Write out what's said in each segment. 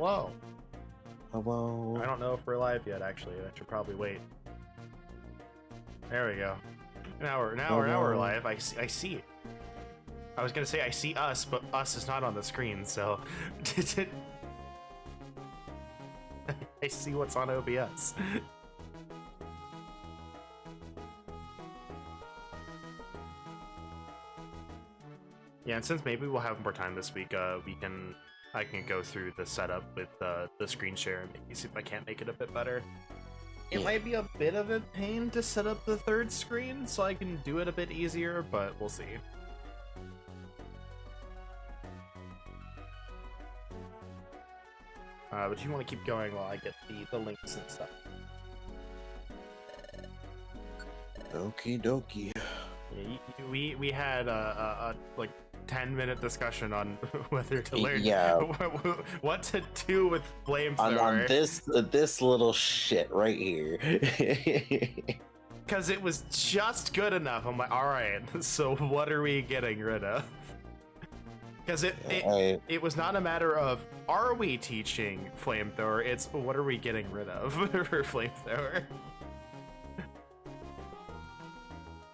Hello. Hello. I don't know if we're live yet, actually. I should probably wait. There we go. Now we're live. I see it. I was gonna say I see us, but us is not on the screen, so I see what's on OBS. Yeah, and since maybe we'll have more time this week, I can go through the setup with the screen share and maybe see if I can't make it a bit better. It might be a bit of a pain to set up the third screen, so I can do it a bit easier, but we'll see. But if you want to keep going while I get the links and stuff. Okie dokie. Yeah, we had a like 10-minute discussion on whether to learn what to do with flamethrower. On this little shit right here. Because it was just good enough. I'm like, all right, so what are we getting rid of? Because it was not a matter of are we teaching flamethrower, it's what are we getting rid of for flamethrower.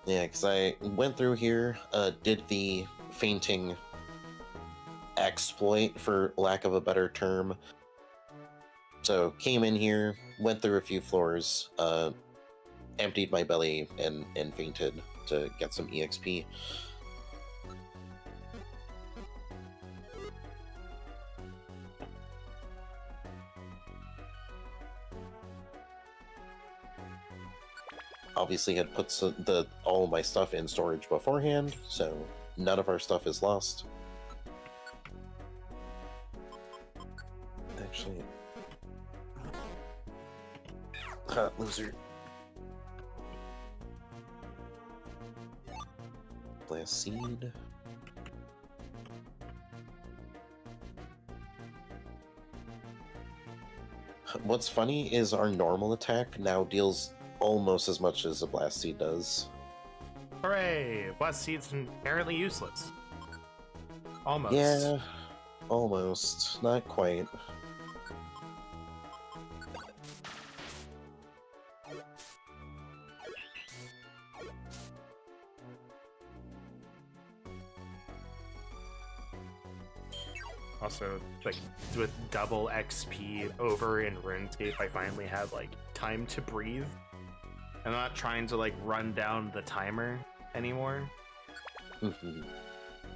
Yeah, because I went through here, did the fainting exploit, for lack of a better term. So came in here, went through a few floors, emptied my belly, and fainted to get some EXP. Obviously had put all my stuff in storage beforehand, so none of our stuff is lost. Actually... loser. Blast seed. What's funny is our normal attack now deals almost as much as a blast seed does. Hooray! Blast seed's inherently useless. Almost. Yeah, almost. Not quite. Also, like, with double XP over in RuneScape, I finally have, like, time to breathe. I'm not trying to, like, run down the timer anymore.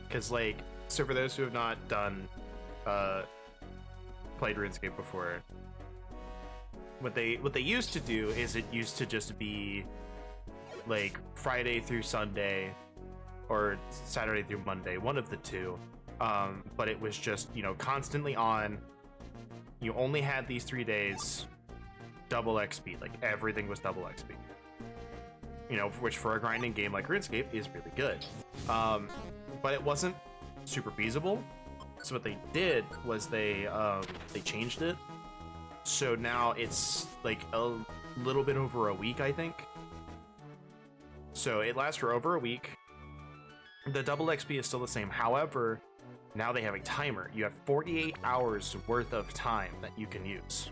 Because, like, so for those who have not done, played RuneScape before, what they used to do is it used to just be, like, Friday through Sunday, or Saturday through Monday, one of the two. But it was just, you know, constantly on. You only had these 3 days, double XP, like everything was double XP. You know, which for a grinding game like RuneScape is really good. But it wasn't super feasible. So what they did was they changed it. So now it's like a little bit over a week, I think. So it lasts for over a week. The double XP is still the same. However, now they have a timer. You have 48 hours worth of time that you can use.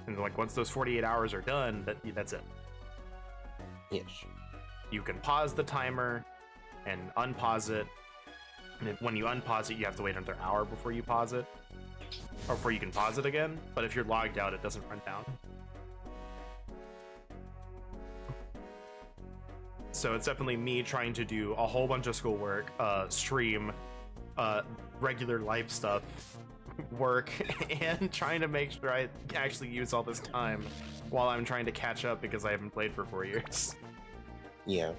And like once those 48 hours are done, that's it. Yes. You can pause the timer and unpause it. And when you unpause it, you have to wait another hour before you pause it. Or before you can pause it again. But if you're logged out, it doesn't run down. So it's definitely me trying to do a whole bunch of schoolwork, stream, regular life stuff, work, and trying to make sure I actually use all this time while I'm trying to catch up because I haven't played for 4 years. Yeah.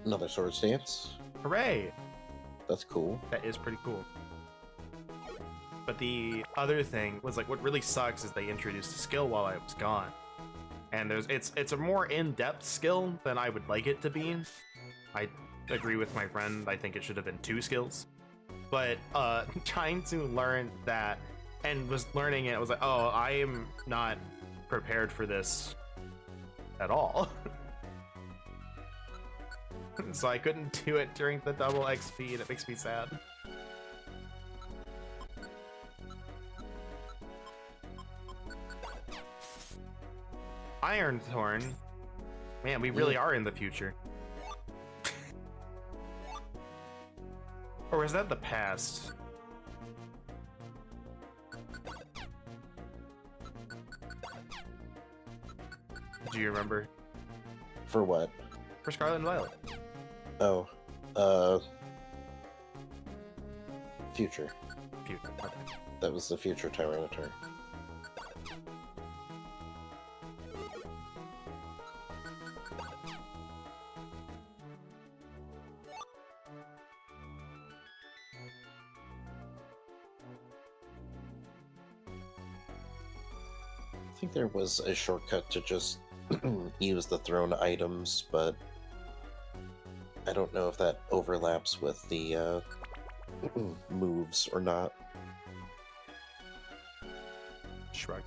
Another sword stance. Hooray! That's cool. That is pretty cool. But the other thing was, like, what really sucks is they introduced a skill while I was gone. And it's a more in-depth skill than I would like it to be. I agree with my friend. I think it should have been 2 skills. But trying to learn that and was learning it, I was like, oh, I am not prepared for this at all. so I couldn't do it during the double XP, and it makes me sad. Iron Thorn. Man, we really are in the future. Or is that the past? Do you remember? For what? For Scarlet and Violet. Oh, future. Future. Okay. That was the future Tyranitar. I think there was a shortcut to just use the thrown items, but I don't know if that overlaps with the moves or not. Shrug.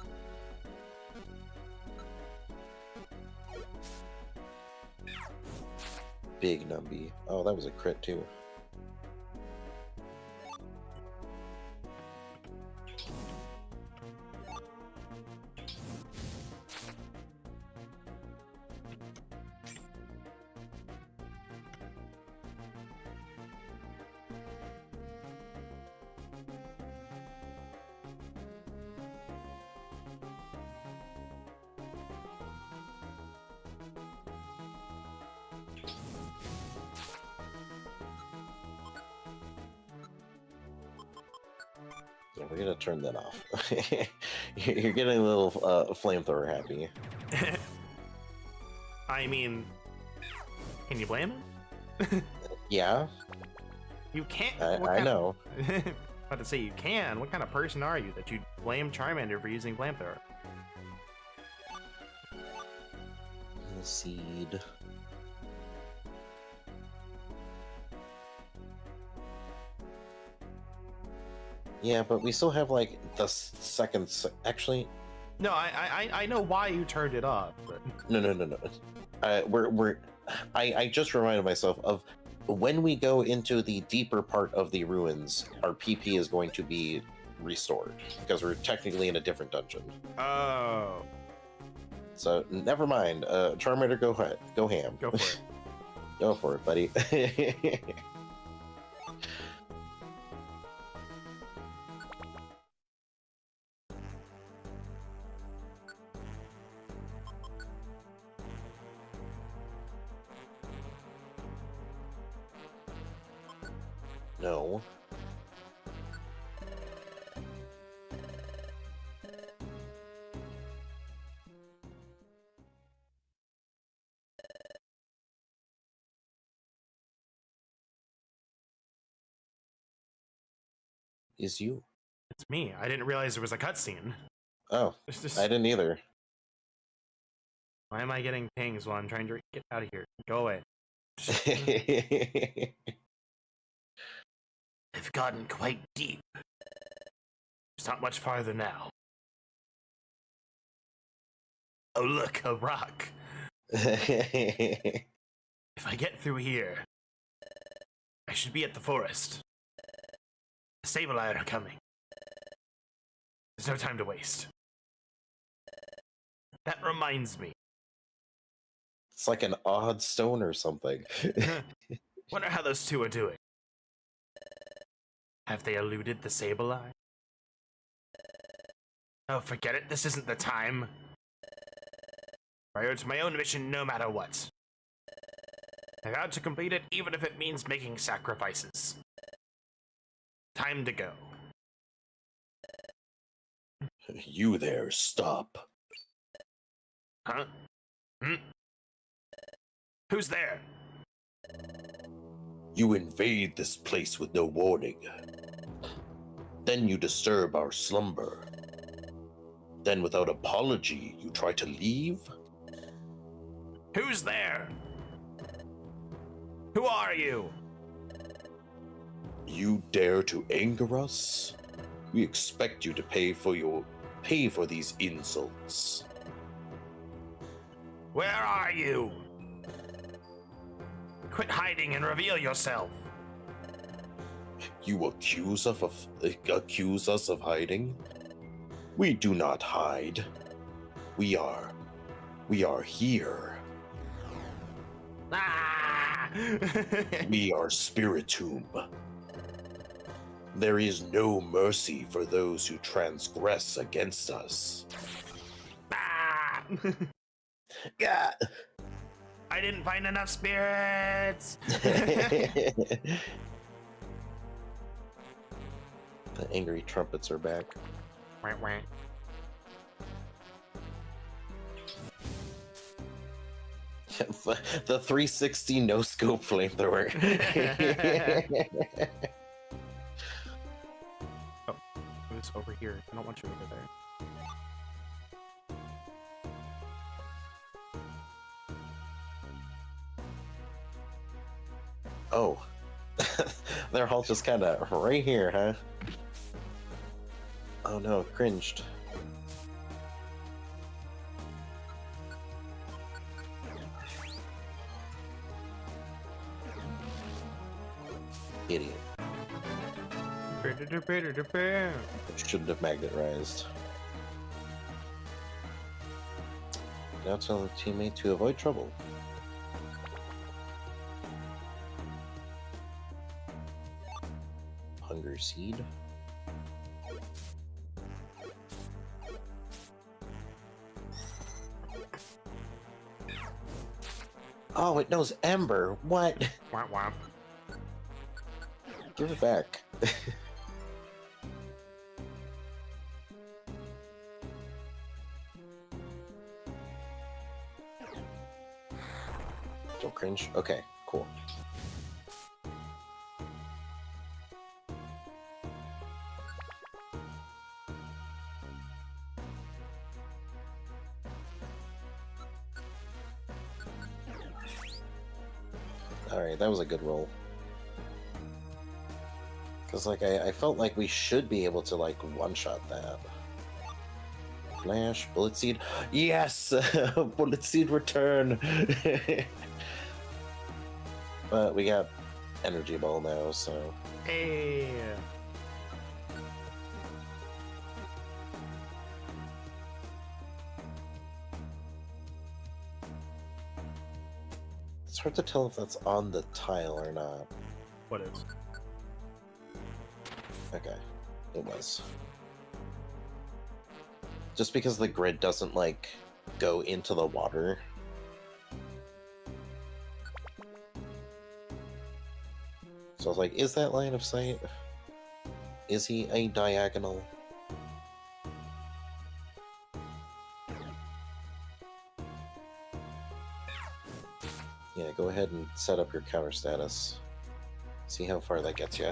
Big Numby. Oh, that was a crit too. Yeah, we're gonna turn that off. You're getting a little flamethrower happy. I mean, can you blame him? Yeah, You can't. I know. About to say you can. What kind of person are you that you blame Charmander for using flamethrower? Seed. Yeah, but we still have like the second. Actually, No, I know why you turned it off, but no. I just reminded myself of when we go into the deeper part of the ruins, our PP is going to be restored because we're technically in a different dungeon. oh, So never mind. Charmander, go ahead, go ham. go for it. Go for it, buddy. No. Is you. It's me. I didn't realize there was a cutscene. Oh, It's just, I didn't either. why am I getting pings while I'm trying to get out of here? Go away. I've gotten quite deep. It's not much farther now. Oh look, a rock. If I get through here, I should be at the forest. The Sableye are coming. There's no time to waste. That reminds me. It's like an odd stone or something. Wonder how those two are doing. Have they eluded the Sableye? Oh, forget it. This isn't the time. I owe to my own mission no matter what. I vowed to complete it even if it means making sacrifices. Time to go. You there, stop. Huh? Hmm? Who's there? You invade this place with no warning. Then you disturb our slumber. Then without apology, you try to leave? Who's there? Who are you? You dare to anger us? We expect you to pay for these insults. Where are you? Quit hiding and reveal yourself. You accuse us of hiding? We do not hide. We are here. Ah! We are Spiritomb. There is no mercy for those who transgress against us. Ah! Yeah. I didn't find enough spirits. The angry trumpets are back. Wah, wah. The 360 no scope flamethrower. Oh, it's over here. I don't want you over there. Oh. They're all just kind of right here, huh? Oh no, cringed. Idiot. Shouldn't have magnetized. Now tell the teammate to avoid trouble. Hunger seed. Oh, it knows Ember. What? Womp womp. Give it back. Don't cringe. Okay, cool. Alright, that was a good roll. Because, like, I felt like we should be able to, like, one-shot that. Flash, Bullet Seed. Yes! Bullet Seed return! But we got Energy Ball now, so... Hey. It's hard to tell if that's on the tile or not. What is? Okay, it was. Just because the grid doesn't, like, go into the water. So I was like, is that line of sight? Is he a diagonal? Yeah, go ahead and set up your counter status. See how far that gets you.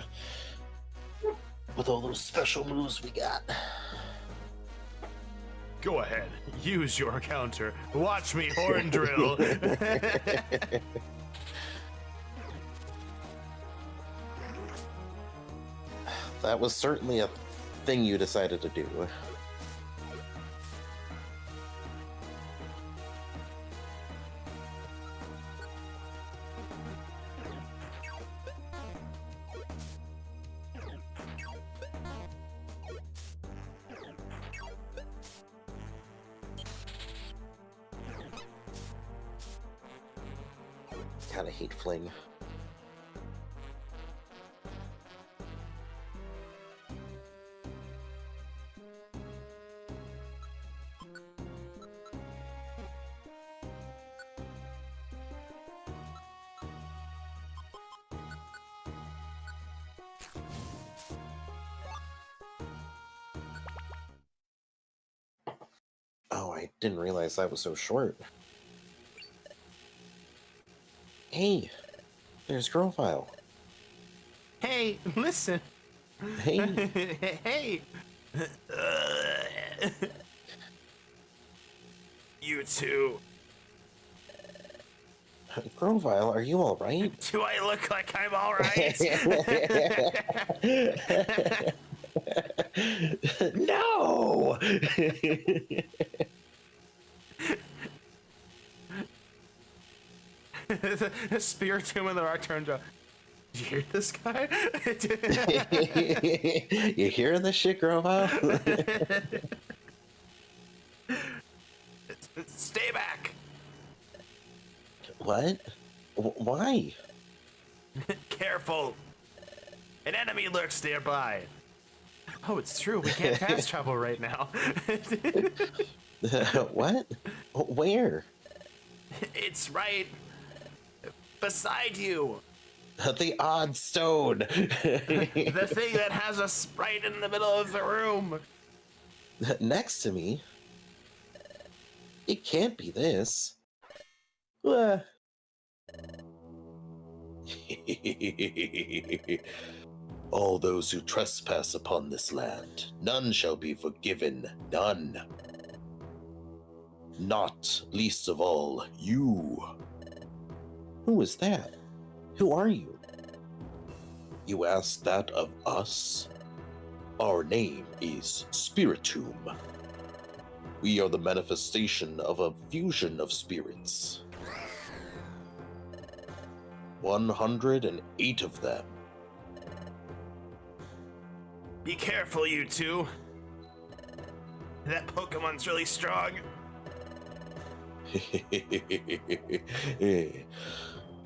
With all those special moves we got. Go ahead. Use your counter. Watch me horn drill. That was certainly a thing you decided to do. Kinda hate fling. Oh, I didn't realize that was so short. Hey, there's Grovyle. Hey, listen. Hey, Hey. You too. Grovyle, are you all right? Do I look like I'm all right? No! The Spiritomb in the rock turns out. Did you hear this guy? You hearing this shit, Grovyle? Stay back! What? Why? Careful! An enemy lurks nearby. Oh, it's true. We can't fast travel right now. What? Where? It's right beside you. The odd stone. The thing that has a sprite in the middle of the room. Next to me? It can't be this. All those who trespass upon this land, none shall be forgiven, none. Not least of all, you. Who is that? Who are you? You ask that of us? Our name is Spiritomb. We are the manifestation of a fusion of spirits. 108 of them. Be careful, you two. That Pokemon's really strong.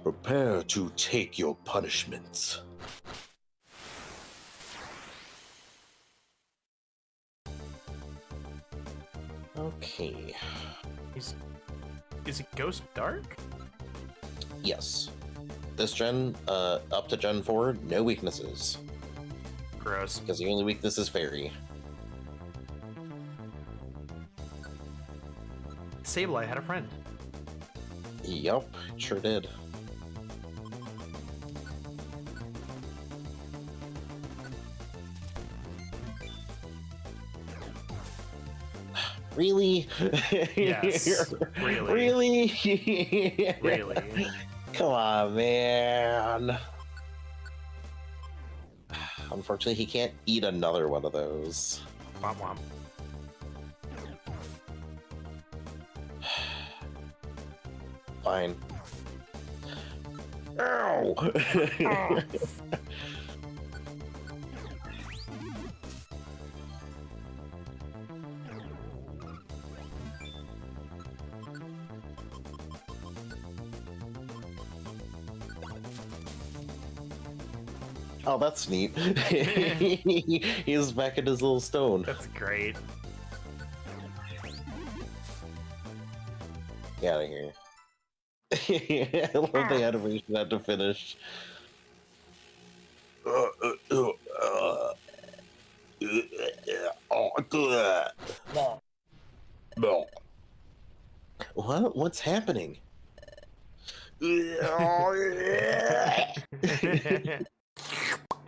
Prepare to take your punishment. Okay. Is it Ghost Dark? Yes. This gen, up to Gen 4, no weaknesses. Gross. Because the only weakness is Fairy. Sableye had a friend. Yup, sure did. Really? Yes. Really. Really? Really. Come on, man. Unfortunately, he can't eat another one of those. Womp womp. Fine. Ow! Oh. Oh, that's neat. He's back in his little stone. That's great. Get out of here. I love the animation had to finish. What? What's happening?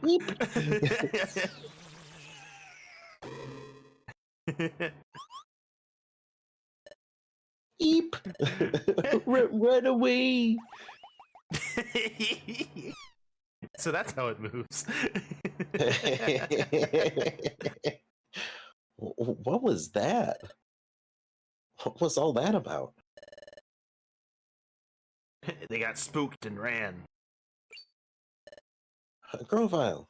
Beep. Eep! Run away! So that's how it moves. What was that? What was all that about? They got spooked and ran. Grovyle,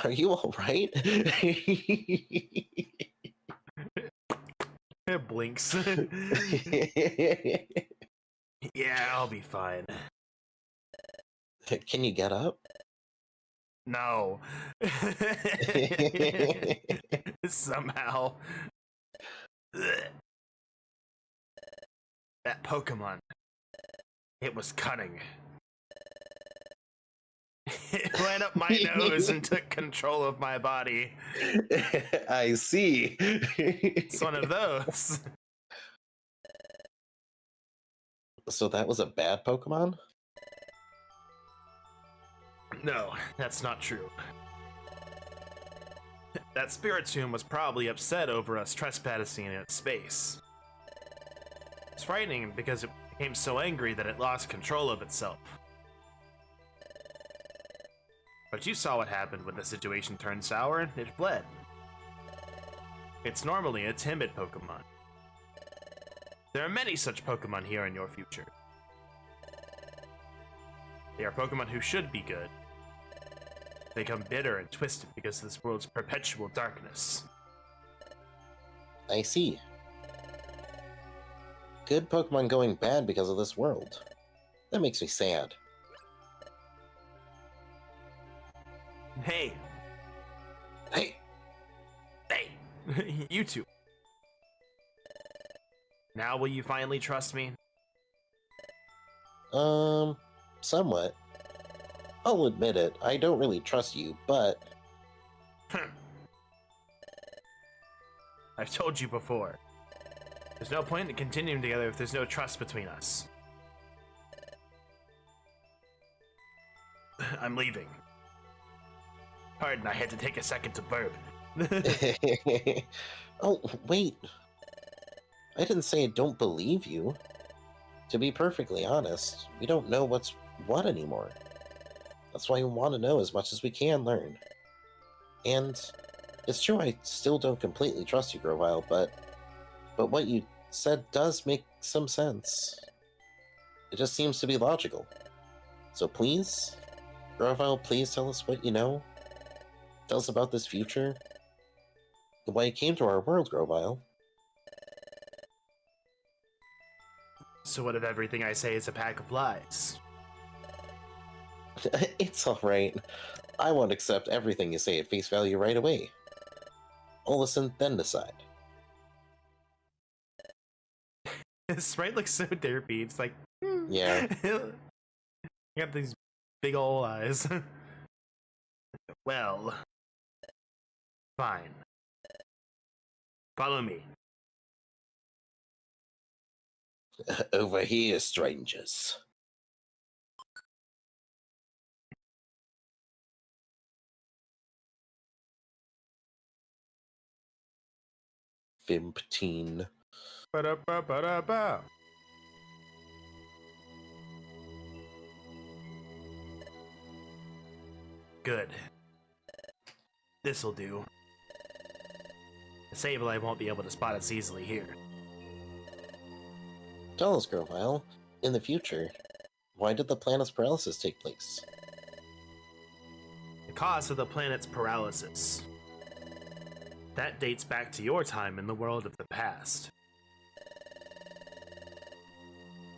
are you all right? It blinks. Yeah, I'll be fine. Can you get up? No. Somehow. That Pokemon. It was cunning. It went up my nose and took control of my body. I see. It's one of those. So that was a bad Pokemon? No, that's not true. That Spiritomb was probably upset over us trespassing in its space. It's frightening because it became so angry that it lost control of itself. But you saw what happened when the situation turned sour. It fled. It's normally a timid Pokemon. There are many such Pokemon here in your future. They are Pokemon who should be good. They become bitter and twisted because of this world's perpetual darkness. I see. Good Pokemon going bad because of this world. That makes me sad. Hey! Hey! Hey! You two. Now will you finally trust me? Somewhat. I'll admit it, I don't really trust you, but... I've told you before. There's no point in continuing together if there's no trust between us. I'm leaving. Pardon, I had to take a second to burp. Oh, wait. I didn't say I don't believe you. To be perfectly honest, we don't know what's what anymore. That's why we want to know as much as we can learn. And it's true I still don't completely trust you, Grovyle, but what you said does make some sense. It just seems to be logical. So please, Grovyle, please tell us what you know. Tell us about this future. And why you came to our world, Grovyle. So what if everything I say is a pack of lies? It's alright. I won't accept everything you say at face value right away. I'll listen, then decide. His sprite looks so derpy. It's like, Yeah. You got these big ol' eyes. Well, fine. Follow me. Over here, strangers. Fimpteen. Ba-da-ba-ba-da-ba. Good. This'll do. The Sableye won't be able to spot us easily here. Tell us, Grovyle, in the future, why did the planet's paralysis take place? The cause of the planet's paralysis. That dates back to your time in the world of the past.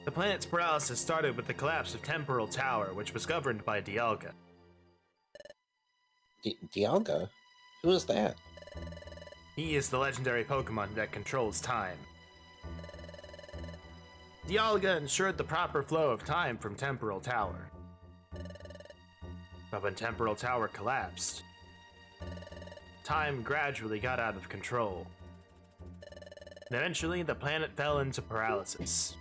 The planet's paralysis started with the collapse of Temporal Tower, which was governed by Dialga. Dialga? Who is that? He is the legendary Pokemon that controls time. Dialga ensured the proper flow of time from Temporal Tower. But when Temporal Tower collapsed, time gradually got out of control. And eventually, the planet fell into paralysis.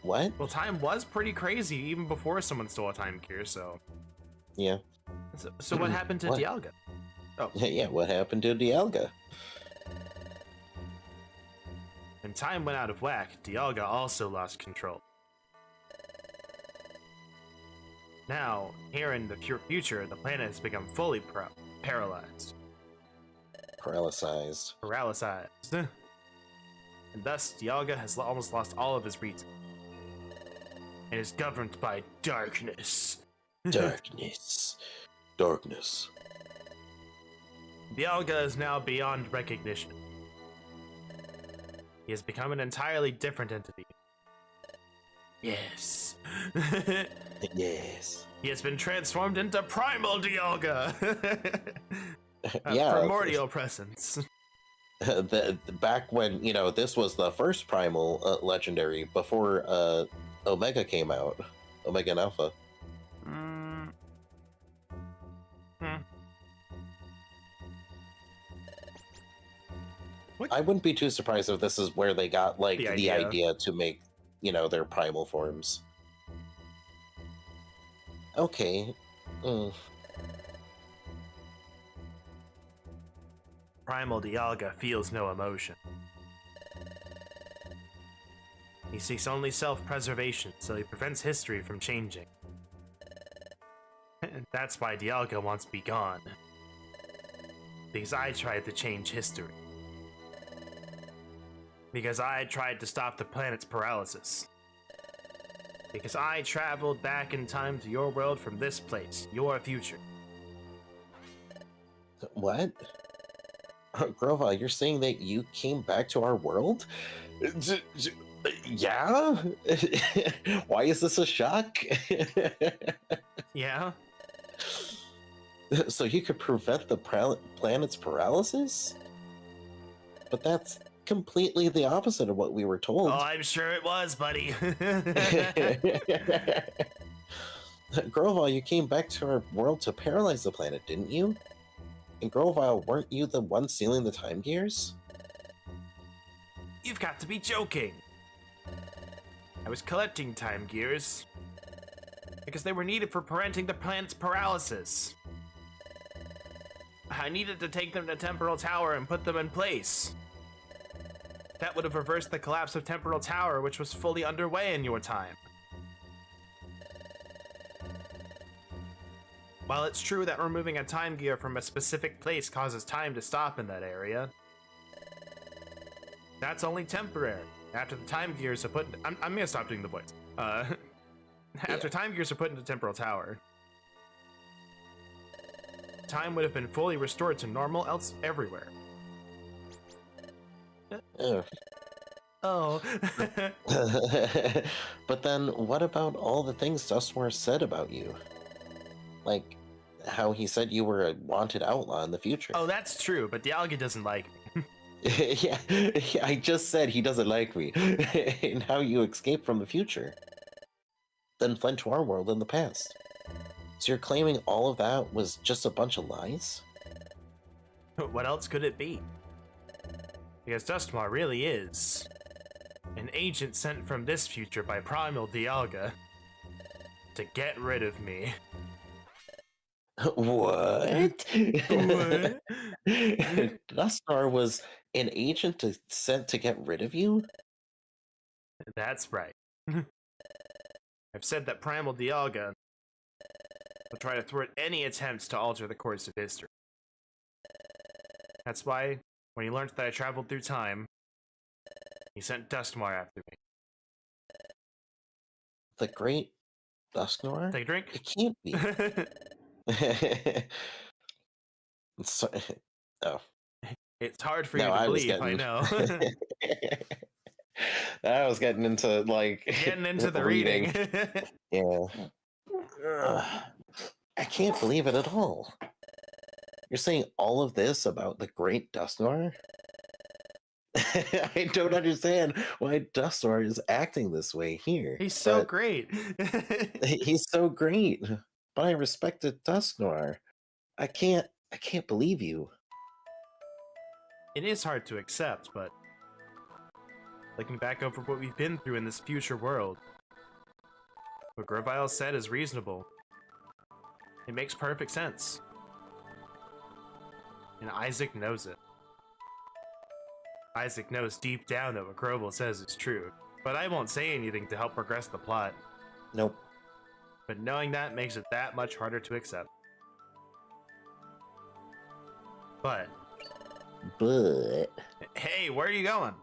What? Well, time was pretty crazy even before someone stole a time cure, so... Yeah. So what happened to What? Dialga? Oh, Yeah, what happened to Dialga? when time went out of whack, Dialga also lost control. Now, here in the future, the planet has become fully paralyzed. Paralyzed. Paralyzed. And thus, Dialga has almost lost all of his reason. And is governed by darkness. Darkness. Darkness. Dialga is now beyond recognition. He has become an entirely different entity. Yes. Yes. He has been transformed into Primal Dialga! Yeah. Primordial presence. Back when, this was the first Primal Legendary, before Omega came out. Omega and Alpha. Mm. Hmm. I wouldn't be too surprised if this is where they got, like, The the idea. idea to make, their primal forms. Okay. Primal Dialga feels no emotion. He seeks only self-preservation, so he prevents history from changing. That's why Dialga wants to be gone. Because I tried to change history. Because I tried to stop the planet's paralysis. Because I traveled back in time to your world from this place, your future. What? Grovyle, you're saying that you came back to our world? Yeah? Why is this a shock? Yeah? So you could prevent the planet's paralysis? But that's completely the opposite of what we were told. Oh, I'm sure it was, buddy. Grovyle, you came back to our world to paralyze the planet, didn't you? And Grovyle, weren't you the one sealing the time gears? You've got to be joking. I was collecting time gears because they were needed for preventing the planet's paralysis. I needed to take them to Temporal Tower and put them in place. That would have reversed the collapse of Temporal Tower, which was fully underway in your time. While it's true that removing a time gear from a specific place causes time to stop in that area, that's only temporary. After the time gears are put... I'm gonna stop doing the voice. After time gears are put into Temporal Tower, time would have been fully restored to normal everywhere. Oh. But then, what about all the things Dustmore said about you? Like, how he said you were a wanted outlaw in the future. Oh, that's true, but Dialga doesn't like me. Yeah, I just said he doesn't like me. And how you escaped from the future. Then fled to our world in the past. So you're claiming all of that was just a bunch of lies? What else could it be? Because Dustmore really is an agent sent from this future by Primal Dialga to get rid of me. What? What? Dustar was an agent sent to get rid of you? That's right. I've said that Primal Dialga will try to thwart any attempts to alter the course of history. That's why, when he learned that I traveled through time, he sent Dustmore after me. The Great Dusknoir? Take a drink? It can't be. So, oh. It's hard for you No, to I was believe, I getting... know. I was getting into, like... Getting into the reading. Yeah. I can't believe it at all. You're saying all of this about the Great Dustnoir? I don't understand why Dustnoir is acting this way here. He's so great. He's so great. But I respected Dustnoir. I can't believe you. It is hard to accept, but looking back over what we've been through in this future world, what Grovyle said is reasonable. It makes perfect sense. And Isaac knows it. Isaac knows deep down that what Grovyle says is true, but I won't say anything to help progress the plot. Nope. But knowing that makes it that much harder to accept. But... Hey, where are you going?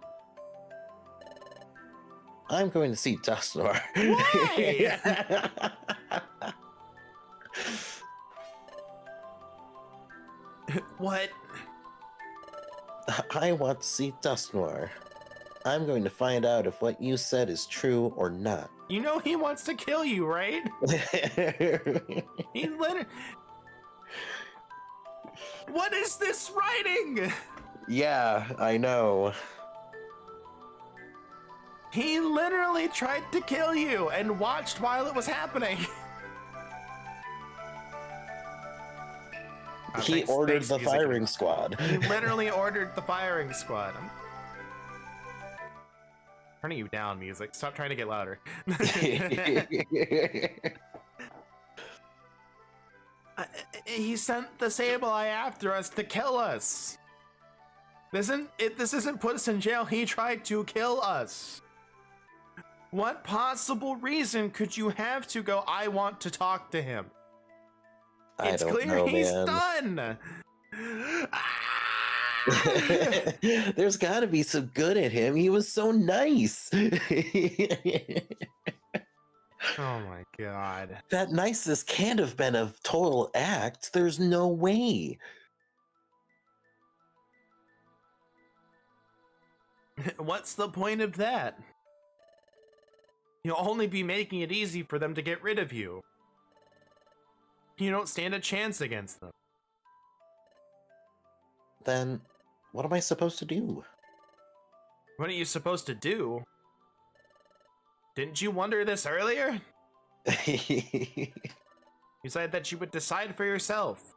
I'm going to see Dustnoir. Why? What? I want to see Dustnoir. I'm going to find out if what you said is true or not. You know he wants to kill you, right? He literally... What is this writing? Yeah, I know. He literally tried to kill you and watched while it was happening. He ordered the firing squad. He literally ordered the firing squad. I'm turning you down, music. Stop trying to get louder. He sent the Sableye after us to kill us. This isn't put us in jail. He tried to kill us. What possible reason could you have to go, I want to talk to him? It's clear he's done. There's got to be some good at him. He was so nice. Oh my god. That niceness can't have been a total act. There's no way. What's the point of that? You'll only be making it easy for them to get rid of you. You don't stand a chance against them. Then what am I supposed to do? What are you supposed to do? Didn't you wonder this earlier? You said that you would decide for yourself.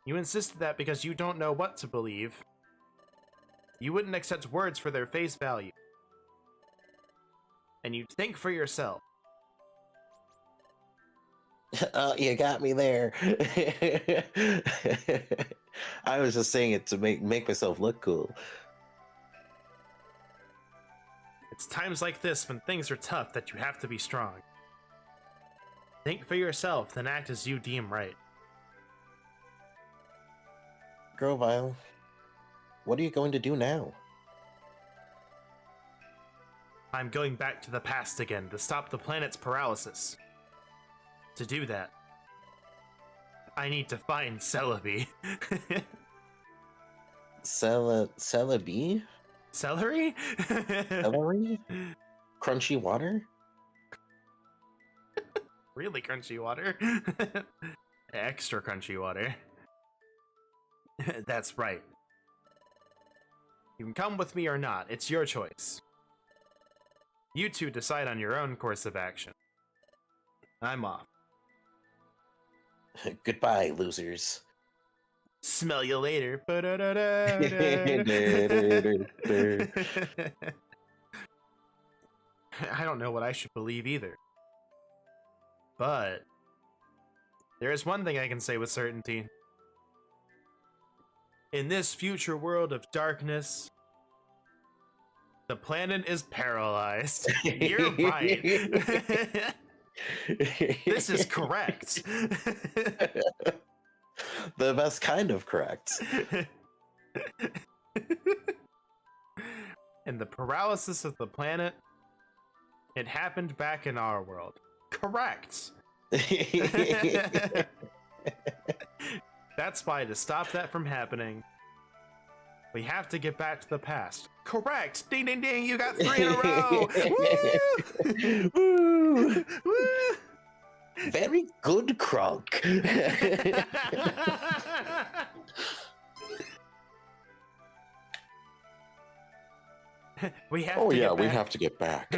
You insisted that because you don't know what to believe. You wouldn't accept words for their face value. And you'd think for yourself. Oh, you got me there. I was just saying it to make myself look cool. It's times like this when things are tough that you have to be strong. Think for yourself, then act as you deem right. Grovyle, what are you going to do now? I'm going back to the past again to stop the planet's paralysis. To do that, I need to find Celebi. Celebi? Celery? Celery? Crunchy water? Really crunchy water? Extra crunchy water. That's right. You can come with me or not, it's your choice. You two decide on your own course of action. I'm off. Goodbye, losers. Smell you later. I don't know what I should believe either. But there is one thing I can say with certainty. In this future world of darkness, the planet is paralyzed. You're right. This is correct. The best kind of correct. And the paralysis of the planet, it happened back in our world. Correct. That's why, to stop that from happening, we have to get back to the past. Correct! Ding ding ding, you got 3 in a row! Woo! Woo! Woo! Very good, Kronk. We have Oh to yeah, get we back. have to get back.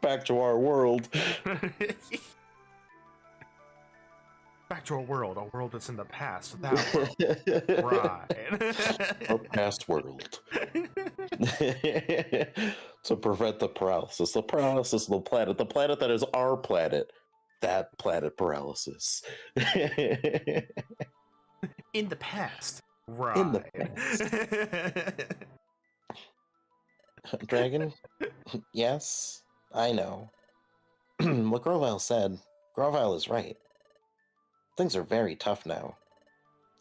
Back to our world. Back to a world that's in the past. That world. Right. Our past world. To prevent the paralysis. The paralysis of the planet that is our planet. That planet paralysis. In the past. Right. In the past. Dragon? Yes, I know. What Grovyle said, Grovyle is right. Things are very tough now.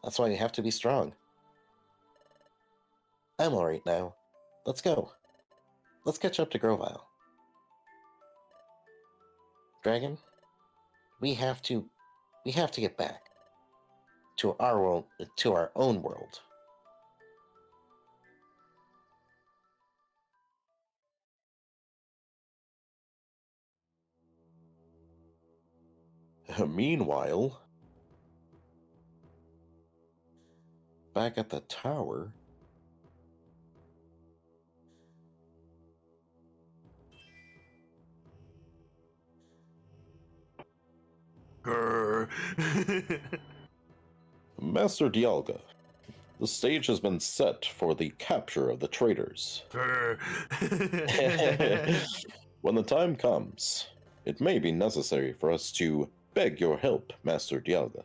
That's why you have to be strong. I'm alright now. Let's go. Let's catch up to Grovyle. Dragon, we have to get back to our world, to our own world. Meanwhile, back at the tower, Grr. Master Dialga, the stage has been set for the capture of the traitors. Grr. When the time comes, it may be necessary for us to beg your help, Master Dialga.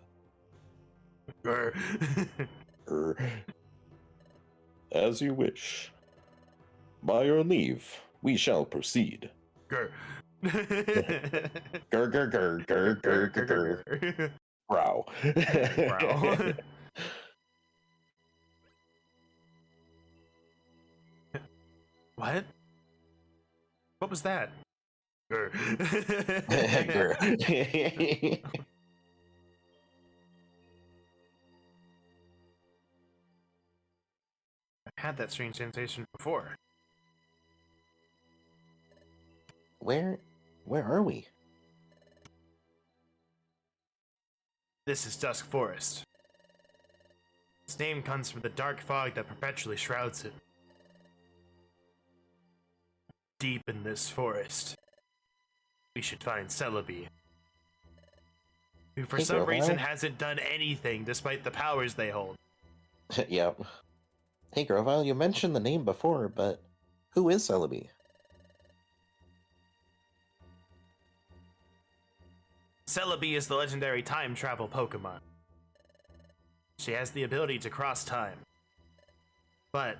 Grr. As you wish. By your leave, we shall proceed. Grr. Grr, grr, grr, grr, grr, grr, grr. Growl. Growl. What? What was that? Grr. I've had that strange sensation before. Where are we? This is Dusk Forest. Its name comes from the dark fog that perpetually shrouds it. Deep in this forest, we should find Celebi, who for Hey, some Grovyle. reason hasn't done anything despite the powers they hold. Yep. Hey, Grovyle, you mentioned the name before, but who is Celebi? Celebi is the legendary time travel Pokemon. She has the ability to cross time. But,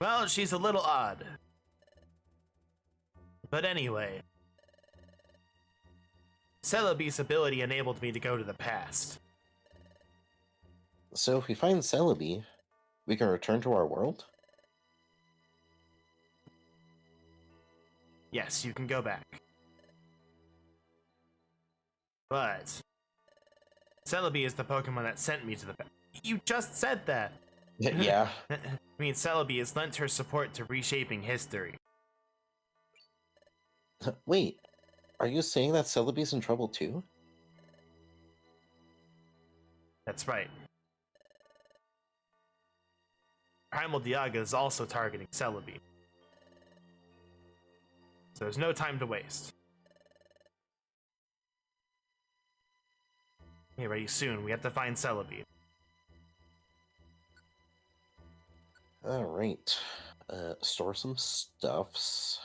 well, she's a little odd. But anyway, Celebi's ability enabled me to go to the past. So if we find Celebi, we can return to our world? Yes, you can go back. But Celebi is the Pokemon that sent me to the past. You just said that! Yeah. I mean, Celebi has lent her support to reshaping history. Wait, are you saying that Celebi's in trouble too? That's right. Primal Dialga is also targeting Celebi. So there's no time to waste. Get ready soon, we have to find Celebi. Alright. Store some stuffs.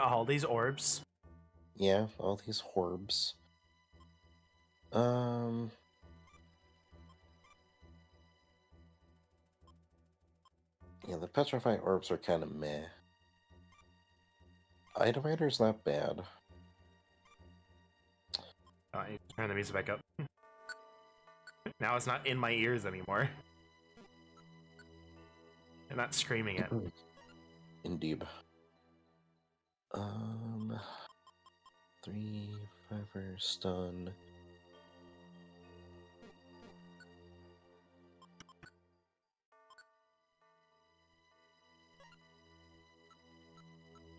All these orbs. Yeah, all these Horbs. Yeah, the Petrify Orbs are kind of meh. Itemider's not bad. I need to turn the music back up. Now it's not in my ears anymore. I'm not screaming it. Indeed. 3 5 stun.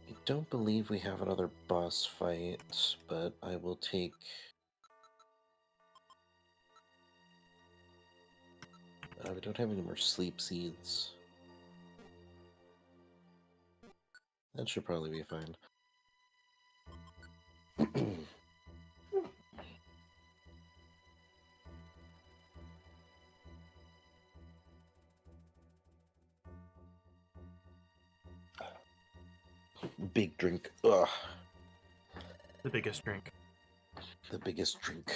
I don't believe we have another boss fight, but I will take... we don't have any more sleep seeds. That should probably be fine. Big drink. Ugh. The biggest drink. The biggest drink.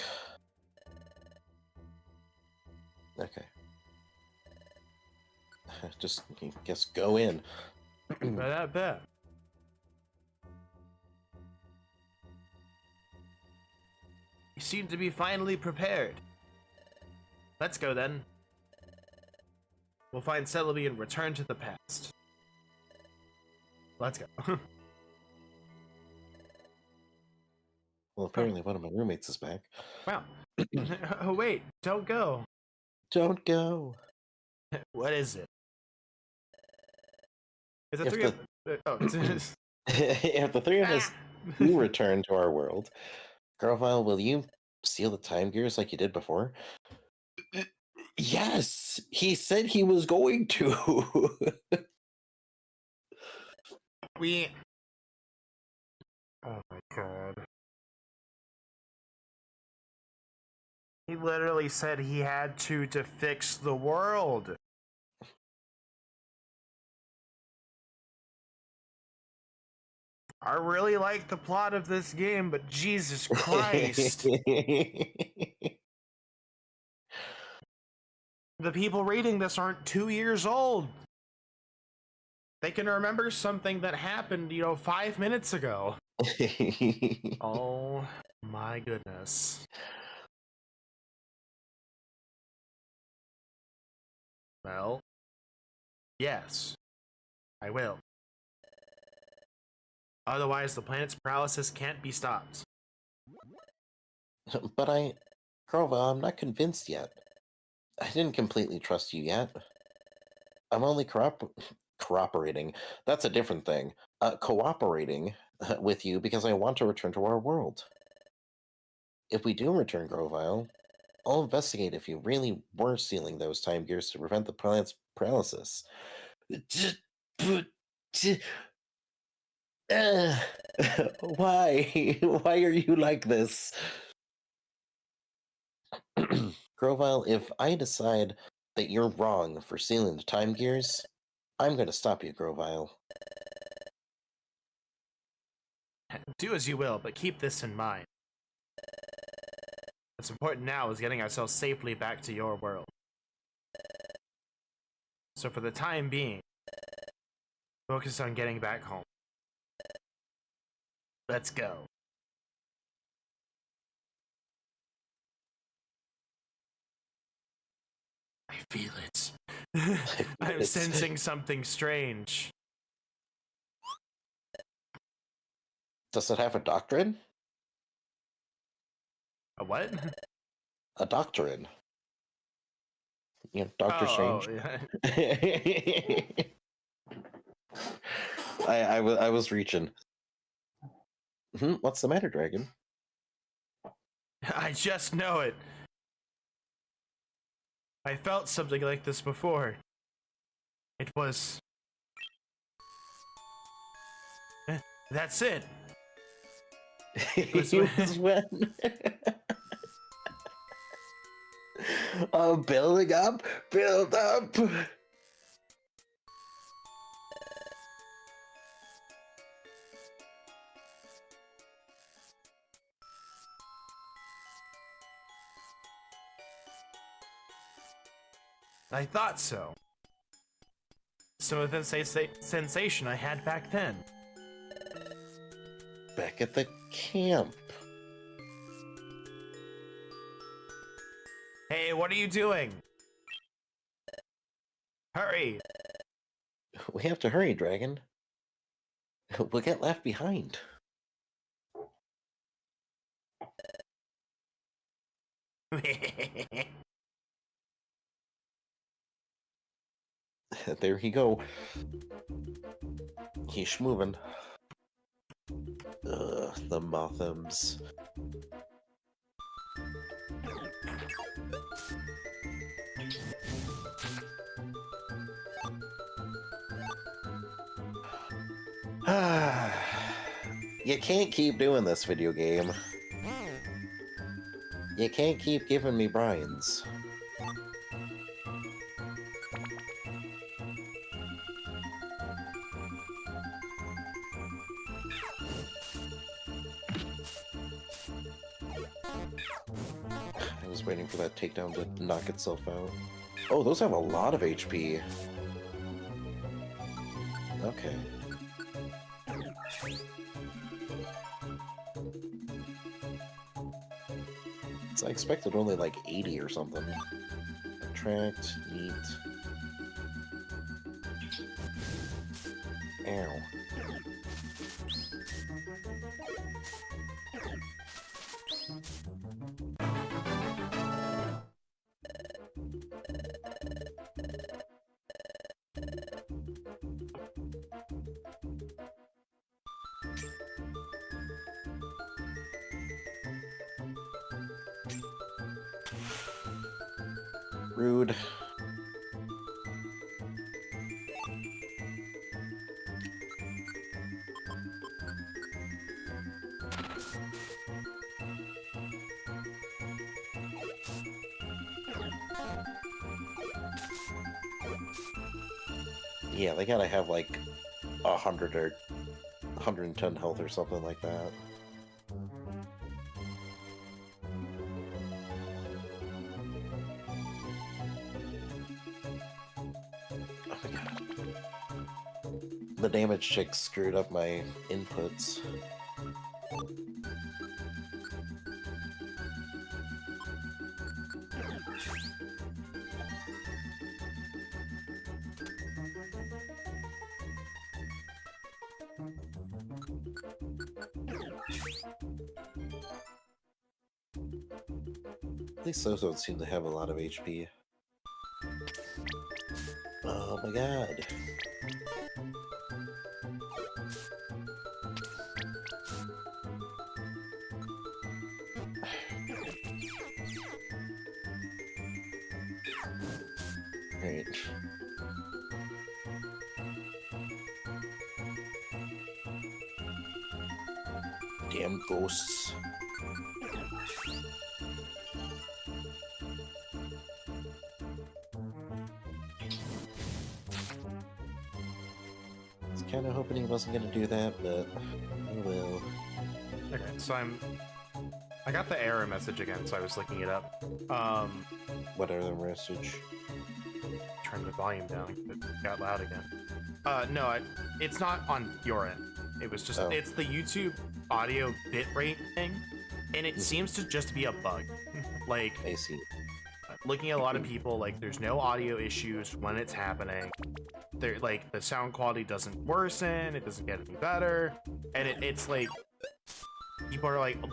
Okay. Just, I guess, go in. I bet. You seem to be finally prepared. Let's go then. We'll find Celebi and return to the past. Let's go. Well, apparently one of my roommates is back. Wow. Oh wait, don't go. Don't go. What is it? Is it If three of... Oh, it's... If the three of us do return to our world, Grovyle, will you seal the time gears like you did before? Yes! He said he was going to! We... Oh my god. He literally said he had to fix the world. I really like the plot of this game, but Jesus Christ. The people reading this aren't 2 years old. They can remember something that happened, 5 minutes ago. Oh. My goodness. Well, yes, I will. Otherwise, the planet's paralysis can't be stopped. But Grovyle, I'm not convinced yet. I didn't completely trust you yet. I'm only cooperating. That's a different thing. Cooperating with you because I want to return to our world. If we do return, Grovyle, I'll investigate if you really were stealing those time gears to prevent the planet's paralysis. Why? Why are you like this? Grovyle, if I decide that you're wrong for stealing the time gears, I'm going to stop you, Grovyle. Do as you will, but keep this in mind. What's important now is getting ourselves safely back to your world. So for the time being, focus on getting back home. Let's go. I feel it. I'm sensing something strange. Does it have a doctrine? A what? A doctrine. You know, Doctor Strange. Yeah. I was reaching. What's the matter, Dragon? I just know it. I felt something like this before. It was... That's it. It was when... building up, build up. I thought so. Some of the sensation I had back then. Back at the camp. Hey, what are you doing? Hurry! We have to hurry, Dragon. We'll get left behind. There you go. He's moving. The Mothams. You can't keep doing this, video game. You can't keep giving me Brian's. I was waiting for that takedown to knock itself out. Oh, those have a lot of HP. Okay. So I expected only like 80 or something. Attract, eat. Ow. Rude. Yeah, they gotta have like 100 or 110 health or something like that. Oh my god. The damage check screwed up my inputs. least those don't seem to have a lot of HP. Oh my god. Right. Damn ghosts. I was kind of hoping he wasn't going to do that, but oh well. Okay, so I got the error message again, so I was looking it up. What other message? Turn the volume down. It got loud again. No, it's not on your end. It was just, it's the YouTube audio bitrate thing, and it seems to just be a bug. Like, I see. looking at a lot of people, like, there's no audio issues when it's happening. There, like, the sound quality doesn't worsen, it doesn't get any better, and it's like, people are like, we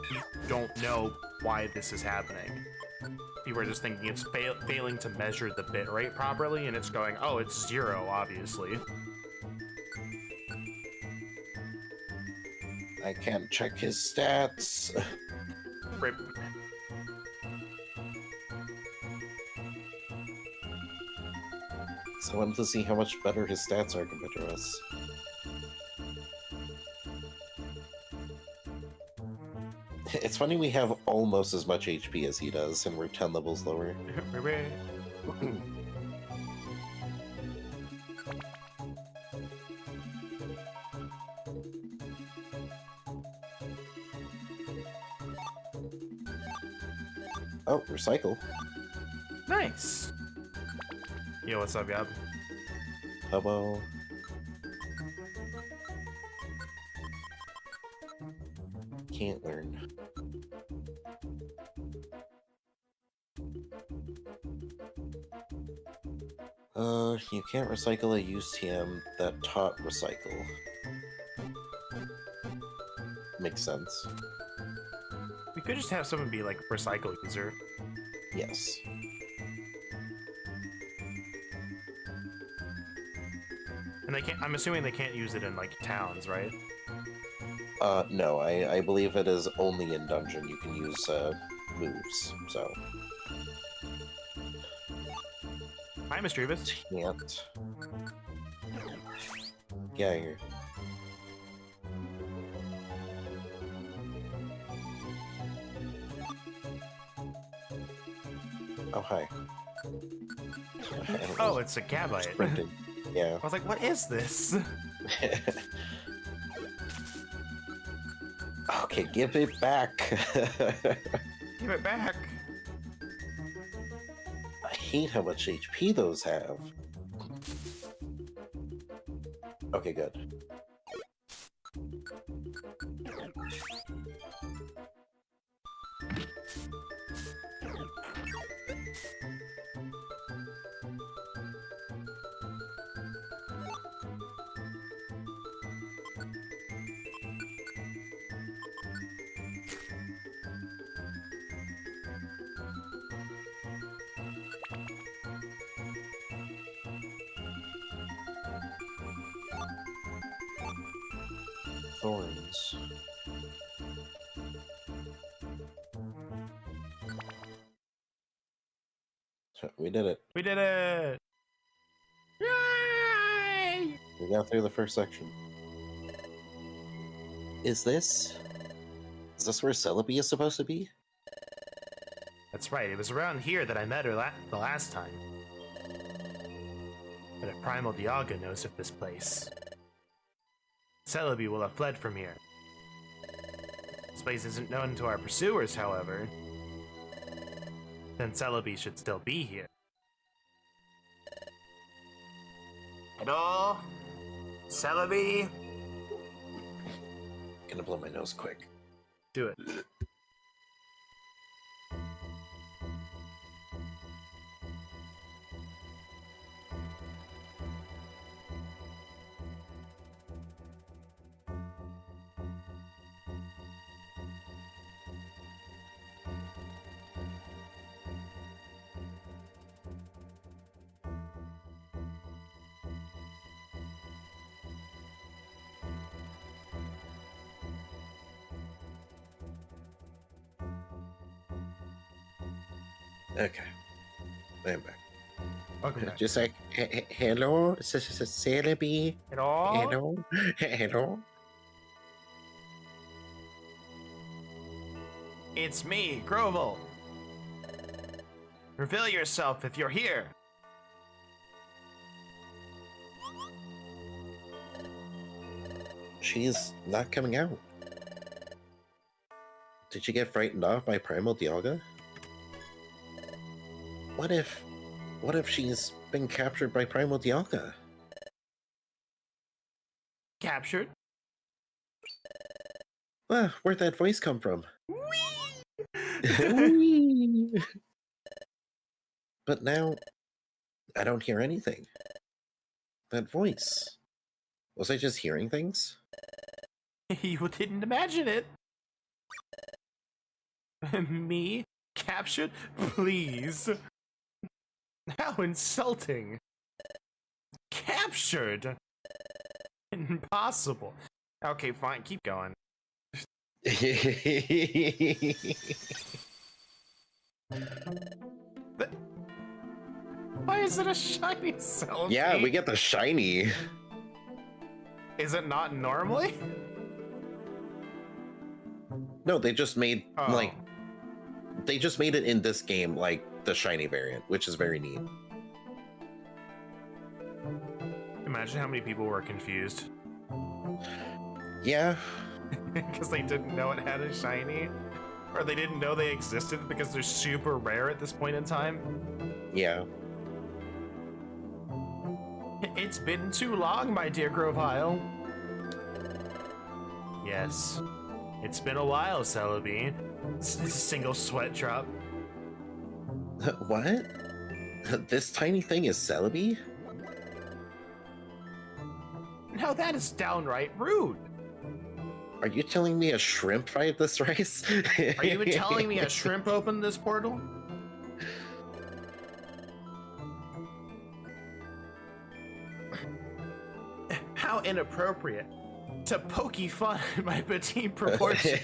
don't know why this is happening. People are just thinking it's failing to measure the bitrate properly, and it's going, oh, it's 0, obviously. I can't check his stats. Rip. So I wanted to see how much better his stats are compared to us. It's funny we have almost as much HP as he does, and we're 10 levels lower. Oh, recycle. Nice. Yo, what's up, Gab? Hello. Can't learn. You can't recycle a used TM that taught recycle. Makes sense. We could just have someone be like recycle user. Yes. And they can't, I'm assuming they can't use it in like towns, right? No, I believe it is only in dungeon you can use, moves, so. Hi, Mischievous. Can't. Get out of here. Oh, hi. Oh, it's a Gabite. Sprinting. Yeah. I was like, what is this? Okay, give it back. Give it back. I hate how much HP those have. Okay, good. Thorns. We did it. We did it! Yay! We got through the first section. Is this where Celebi is supposed to be? That's right, it was around here that I met her the last time. But if Primal Dialga knows of this place, Celebi will have fled from here. This place isn't known to our pursuers, however. Then Celebi should still be here. Hello? Celebi? Gonna blow my nose quick. Do it. Okay, I'm back. Welcome back. Just like, hello, Celebi. Hello? Hello, hello. It's me, Grovyle. Reveal yourself if you're here. She's not coming out. Did she get frightened off by Primal Dialga? What if she's been captured by Primal Dialga? Captured? Where'd that voice come from? But now, I don't hear anything. That voice. Was I just hearing things? You didn't imagine it. Me? Captured? Please. How insulting. Captured? Impossible. Okay, fine, keep going. Why is it a shiny Celebi? Yeah, we get the shiny. Is it not normally? No, they just made they just made it in this game like the shiny variant, which is very neat. Imagine how many people were confused. Yeah. Because they didn't know it had a shiny. Or they didn't know they existed because they're super rare at this point in time. Yeah. It's been too long, my dear Grovyle. Yes. It's been a while, Celebi. Single sweat drop. What? This tiny thing is Celebi? Now that is downright rude. Are you telling me a shrimp fried this rice? Are you telling me a shrimp opened this portal? How inappropriate to pokey fun at my petite proportions.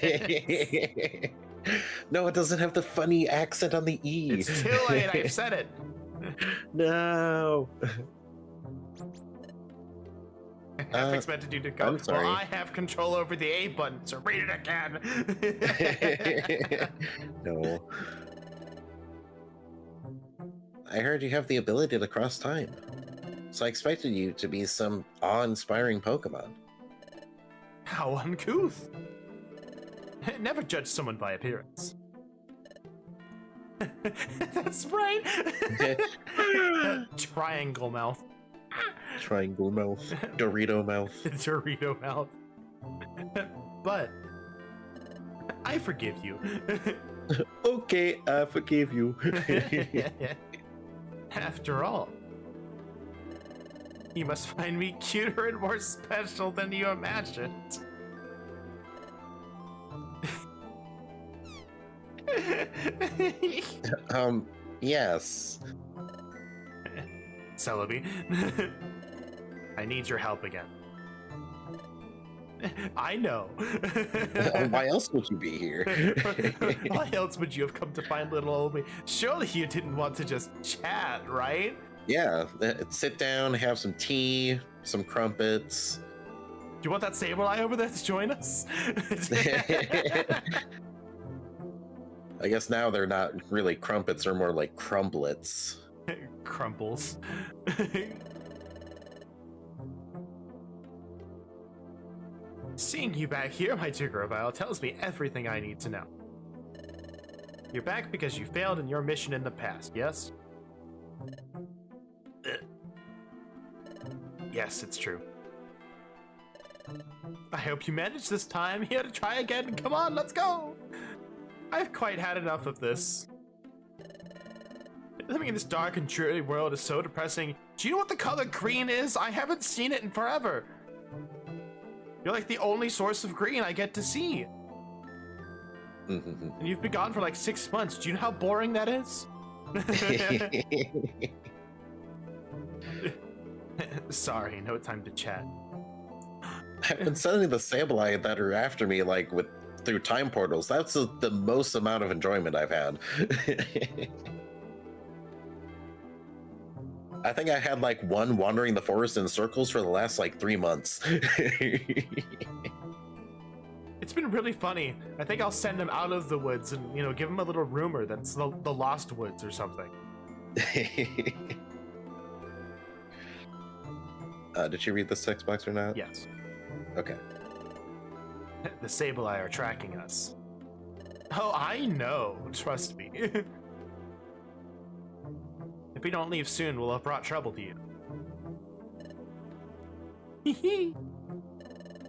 No, it doesn't have the funny accent on the E. It's too late, I've said it. No. I'm expected you to go. I'm sorry. Well, I have control over the A button, so read it again. No. I heard you have the ability to cross time. So I expected you to be some awe-inspiring Pokemon. How uncouth. Never judge someone by appearance. That's right. Triangle mouth. Triangle mouth. Dorito mouth. Dorito mouth. But I forgive you. Okay, I forgive you. After all, you must find me cuter and more special than you imagined. Yes. Celebi, I need your help again. I know. Why else would you be here? Why else would you have come to find little old me? Surely you didn't want to just chat, right? Yeah, sit down, have some tea, some crumpets. Do you want that Sableye over there to join us? I guess now they're not really crumpets, they're more like crumblets. Crumples. Seeing you back here, my dear Grovyle, tells me everything I need to know. You're back because you failed in your mission in the past, yes? Yes, it's true. I hope you managed this time. Here to try again. Come on, let's go! I've quite had enough of this. Living in this dark and dreary world is so depressing. Do you know what the color green is? I haven't seen it in forever. You're like the only source of green I get to see. And you've been gone for like 6 months. Do you know how boring that is? Sorry, no time to chat. I've been sending the Sableye that are after me like through time portals. That's the most amount of enjoyment I've had. I think I had like one wandering the forest in circles for the last like 3 months. It's been really funny. I think I'll send him out of the woods and, you know, give him a little rumor that's the Lost Woods or something. Did you read the text box or not? Yes. Okay. The Sableye are tracking us. Oh, I know. Trust me. If we don't leave soon, we'll have brought trouble to you.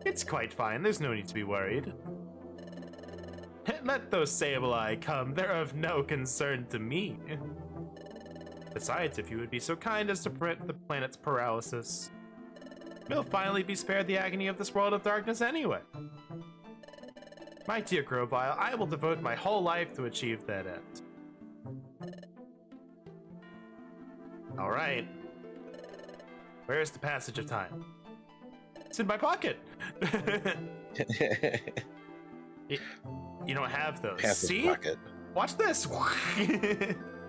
It's quite fine. There's no need to be worried. Let those Sableye come. They're of no concern to me. Besides, if you would be so kind as to prevent the planet's paralysis, we'll finally be spared the agony of this world of darkness anyway. My dear Grovyle, I will devote my whole life to achieve that end. Alright. Where's the passage of time? It's in my pocket! You don't have those. Passage See? pocket. Watch this!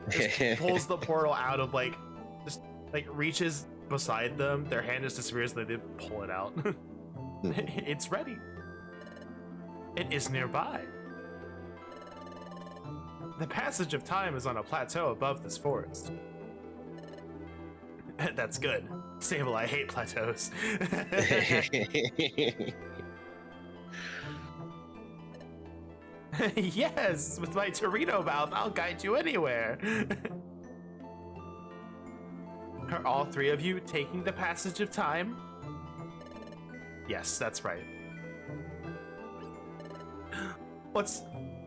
Just pulls the portal out of, like, just, like, reaches beside them. Their hand is disappears, they pull it out. It's ready. It is nearby. The passage of time is on a plateau above this forest. That's good. Sable, I hate plateaus. Yes, with my Torino mouth, I'll guide you anywhere. Are all three of you taking the passage of time? Yes, that's right. What's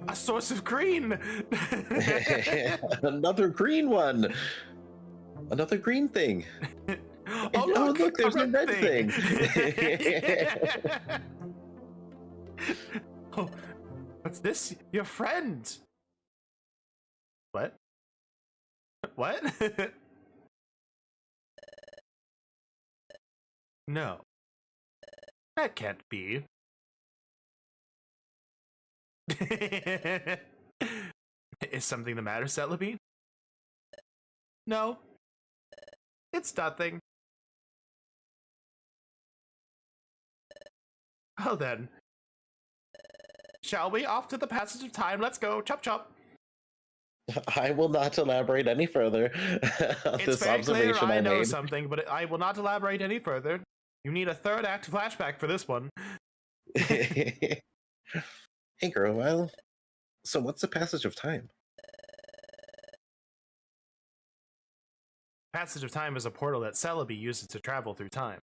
a source of green? Another green one. Another green thing. Oh, look, there's a red thing. Oh, what's this? Your friend. What? What? No. That can't be. Is something the matter, Celebi? No. It's nothing. Oh then. Shall we? Off to the passage of time. Let's go. Chop chop. I will not elaborate any further on It's this very clear observation I know made. something, but I will not elaborate any further. You need a third act flashback for this one. Hey, Grovyle. So what's the passage of time? Passage of time is a portal that Celebi uses to travel through time.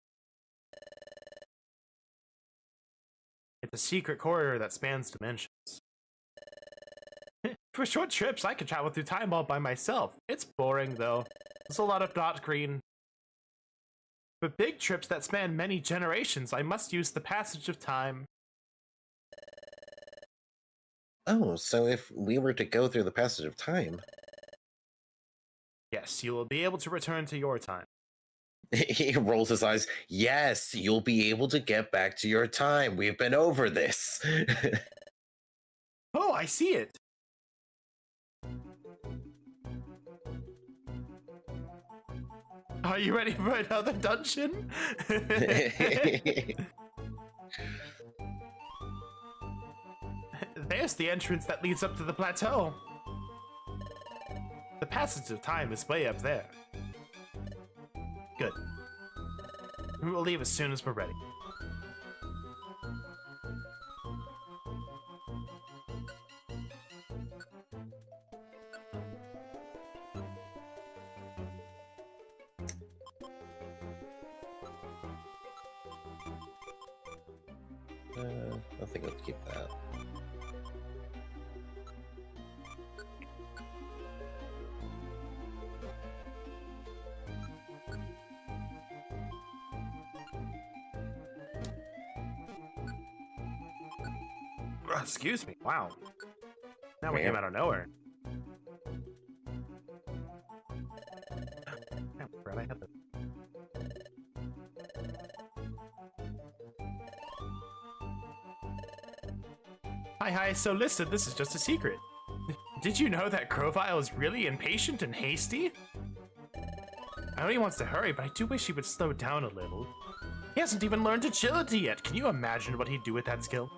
It's a secret corridor that spans dimensions. For short trips, I can travel through time all by myself. It's boring, though. There's a lot of dot green. For big trips that span many generations, I must use the passage of time. Oh, so if we were to go through the passage of time... Yes, you will be able to return to your time. He rolls his eyes. Yes, you'll be able to get back to your time. We've been over this. Oh, I see it. Are you ready for another dungeon? There's the entrance that leads up to the plateau. The passage of time is way up there. Good. We will leave as soon as we're ready. I think let's keep that. Excuse me. Wow. That one came out of nowhere. Damn, forgot I had the... Hi, so listen, this is just a secret. Did you know that Grovyle is really impatient and hasty? I know he wants to hurry, but I do wish he would slow down a little. He hasn't even learned agility yet. Can you imagine what he'd do with that skill?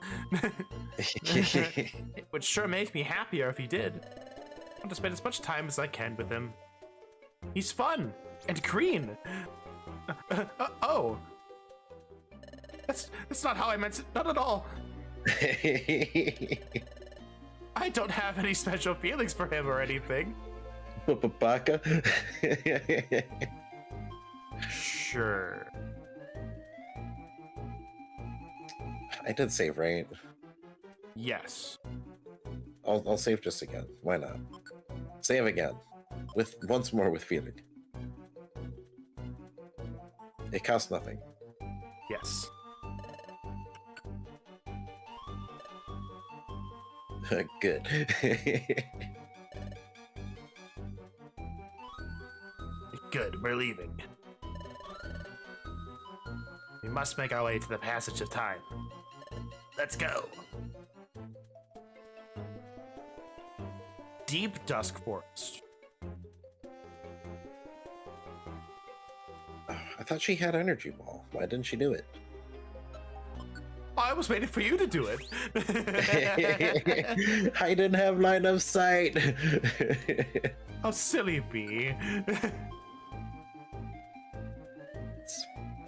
It would sure make me happier if he did. I want to spend as much time as I can with him. He's fun and green. Oh. That's not how I meant it. Not at all. I don't have any special feelings for him or anything. Baka. Sure. I did save, right? Yes. I'll save just again. Why not? Save again. With once more with feeling. It costs nothing. Yes. Good. Good, we're leaving. We must make our way to the passage of time. Let's go. Deep Dusk Forest. I thought she had energy ball. Why didn't she do it? I was waiting for you to do it. I didn't have line of sight. How silly be.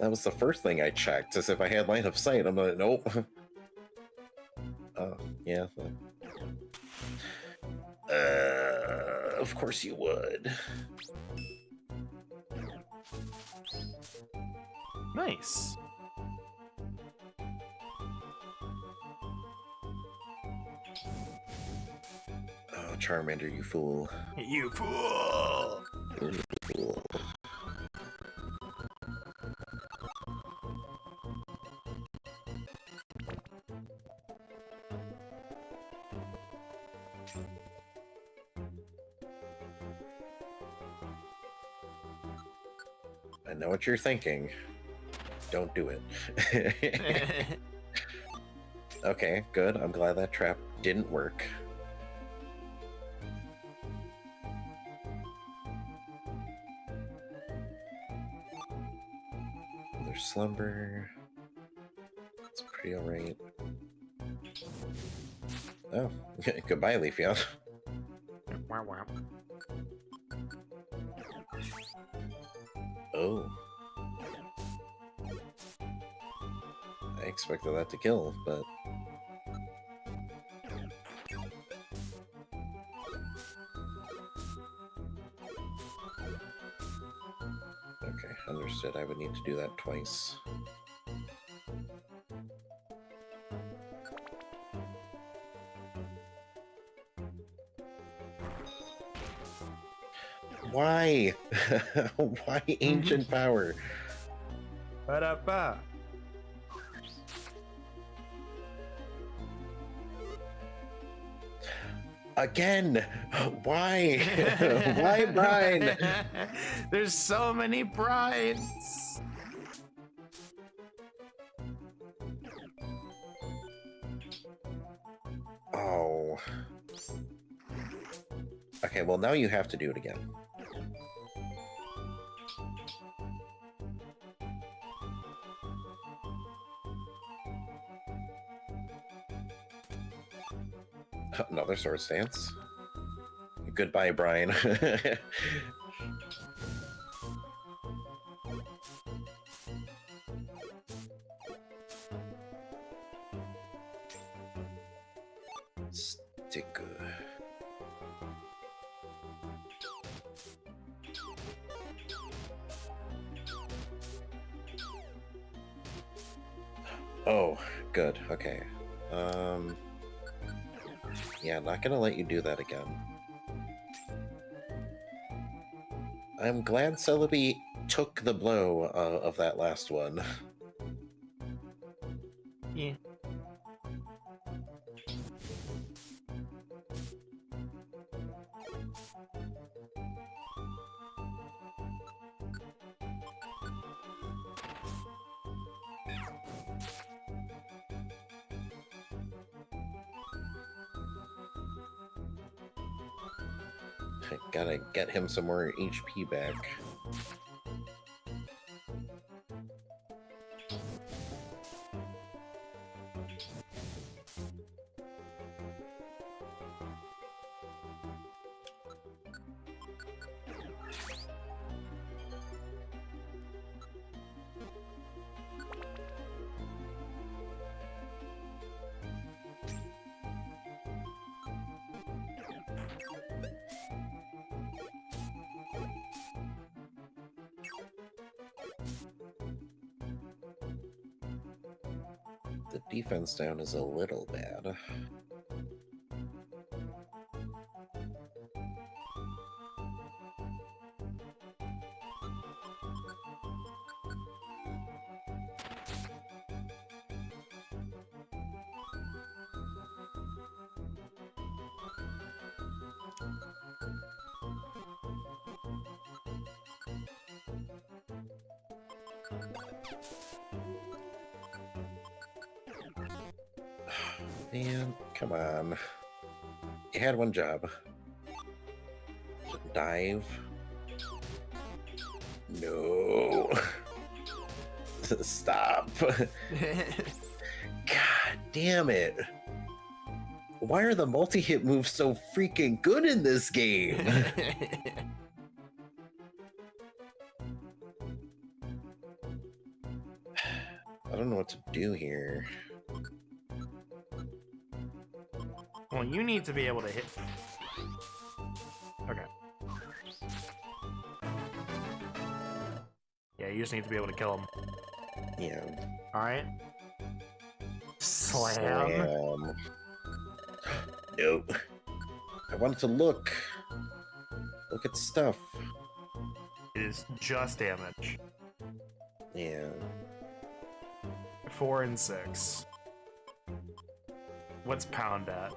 That was the first thing I checked, as if I had line of sight. I'm like, nope. Yeah. Of course you would. Nice. Oh, Charmander, you fool. You fool. You fool. I know what you're thinking. Don't do it. Okay, good. I'm glad that trap didn't work. There's slumber. It's pretty alright. Oh, goodbye, Leafeon. Wow, wow. Oh. I expected that to kill, but... Okay, understood. I would need to do that twice. Why? Why ancient power? Ba-da-ba. Again! Why? Why brine? There's so many brines. Oh. Okay, well now you have to do it again. Another sword stance. Goodbye, Brian. Sticker. Oh, good. Okay. Yeah, not gonna let you do that again. I'm glad Celebi took the blow of that last one. Yeah. I gotta get him some more HP back. The defense down is a little bad. Man, come on. You had one job. Dive. No. Stop. God damn it. Why are the multi-hit moves so freaking good in this game? I don't know what to do here. Well, you need to be able to hit. Okay. Yeah, you just need to be able to kill him. Yeah. Alright. Slam. Slam. Nope. I wanted to look. Look at stuff. It is just damage. Yeah. 4 and 6. What's pound at?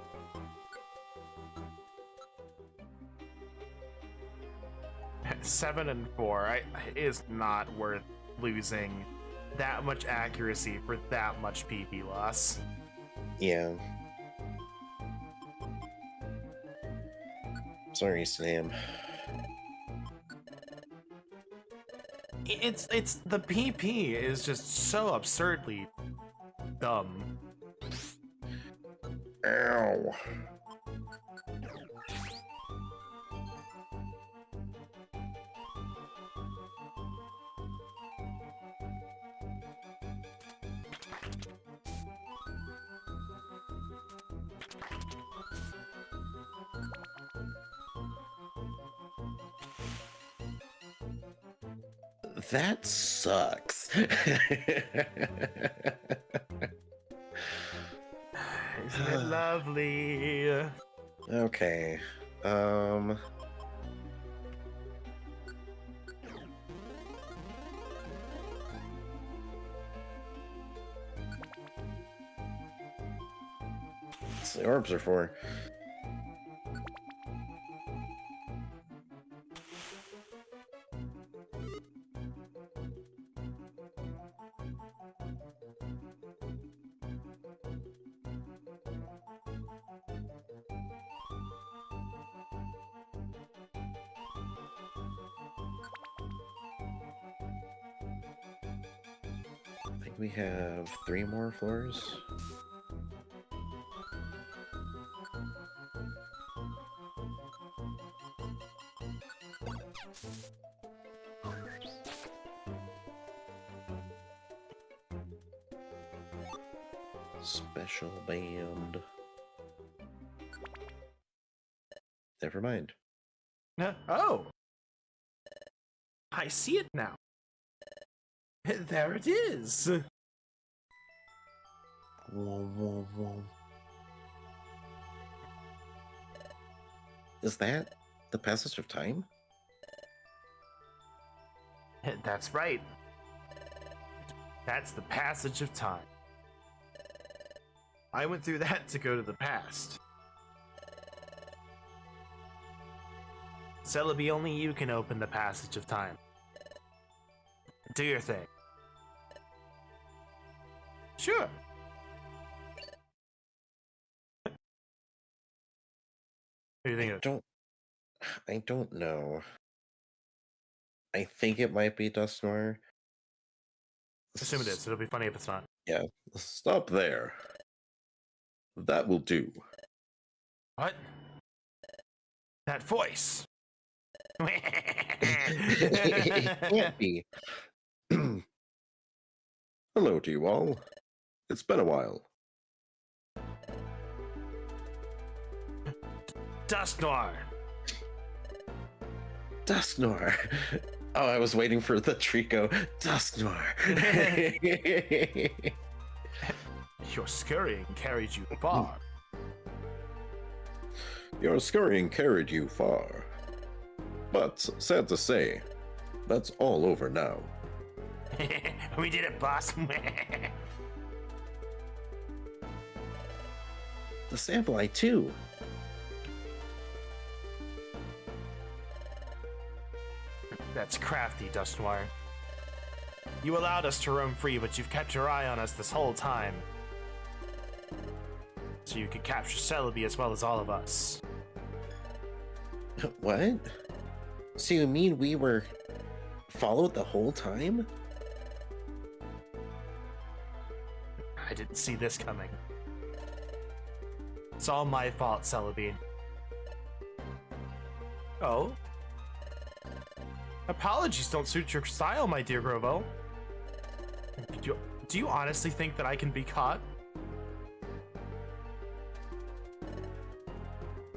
Seven and 4. It is not worth losing that much accuracy for that much PP loss. Yeah. Sorry, Slam. It's the PP is just so absurdly dumb. Ow. That sucks. Isn't it lovely? Okay. What's the orbs are for? I think we have 3 more floors. Special band. Never mind. Oh! I see it now. There it is. Whoa, whoa, whoa. Is that the passage of time? That's right. That's the passage of time. I went through that to go to the past. Celebi, only you can open the passage of time. Do your thing. Sure. What do you think of? I don't know. I think it might be Dust Noir. Assume it is. It'll be funny if it's not. Yeah. Stop there. That will do. What? That voice. It can't be. Hello to you all. It's been a while. Dust Noir. Dust Noir. Oh, I was waiting for the Trico. Dust Noir. Your scurrying carried you far. Your scurrying carried you far. But, sad to say, that's all over now. We did it, boss. The Sableye, too. That's crafty, Dust Noir. You allowed us to roam free, but you've kept your eye on us this whole time. So you could capture Celebi as well as all of us. What? So you mean we were followed the whole time? I didn't see this coming. It's all my fault, Celebi. Oh? Apologies don't suit your style, my dear Grovyle. Do you honestly think that I can be caught?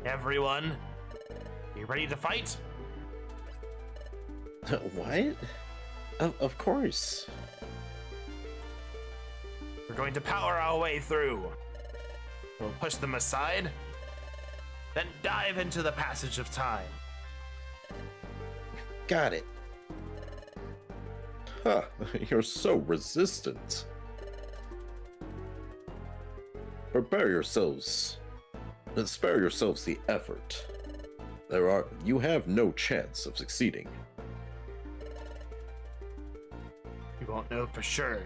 Everyone, you ready to fight? What? Of course. We're going to power our way through. We'll push them aside, then dive into the passage of time. Got it. Huh, you're so resistant. Prepare yourselves. Spare yourselves the effort. You have no chance of succeeding. You won't know for sure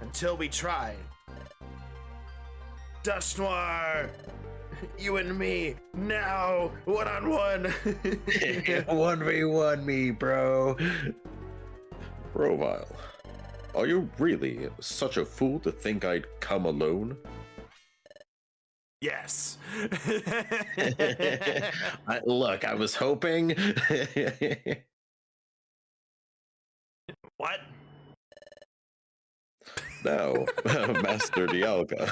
until we try. Dust Noir, you and me now, one-on-one. 1v1 me, bro. Grovyle, are you really such a fool to think I'd come alone? Yes. Look, I was hoping. What? Now, Master Dialga.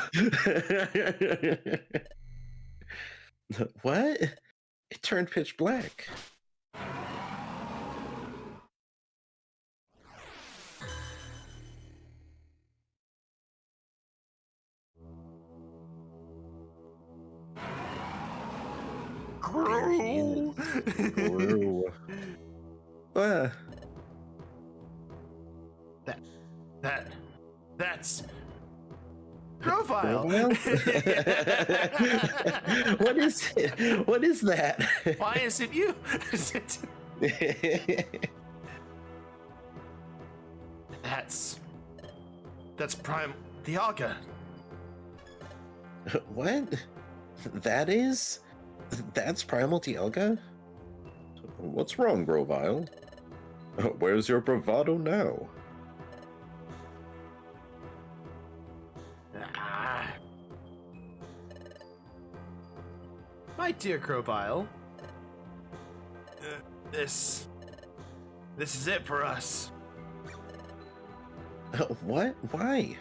What? It turned pitch black. Grew. Grew. That's Grovyle. What is it? What is that? Why is it you? That's Prime Dialga. What? That is? That's Primal Dialga? What's wrong, Grovyle? Where's your bravado now? My dear Grovyle, this is it for us. What? Why?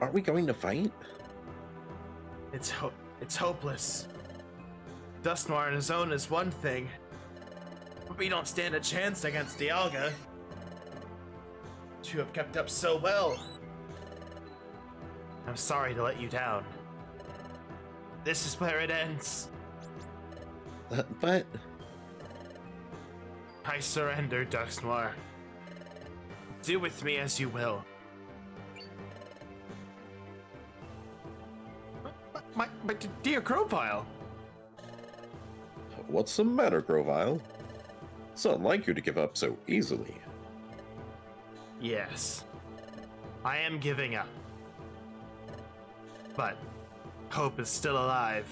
Aren't we going to fight? It's hopeless. Dust Noir on his own is one thing, but we don't stand a chance against Dialga. You have kept up so well. I'm sorry to let you down. This is where it ends. But... I surrender, Dust Noir. Do with me as you will. My dear Grovyle. What's the matter, Grovyle? It's not like you to give up so easily. Yes, I am giving up. But hope is still alive.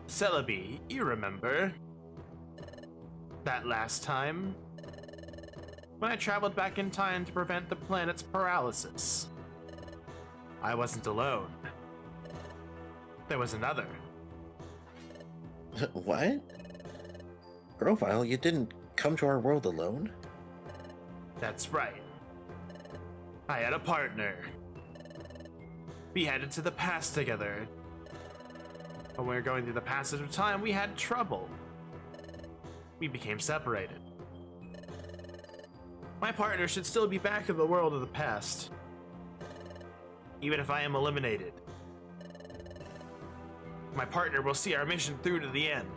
Celebi, you remember? That last time? When I traveled back in time to prevent the planet's paralysis. I wasn't alone. There was another. What? Grovyle, you didn't come to our world alone? That's right. I had a partner. We headed to the past together. When we were going through the passage of time, we had trouble. We became separated. My partner should still be back in the world of the past. Even if I am eliminated. My partner will see our mission through to the end.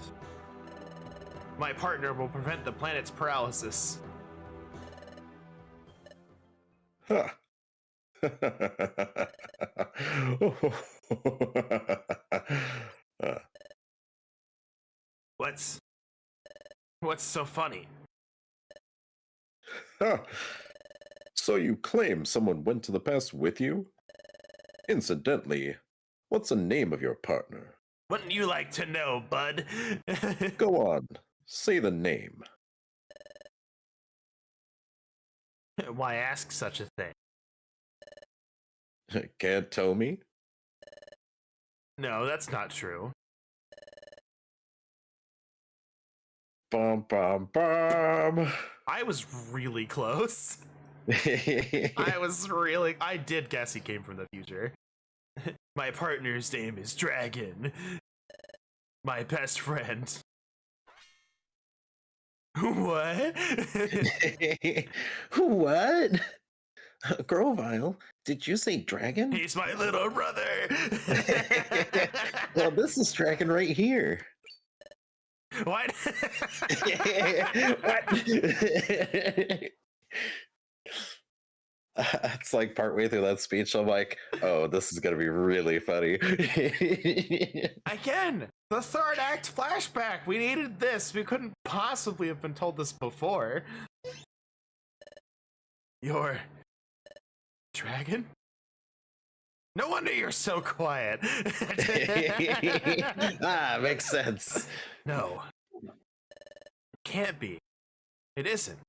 My partner will prevent the planet's paralysis. Huh. Uh, What's so funny? huh. So you claim someone went to the past with you? Incidentally, what's the name of your partner? Wouldn't you like to know, bud? Go on, say the name. Why ask such a thing? Can't tell me? No, that's not true. Bum bum bum. I was really close. I did guess he came from the future. My partner's name is Dragon. My best friend. What? What? Grovyle, did you say dragon? He's my little brother. Well, this is dragon right here. What? What? It's like partway through that speech, I'm like, oh, this is gonna be really funny. Again, the third act flashback. We needed this. We couldn't possibly have been told this before. You're dragon? No wonder you're so quiet. Makes sense. No. It can't be. It isn't.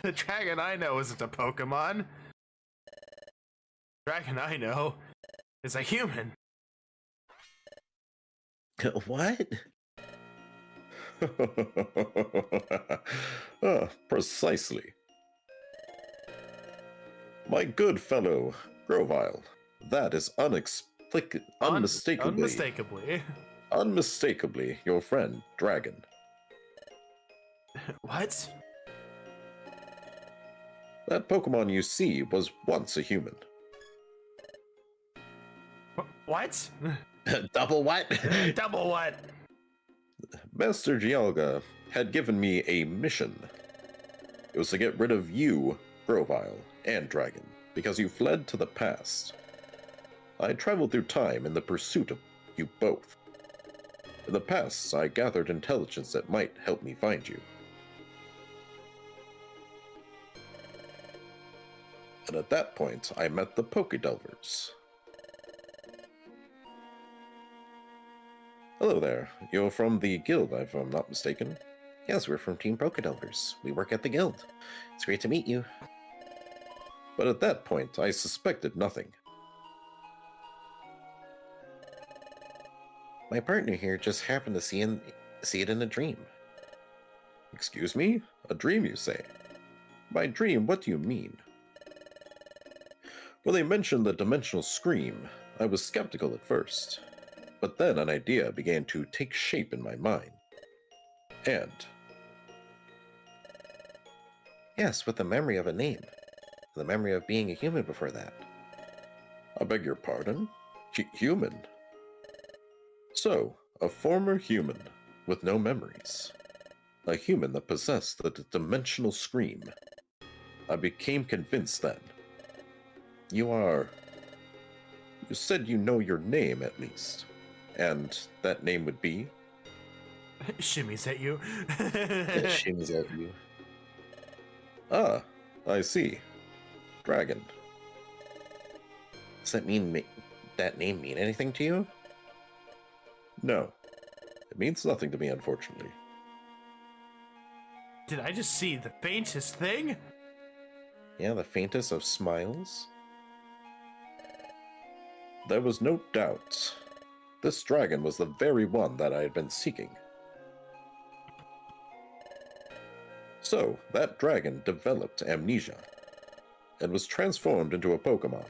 The dragon I know isn't a Pokemon. Dragon I know is a human. What? Precisely. My good fellow Grovyle, that is Unmistakably. unmistakably your friend Dragon. What? That Pokemon you see was once a human. What? Double what? Double what? Master Gialga had given me a mission. It was to get rid of you, Grovyle, and Dragon, because you fled to the past. I traveled through time in the pursuit of you both. In the past, I gathered intelligence that might help me find you. And at that point, I met the Pokedelvers. Hello there. You're from the guild, if I'm not mistaken. Yes, we're from Team Pokedelvers. We work at the guild. It's great to meet you. But at that point, I suspected nothing. My partner here just happened to see it in a dream. Excuse me? A dream, you say? By dream, what do you mean? When they mentioned the dimensional scream, I was skeptical at first. But then an idea began to take shape in my mind. And... Yes, with the memory of a name. The memory of being a human before that. I beg your pardon? Human? So, a former human with no memories. A human that possessed the dimensional scream. I became convinced then. You said you know your name, at least. And that name would be? Shimmies at you. Shimmies at you. Ah, I see. Dragon. Does that mean that name mean anything to you? No. It means nothing to me, unfortunately. Did I just see the faintest thing? Yeah, the faintest of smiles. There was no doubt. This dragon was the very one that I had been seeking. So, that dragon developed amnesia, and was transformed into a Pokemon.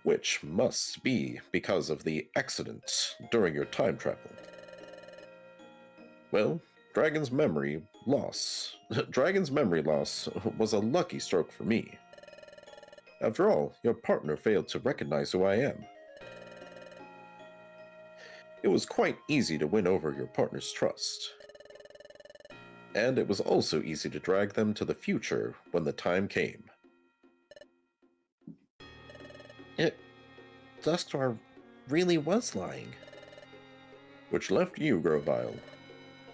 Which must be because of the accident during your time travel. Well, Dragon's memory loss. Dragon's memory loss was a lucky stroke for me. After all, your partner failed to recognize who I am. It was quite easy to win over your partner's trust. And it was also easy to drag them to the future when the time came. Dusknoir really was lying. Which left you, Grovyle,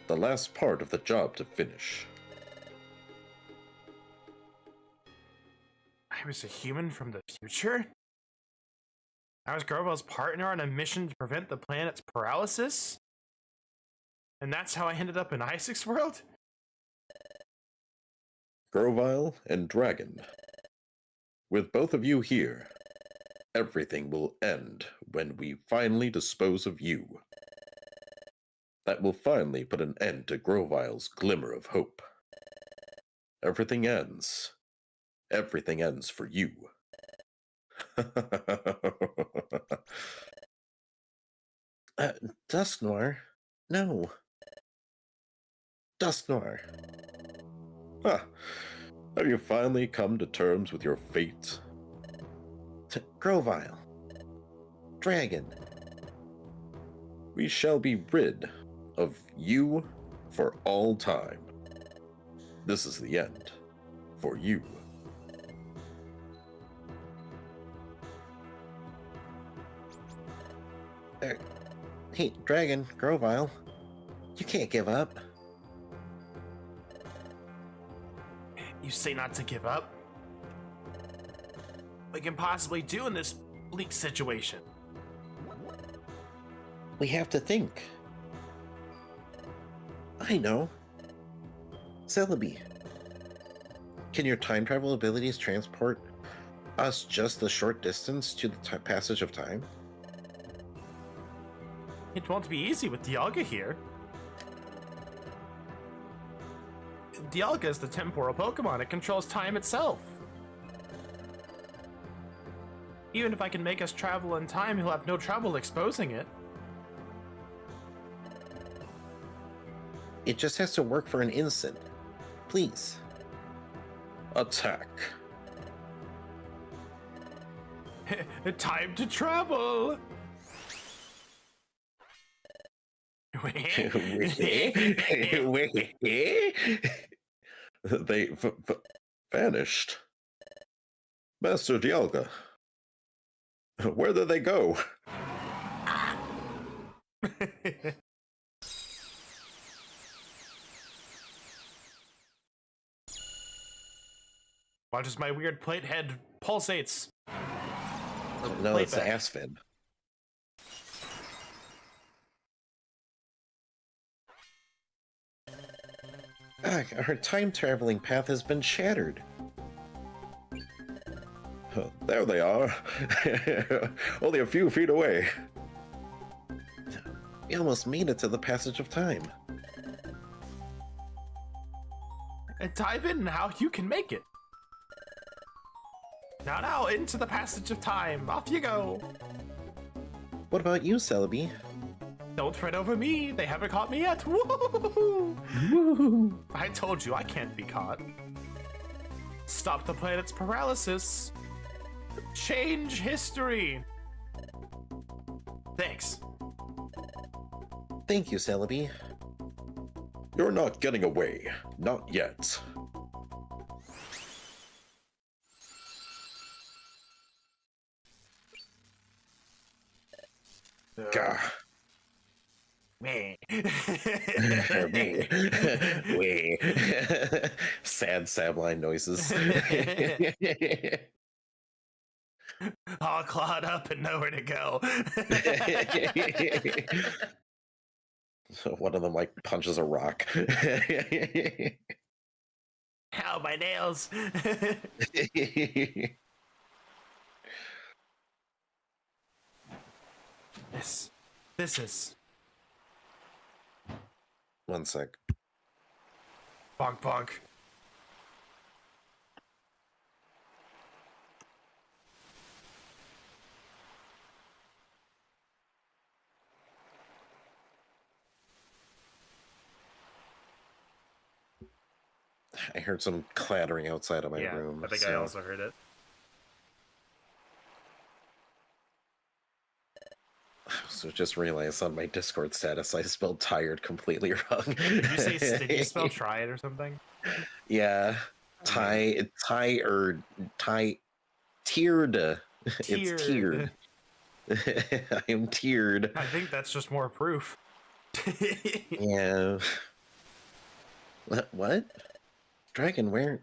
the last part of the job to finish. I was a human from the future? I was Grovyle's partner on a mission to prevent the planet's paralysis? And that's how I ended up in Isaac's world? Grovyle and Dragon. With both of you here, everything will end when we finally dispose of you. That will finally put an end to Grovyle's glimmer of hope. Everything ends. Everything ends for you. Dusknoir? No. Dusknoir. Huh. Have you finally come to terms with your fate? Grovyle. Dragon. We shall be rid of you for all time. This is the end. For you. Hey, Dragon, Grovyle. You can't give up. You say not to give up? What can possibly do in this bleak situation? We have to think. I know. Celebi. Can your time travel abilities transport us just the short distance to the passage of time? It won't be easy with Dialga here. Dialga is the temporal Pokemon. It controls time itself. Even if I can make us travel in time, he'll have no trouble exposing it. It just has to work for an instant. Please. Attack. Time to travel! They vanished. Master Dialga. Where did they go? Watch as my weird plate head pulsates. No, Plate it's the back. Asphin. Our time traveling path has been shattered. There they are. Only a few feet away. We almost made it to the passage of time. And dive in how you can make it. Now, into the passage of time. Off you go. What about you, Celebi? Don't fret over me. They haven't caught me yet. Woo! Woo! I told you I can't be caught. Stop the planet's paralysis. Change history. Thanks. Thank you, Celebi. You're not getting away. Not yet. Gah. Me. Me. We. Sad Sabline noises. All clawed up and nowhere to go. One of them like punches a rock. Ow, my nails. This is One sec. bonk bonk. I heard some clattering outside of my Yeah, room. I think I so- also heard it. So just realized on my Discord status I spelled tired completely wrong. Did you say? Did you spell try it or something? Yeah. Amazing. Tiered. It's Tiered. tiered. I am tiered. I think that's just more proof. Yeah. What? Dragon, where?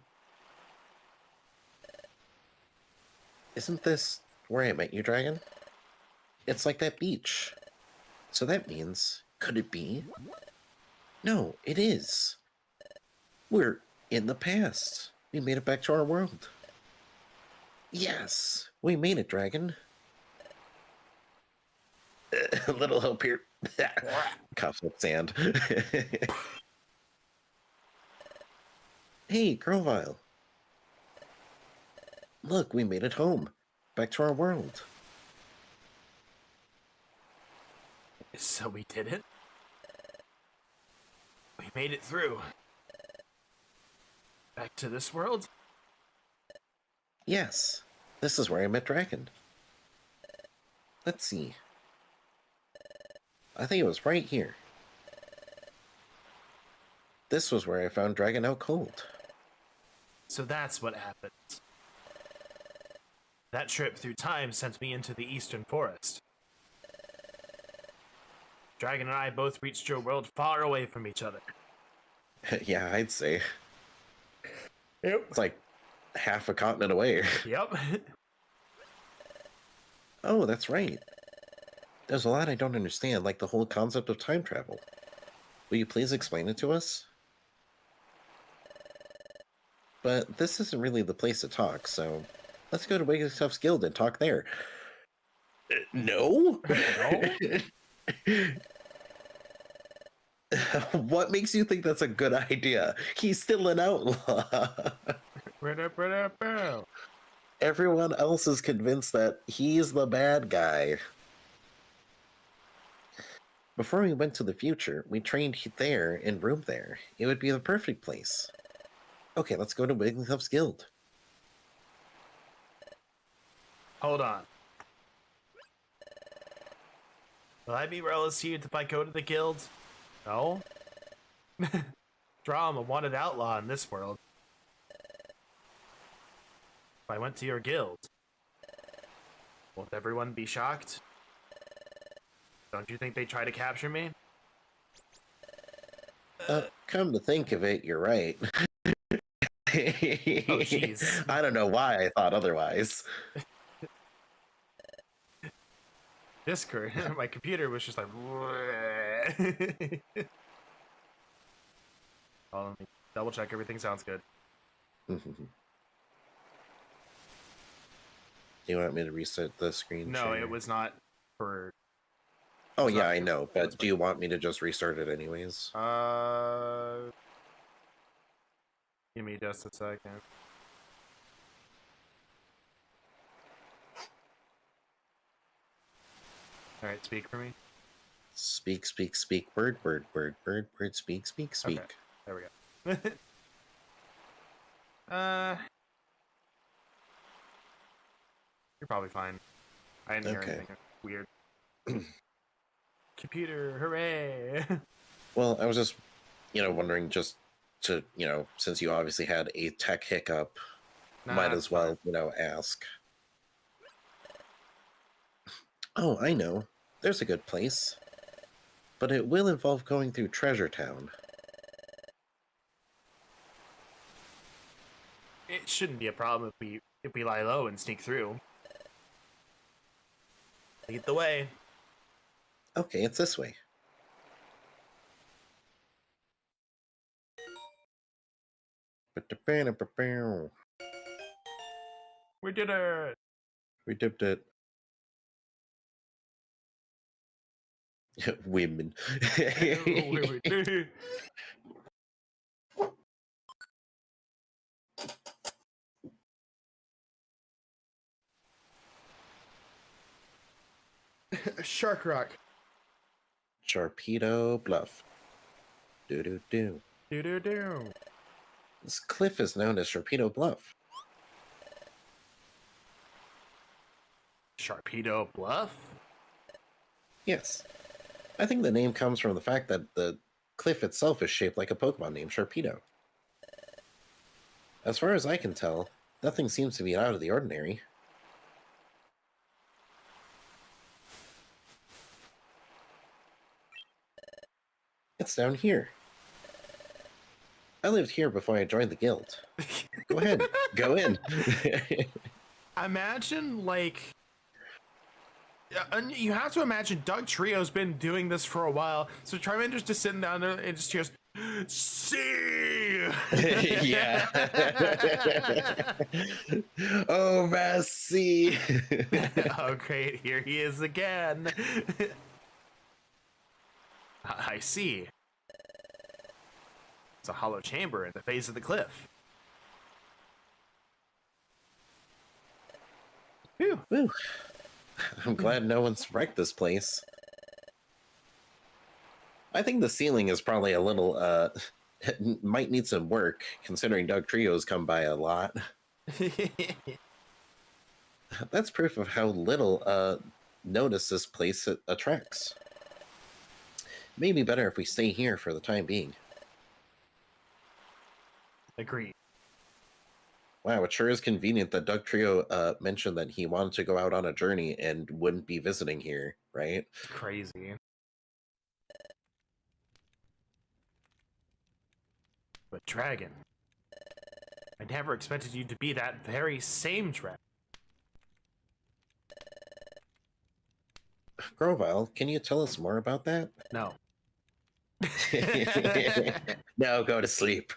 Isn't this where I met you, Dragon? It's like that beach. So that means, could it be? No, it is. We're in the past. We made it back to our world. Yes, we made it, Dragon. A little hope here. Coughs up sand. Hey, Grovyle. Look, we made it home. Back to our world. So we did it. We made it through. Back to this world? Yes, this is where I met Dragon. Let's see. I think it was right here. This was where I found Dragon out cold. So that's what happened. That trip through time sent me into the eastern forest. Dragon and I both reached your world far away from each other. Yeah, I'd say. Yep. It's like half a continent away. Yep. Oh, that's right. There's a lot I don't understand, like the whole concept of time travel. Will you please explain it to us? But this isn't really the place to talk, so let's go to Wigglytuff's Guild and talk there. No? What makes you think that's a good idea? He's still an outlaw. Everyone else is convinced that he's the bad guy. Before we went to the future, we trained there and roomed there. It would be the perfect place. Okay, let's go to Wigglytuff's Guild. Hold on. Will I be well received if I go to the guild? No. Draw, I'm a wanted outlaw in this world. If I went to your guild, won't everyone be shocked? Don't you think they try to capture me? Come to think of it, you're right. Oh, jeez. I don't know why I thought otherwise. Discord, my computer was just like. Oh, let me double check everything sounds good. Do you want me to reset the screen No, share? it was not for. Oh it's yeah, not- I know, that's but do you want me to just restart it anyways? Give me just a second. All right, speak for me. Speak, speak, speak, bird, bird, bird, bird, bird, speak, speak, speak. Okay. There we go. You're probably fine. I didn't hear Okay. anything weird. Computer, hooray! Well, I was just, wondering just to, since you obviously had a tech hiccup, Nah, might it's as well, ask. Oh, I know. There's a good place. But it will involve going through Treasure Town. It shouldn't be a problem if we lie low and sneak through. Lead the way. Okay, it's this way. We did it. We dipped it. Women. We did it. Shark Rock. Sharpedo Bluff. Do do do. Do do do. This cliff is known as Sharpedo Bluff. Sharpedo Bluff? Yes. I think the name comes from the fact that the cliff itself is shaped like a Pokemon named Sharpedo. As far as I can tell, nothing seems to be out of the ordinary. It's down here. I lived here before I joined the guild. Go ahead, go in. Imagine, like... you have to imagine Doug Trio's been doing this for a while, so Charmander's just sitting down there and just goes, "See!" Yeah. Oh, merci. Oh, great. Here he is again. I see. It's a hollow chamber in the face of the cliff. Phew. Whew. I'm glad no one's wrecked this place. I think the ceiling is probably a little, might need some work, considering Doug Trio's come by a lot. That's proof of how little, notice this place attracts. Maybe better if we stay here for the time being. Agreed. Wow, it sure is convenient that Doug Trio mentioned that he wanted to go out on a journey and wouldn't be visiting here, right? Crazy. But Dragon, I never expected you to be that very same Dragon. Grovyle, can you tell us more about that? No. No, go to sleep.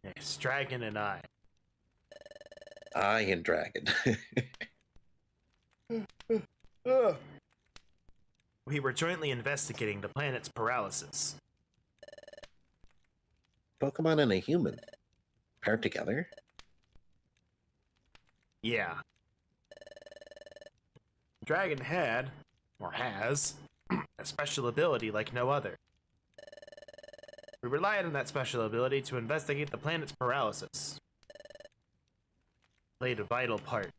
It's Dragon and I. I and Dragon. We were jointly investigating the planet's paralysis. Pokemon and a human. Paired together? Yeah. Dragon had, or has, a special ability like no other. We relied on that special ability to investigate the planet's paralysis. Played a vital part.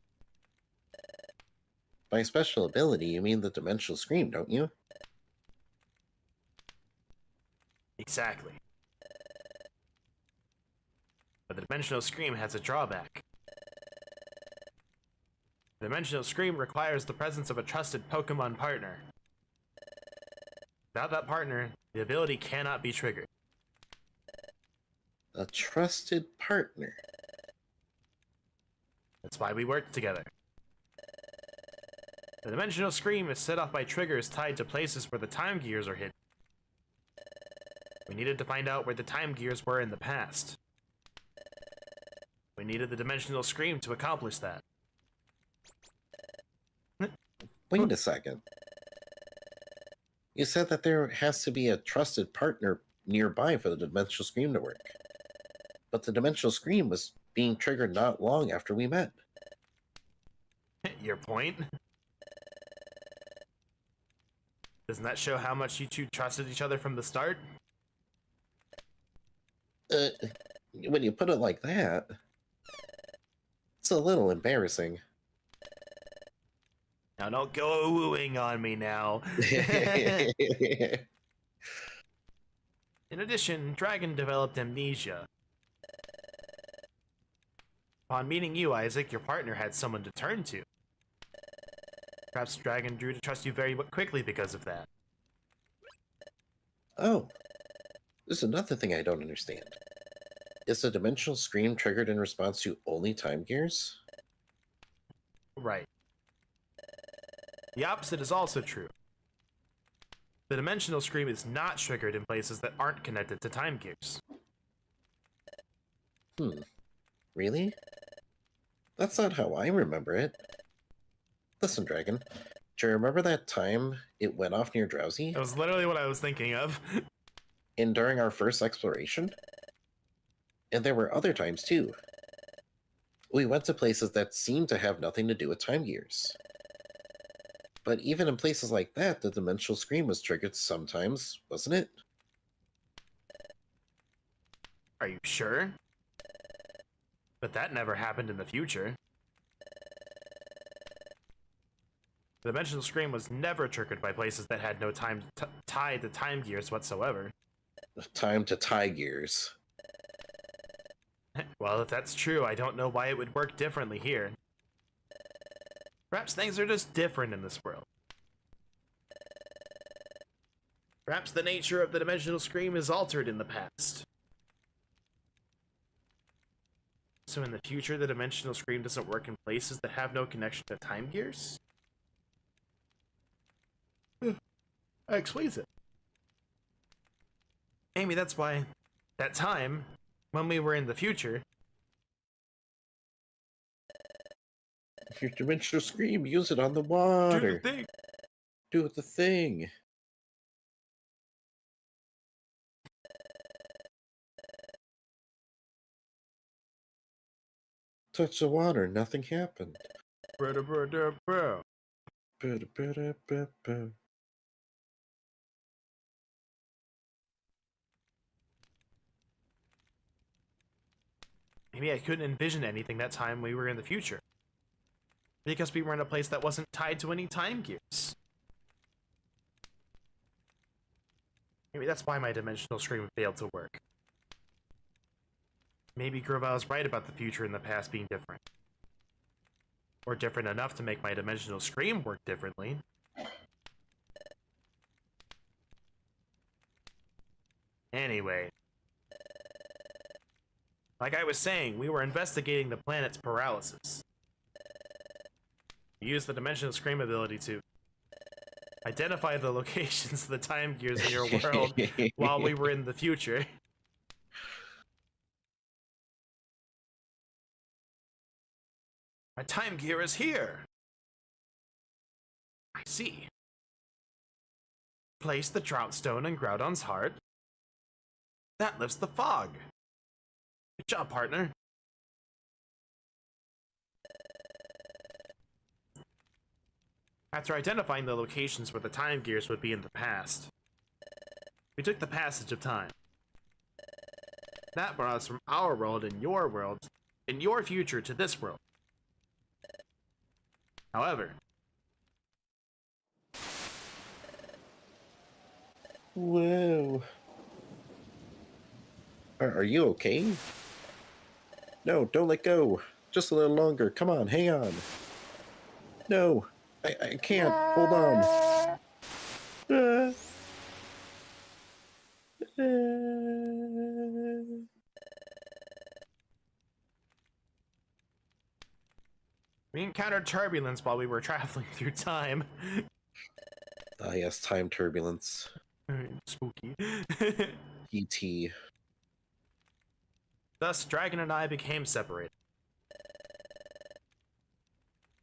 By special ability, you mean the Dimensional Scream, don't you? Exactly. But the Dimensional Scream has a drawback. The Dimensional Scream requires the presence of a trusted Pokemon partner. Without that partner, the ability cannot be triggered. A trusted partner. That's why we work together. The Dimensional Scream is set off by triggers tied to places where the time gears are hidden. We needed to find out where the time gears were in the past. We needed the Dimensional Scream to accomplish that. Wait a second. You said that there has to be a trusted partner nearby for the Dimensional Scream to work. But the Dimensional Scream was being triggered not long after we met. Your point? Doesn't that show how much you two trusted each other from the start? When you put it like that, it's a little embarrassing. Now don't go wooing on me now. In addition, Dragon developed amnesia. Upon meeting you, Isaac, your partner had someone to turn to. Perhaps Dragon grew to trust you very quickly because of that. Oh, there's another thing I don't understand. Is the Dimensional Scream triggered in response to only time gears? Right. The opposite is also true. The Dimensional Scream is not triggered in places that aren't connected to time gears. Really? That's not how I remember it. Listen, Dragon, do you remember that time it went off near Drowsy? That was literally what I was thinking of. And during our first exploration? And there were other times too. We went to places that seemed to have nothing to do with time gears. But even in places like that, the Dimensional Scream was triggered sometimes, wasn't it? Are you sure? But that never happened in the future. The dimensional screen was never triggered by places that had no time tied to time gears whatsoever. Time to tie gears. Well, if that's true, I don't know why it would work differently here. Perhaps things are just different in this world. Perhaps the nature of the dimensional screen is altered in the past. So in the future, the dimensional screen doesn't work in places that have no connection to time gears? That explains it. Amy, that's why that time, when we were in the future... Your dimensional scream, use it on the water. Do the thing! Do the thing. Touch the water, nothing happened. Bro. Ba-da-ba-da-ba-ba. Maybe I couldn't envision anything that time we were in the future. Because we were in a place that wasn't tied to any time gears. Maybe that's why my dimensional screen failed to work. Maybe Grovyle's right about the future and the past being different. Or different enough to make my dimensional screen work differently. Anyway. Like I was saying, we were investigating the planet's paralysis. We used the dimensional screen ability to identify the locations of the time gears in your world while we were in the future. My time gear is here. I see. Place the drought stone in Groudon's heart. That lifts the fog. Good job, partner. After identifying the locations where the time gears would be in the past, we took the passage of time. That brought us from our world and your world, in your future, to this world. However, Whoa. Are you okay? No, don't let go. Just a little longer. Come on, hang on. No, I can't. Hold on. Ah. we encountered turbulence while we were traveling through time. Ah, yes, time turbulence. Spooky. E.T. Thus, Dragon and I became separated.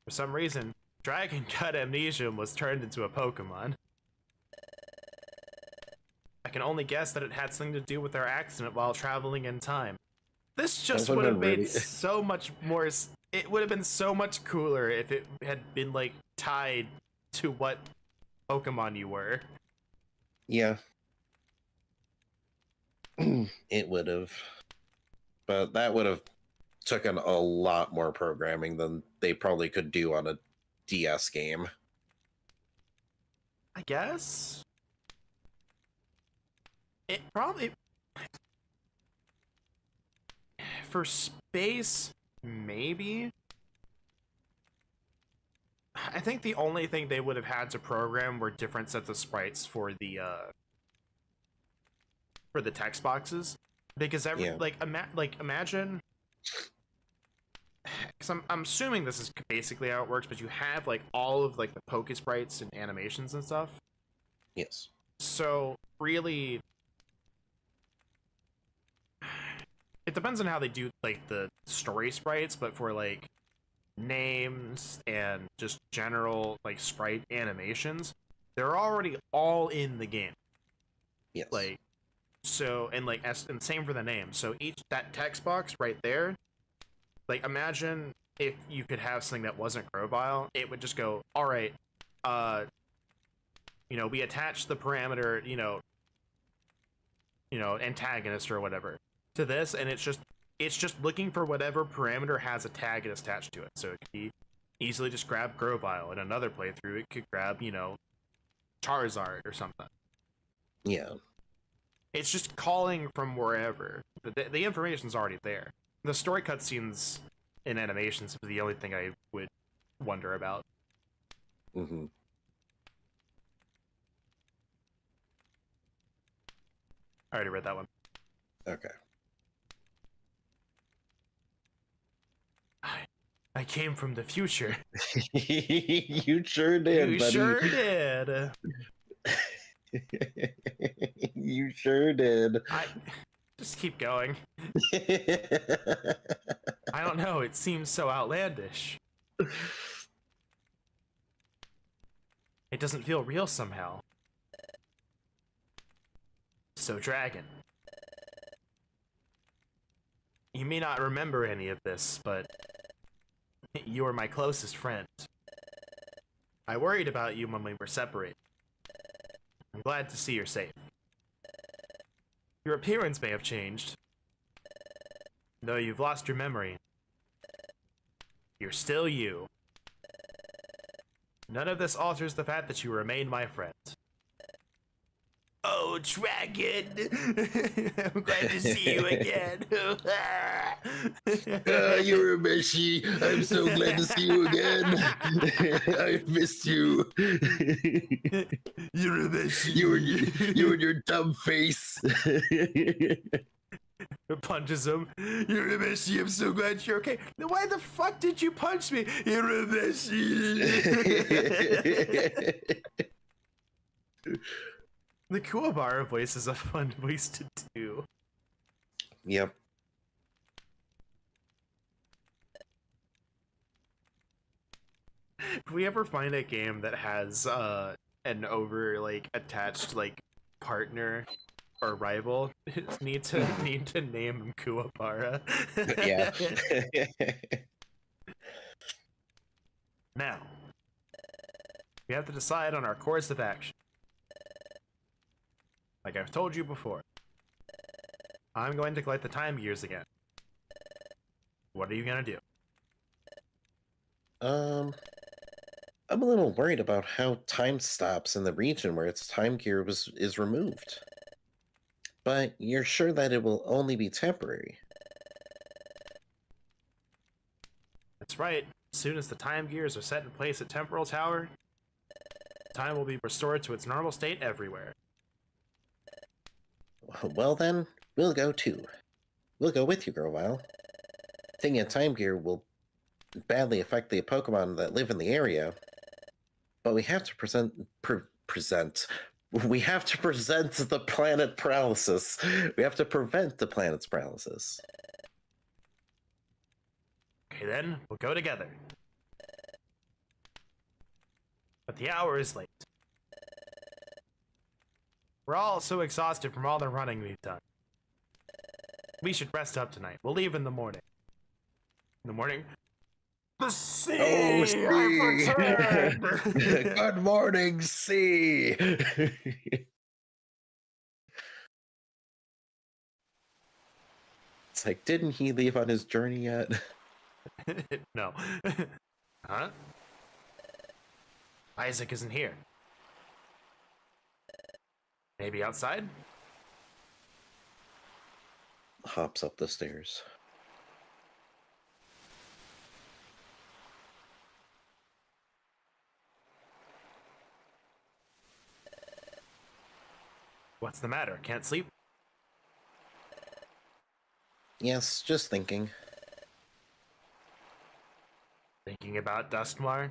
For some reason, Dragon got amnesia and was turned into a Pokemon. I can only guess that it had something to do with our accident while traveling in time. This just That would have would've made really- so much more... It would have been so much cooler if it had been, like, tied to what Pokemon you were. Yeah. It would have. But that would have taken a lot more programming than they probably could do on a DS game. I guess? It probably... For space, maybe? I think the only thing they would have had to program were different sets of sprites for the text boxes. Because Yeah. imagine... Because I'm assuming this is basically how it works, but you have, like, all of, like, the Poke sprites and animations and stuff. Yes. So, really... It depends on how they do, like, the story sprites, but for, like, names and just general, like, sprite animations, they're already all in the game. Yes. Like, so, and, like, and same for the name. So that text box right there, like, imagine if you could have something that wasn't Grovyle, it would just go, all right, we attach the parameter, antagonist or whatever. to this, and it's just looking for whatever parameter has a tag attached to it. So it could be easily just grab Grovyle. In another playthrough, it could grab, you know, Charizard or something. Yeah. It's just calling from wherever. The information's already there. The story cutscenes and animations are the only thing I would wonder about. Mm-hmm. I already read that one. Okay. I came from the future. You sure did, You buddy. sure did. You sure did. I just keep going. I don't know. It seems so outlandish. It doesn't feel real somehow. So, Dragon. You may not remember any of this, but you were my closest friend. I worried about you when we were separated. I'm glad to see you're safe. Your appearance may have changed. Though you've lost your memory, you're still you. None of this alters the fact that you remain my friend. Oh, Dragon! I'm glad to see you again. You're a meshy. I'm so glad to see you again. I missed you. You're a meshy. You and your dumb face. Punches him. You're a meshy. I'm so glad you're okay. Why the fuck did you punch me? You're a meshy. The Kuwabara voice is a fun voice to do. Yep. If we ever find a game that has an attached partner or rival, need to name him Kuwabara. Yeah. Now, we have to decide on our course of action. Like I've told you before, I'm going to collect the time gears again. What are you gonna do? I'm a little worried about how time stops in the region where its time gear is removed. But you're sure that it will only be temporary? That's right. As soon as the time gears are set in place at Temporal Tower, time will be restored to its normal state everywhere. Well then, we'll go too. We'll go with you, Grovyle. Thinking a time gear will badly affect the Pokemon that live in the area, but we have to we have to present the planet paralysis. We have to prevent the planet's paralysis. Okay then, we'll go together. But the hour is late. We're all so exhausted from all the running we've done. We should rest up tonight. We'll leave in the morning. In the morning? The sea! Oh, sea! I've returned! Good morning, sea! It's like, didn't he leave on his journey yet? No. Huh? Isaac isn't here. Maybe outside? Hops up the stairs. What's the matter? Can't sleep? Yes, just thinking. Thinking about Duskmar?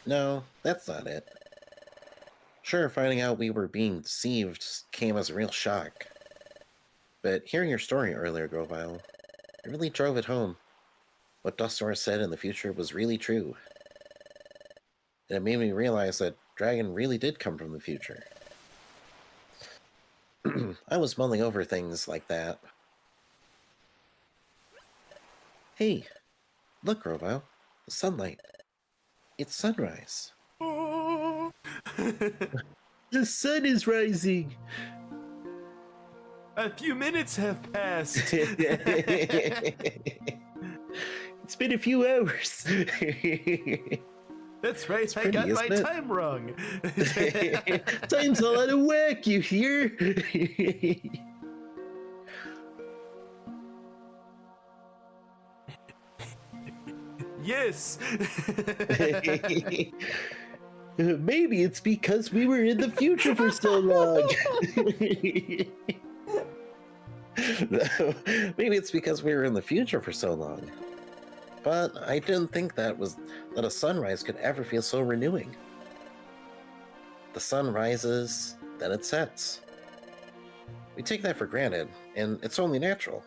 No, that's not it. Sure, finding out we were being deceived came as a real shock. But hearing your story earlier, Grovyle, it really drove it home. What Dustor said in the future was really true. And it made me realize that Dragon really did come from the future. I was mulling over things like that. Hey, look, Grovyle. The sunlight. It's sunrise. Oh. The sun is rising. A few minutes have passed. It's been a few hours. That's right, It's I pretty, got my isn't it? time wrong. Time's a lot of work, you hear? Yes. Maybe it's because we were in the future for so long. Maybe it's because we were in the future for so long. But I didn't think that a sunrise could ever feel so renewing. The sun rises, then it sets. We take that for granted, and it's only natural.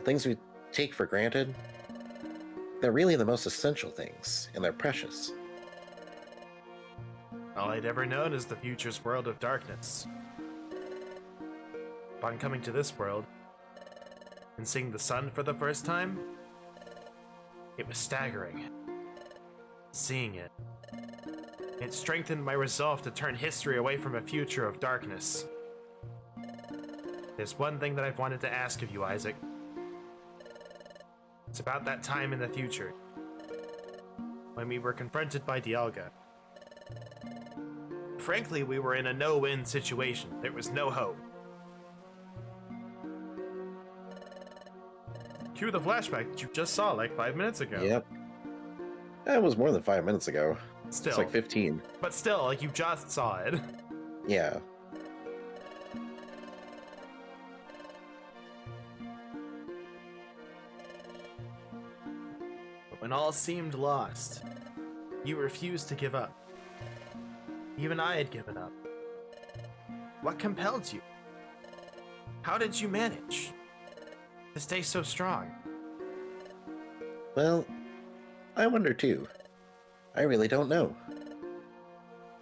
Things we take for granted, they're really the most essential things, and they're precious. All I'd ever known is the future's world of darkness. Upon coming to this world and seeing the sun for the first time, it was staggering. Seeing it, it strengthened my resolve to turn history away from a future of darkness. There's one thing that I've wanted to ask of you, Isaac. It's about that time in the future, when we were confronted by Dialga. Frankly, we were in a no-win situation. There was no hope. Cue the flashback that you just saw like 5 minutes ago. Yep. That was more than 5 minutes ago. Still. It's like 15. But still, like, you just saw it. Yeah. But when all seemed lost, you refused to give up. Even I had given up. What compelled you? How did you manage to stay so strong? Well, I wonder too. I really don't know.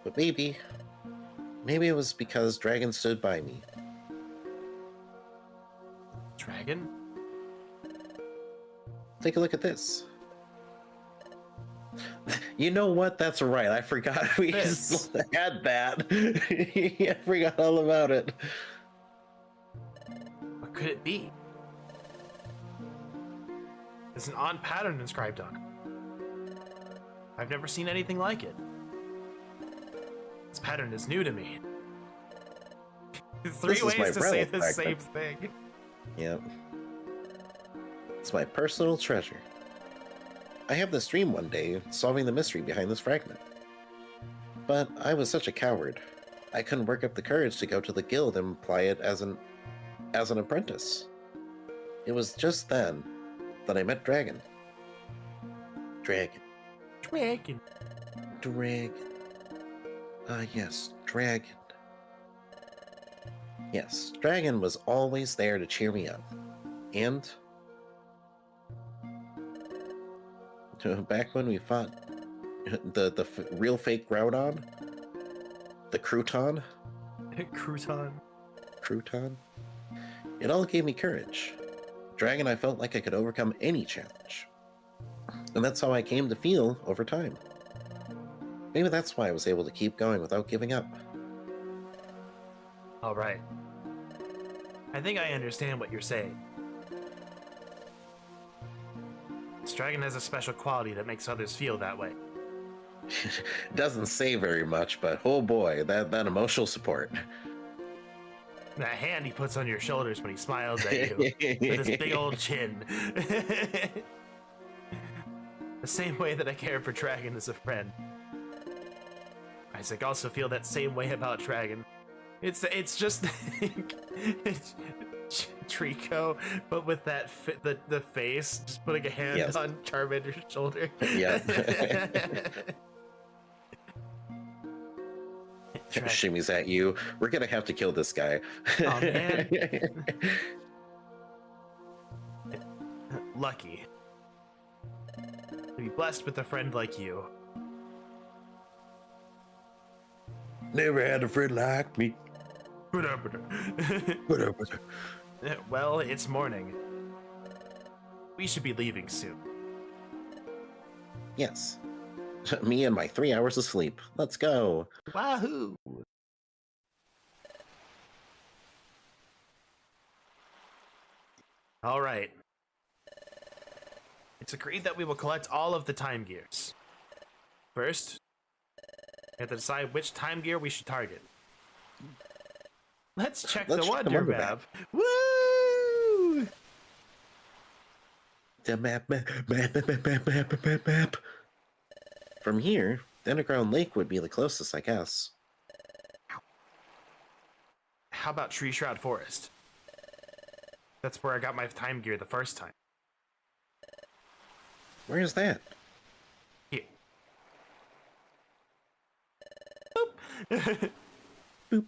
But maybe it was because Dragon stood by me. Dragon? Take a look at this. You know what? That's right. I forgot we just had that. I forgot all about it. What could it be? There's an odd pattern inscribed on it. I've never seen anything like it. This pattern is new to me. Three This is my ways to say relic the fragment. same thing. Yep. It's my personal treasure. I have this dream one day, solving the mystery behind this fragment. But I was such a coward. I couldn't work up the courage to go to the guild and apply it as an apprentice. It was just then that I met Dragon. Dragon. Yes, Dragon. Yes, Dragon was always there to cheer me up. And back when we fought the real fake Groudon, the Crouton, it all gave me courage. Dragon, I felt like I could overcome any challenge. And that's how I came to feel over time. Maybe that's why I was able to keep going without giving up. All right. I think I understand what you're saying. This dragon has a special quality that makes others feel that way. Doesn't say very much, but oh boy, that emotional support. That hand he puts on your shoulders when he smiles at you with his big old chin. The same way that I care for Dragon as a friend. Isaac also feel that same way about Dragon. It's just it's Trico, but with that the face, just putting a hand on Charmander's shoulder. Yeah. Shimmies at you. We're gonna have to kill this guy. Oh man. Lucky to be blessed with a friend like you. Never had a friend like me. Well, it's morning. We should be leaving soon. Yes. Me and my 3 hours of sleep. Let's go. Wahoo! All right. It's agreed that we will collect all of the time gears. First, we have to decide which time gear we should target. Let's check the Wonder Map. Woo! The map. From here, the underground lake would be the closest, I guess. How about Tree Shroud Forest? That's where I got my time gear the first time. Where is that? Here. Boop. Boop.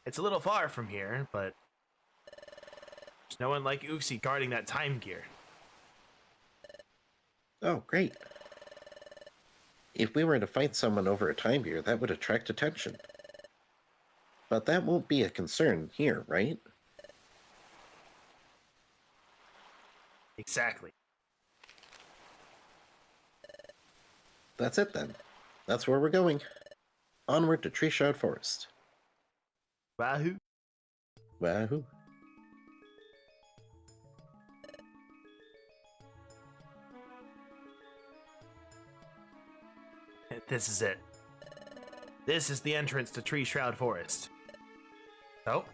It's a little far from here, but there's no one like Uxie guarding that time gear. Oh, great. If we were to fight someone over a time gear, that would attract attention. But that won't be a concern here, right? Exactly. That's it then. That's where we're going. Onward to Tree Shroud Forest. Wahoo. Wahoo. This is it. This is the entrance to Tree Shroud Forest. Oh,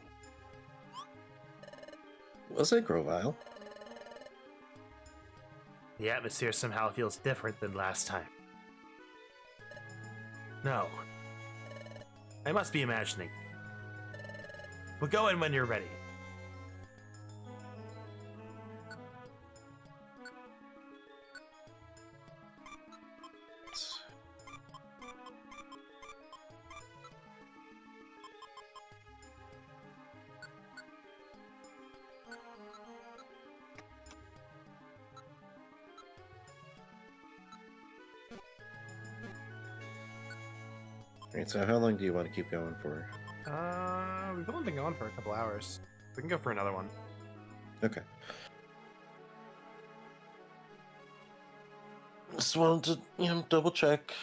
Was it Grovyle? the atmosphere somehow feels different than last time. No. I must be imagining. We'll go in when you're ready. Alright, so how long do you want to keep going for? We've only been going for a couple hours. We can go for another one. Okay. Just wanted to, double check.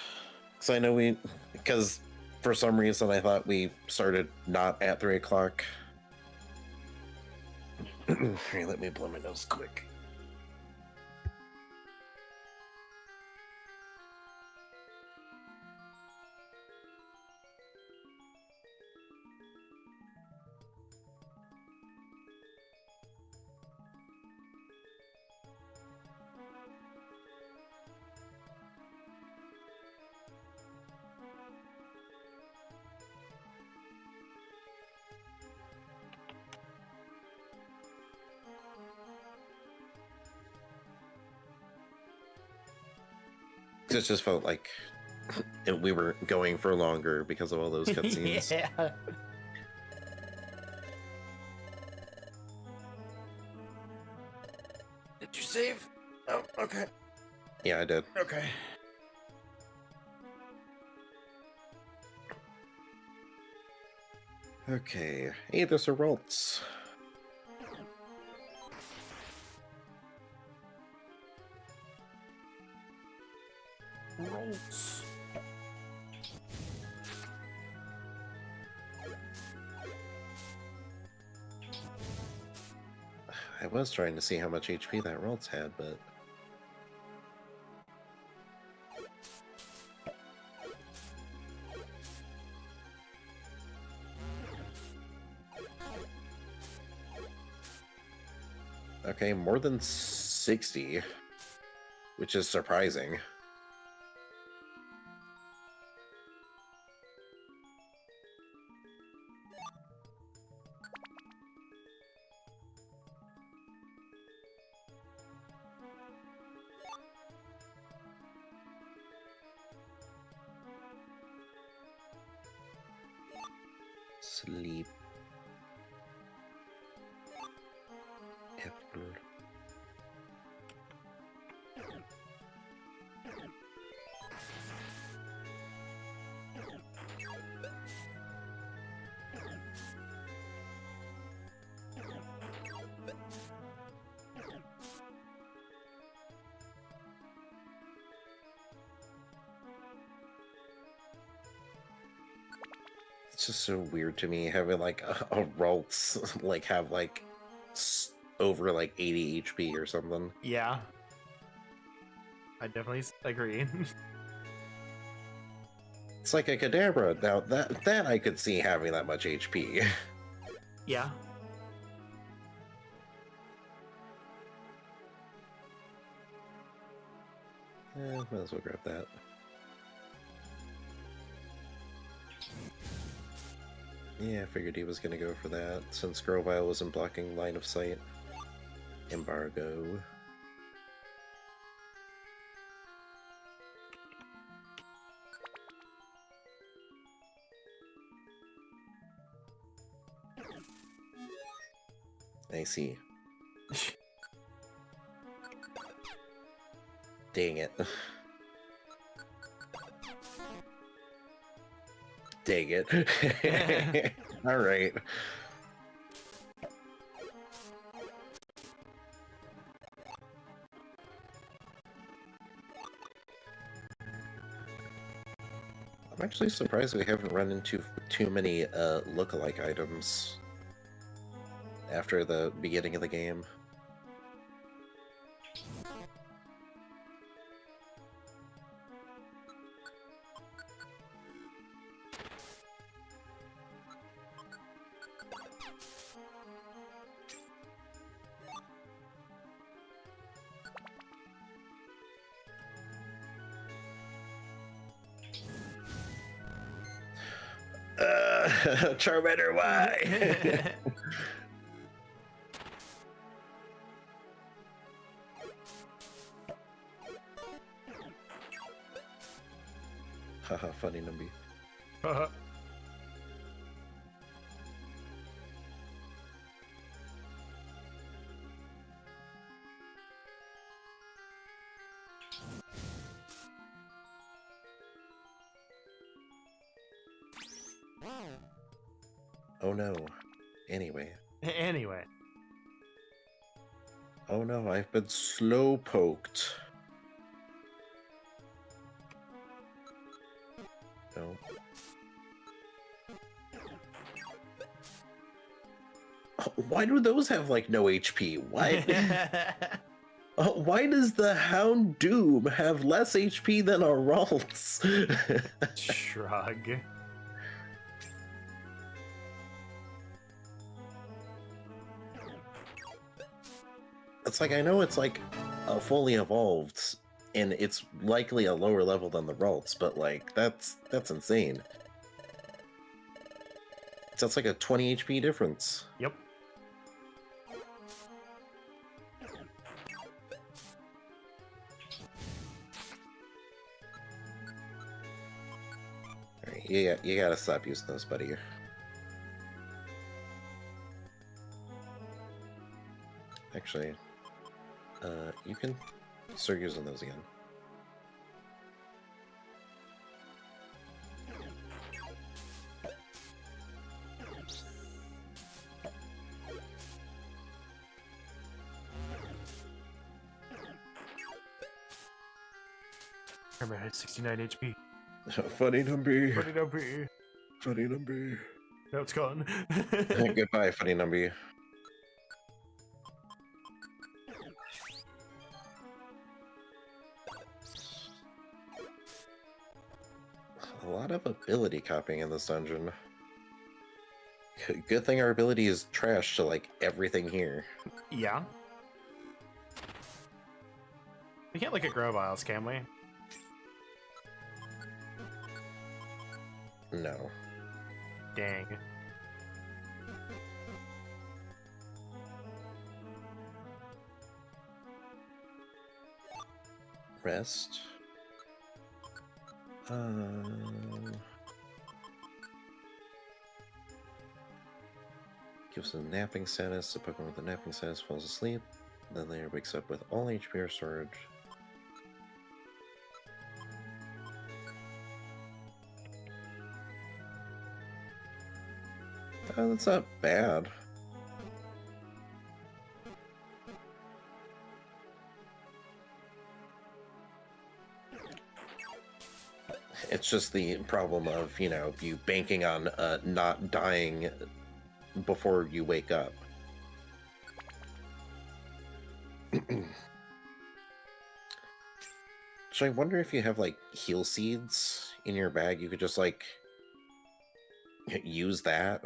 Because I know because for some reason I thought we started not at 3 o'clock. Here, let me blow my nose quick. It just felt like we were going for longer because of all those cutscenes. Yeah. Did you save? Oh, okay. Yeah, I did. Okay. Okay. Hey, there's a Ralts. Rolls. I was trying to see how much HP that Ralts had, but... Okay, more than 60, which is surprising. Sleep. Apple. It's just so weird to me having like a Ralts like have like over like 80 HP or something. Yeah. I definitely agree. It's like a Kadabra. Now that I could see having that much HP. Yeah. Might as well grab that. Yeah, I figured he was gonna go for that, since Grovyle wasn't blocking line of sight. Embargo. I see. Dang it. Dang it. Alright. I'm actually surprised we haven't run into too many look-alike items after the beginning of the game. Charmander, why? Haha, funny number. Oh no. Anyway. Anyway. Oh no, I've been slow poked. No. Oh, why do those have like no HP? Why? Why does the Houndoom have less HP than our Ralts? Shrug. It's like, I know it's like fully evolved, and it's likely a lower level than the Ralts, but like, that's insane. That's like a 20 HP difference. Yep. Alright, yeah, you gotta stop using those, buddy. Actually, you can start using those again. Remember, I had 69 HP. Funny number. Funny number. Funny number. Now it's gone. Goodbye, funny number. A lot of ability copying in this dungeon. Good thing our ability is trash to like everything here. Yeah. We can't look at Grovyles, can we? No. Dang. Rest. Gives a napping status. The Pokemon with the napping status falls asleep. Then later wakes up with all HP restored. That's not bad. It's just the problem of, you know, you banking on not dying before you wake up. So I wonder if you have like heal seeds in your bag, you could just like use that.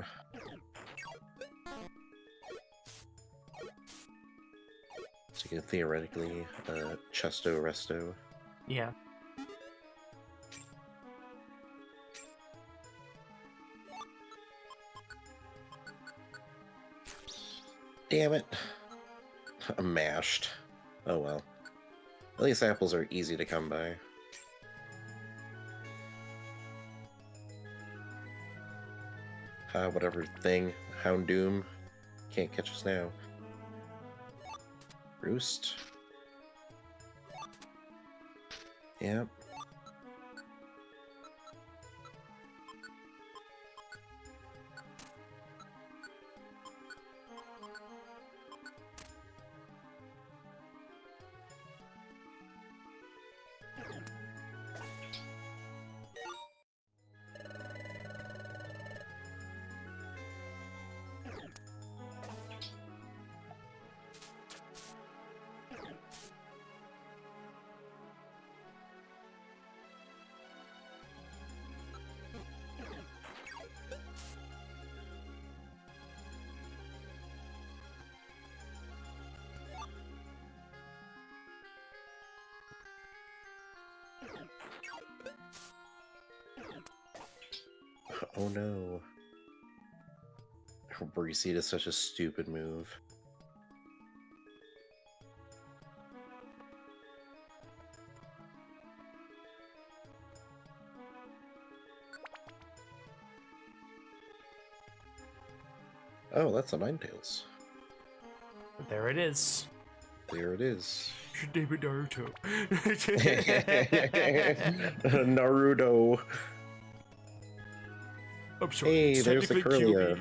So you can theoretically chesto resto. Yeah. Damn it. I'm mashed. Oh well. At least apples are easy to come by. Whatever thing. Houndoom. Can't catch us now. Roost. Yep. Oh no. Reseed is such a stupid move. Oh, that's a Ninetales. There it is. There it is. Should name it Naruto. Naruto. I'm sorry. Hey, it's there's the technically Curlia.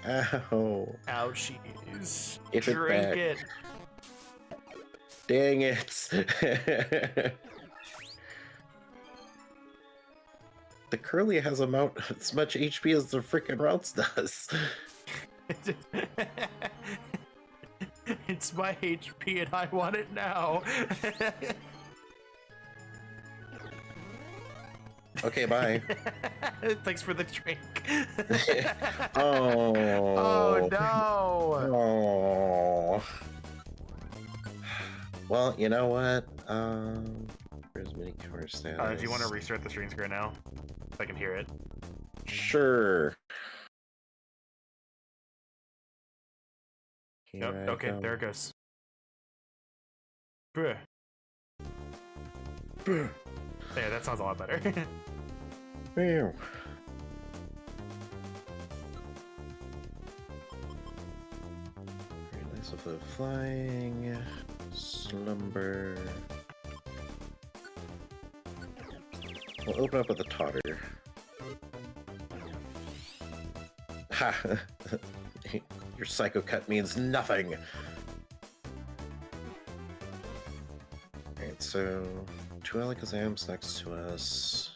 QB. Ow. Ouchies. Give it Drink back. it. Dang it. The Curlia has about as much HP as the freaking Routes does. It's my HP and I want it now. Okay, bye. Thanks for the drink. Oh. Oh no. Oh. Well, you know what? Where's mini cover status? Do you want to restart the stream screen now? So I can hear it. Sure. Yep. Here I Okay, go. there it goes. Bruh. Brr. Yeah, that sounds a lot better. Meow. Very nice of the flying slumber. We'll open up with a totter. Ha! Your psycho cut means nothing. Alright, so 2 Alakazams next to us.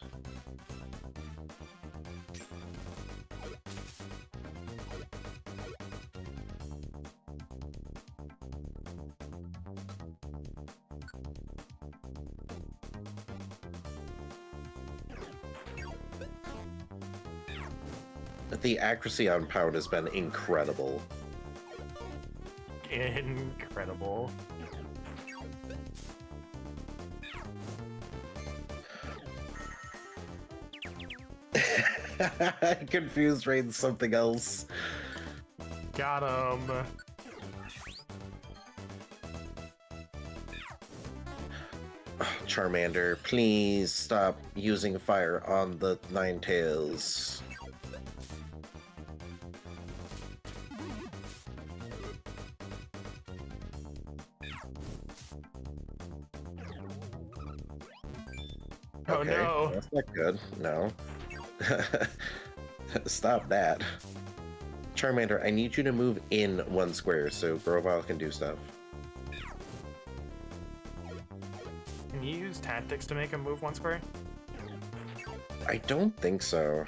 The accuracy on Pound has been incredible. Incredible. I confused Rain with something else. Got him. Charmander, please stop using fire on the Ninetales. Oh no. That's not good. No. Stop that. Charmander, I need you to move in 1 square so Grovyle can do stuff. Can you use tactics to make him move 1 square? I don't think so.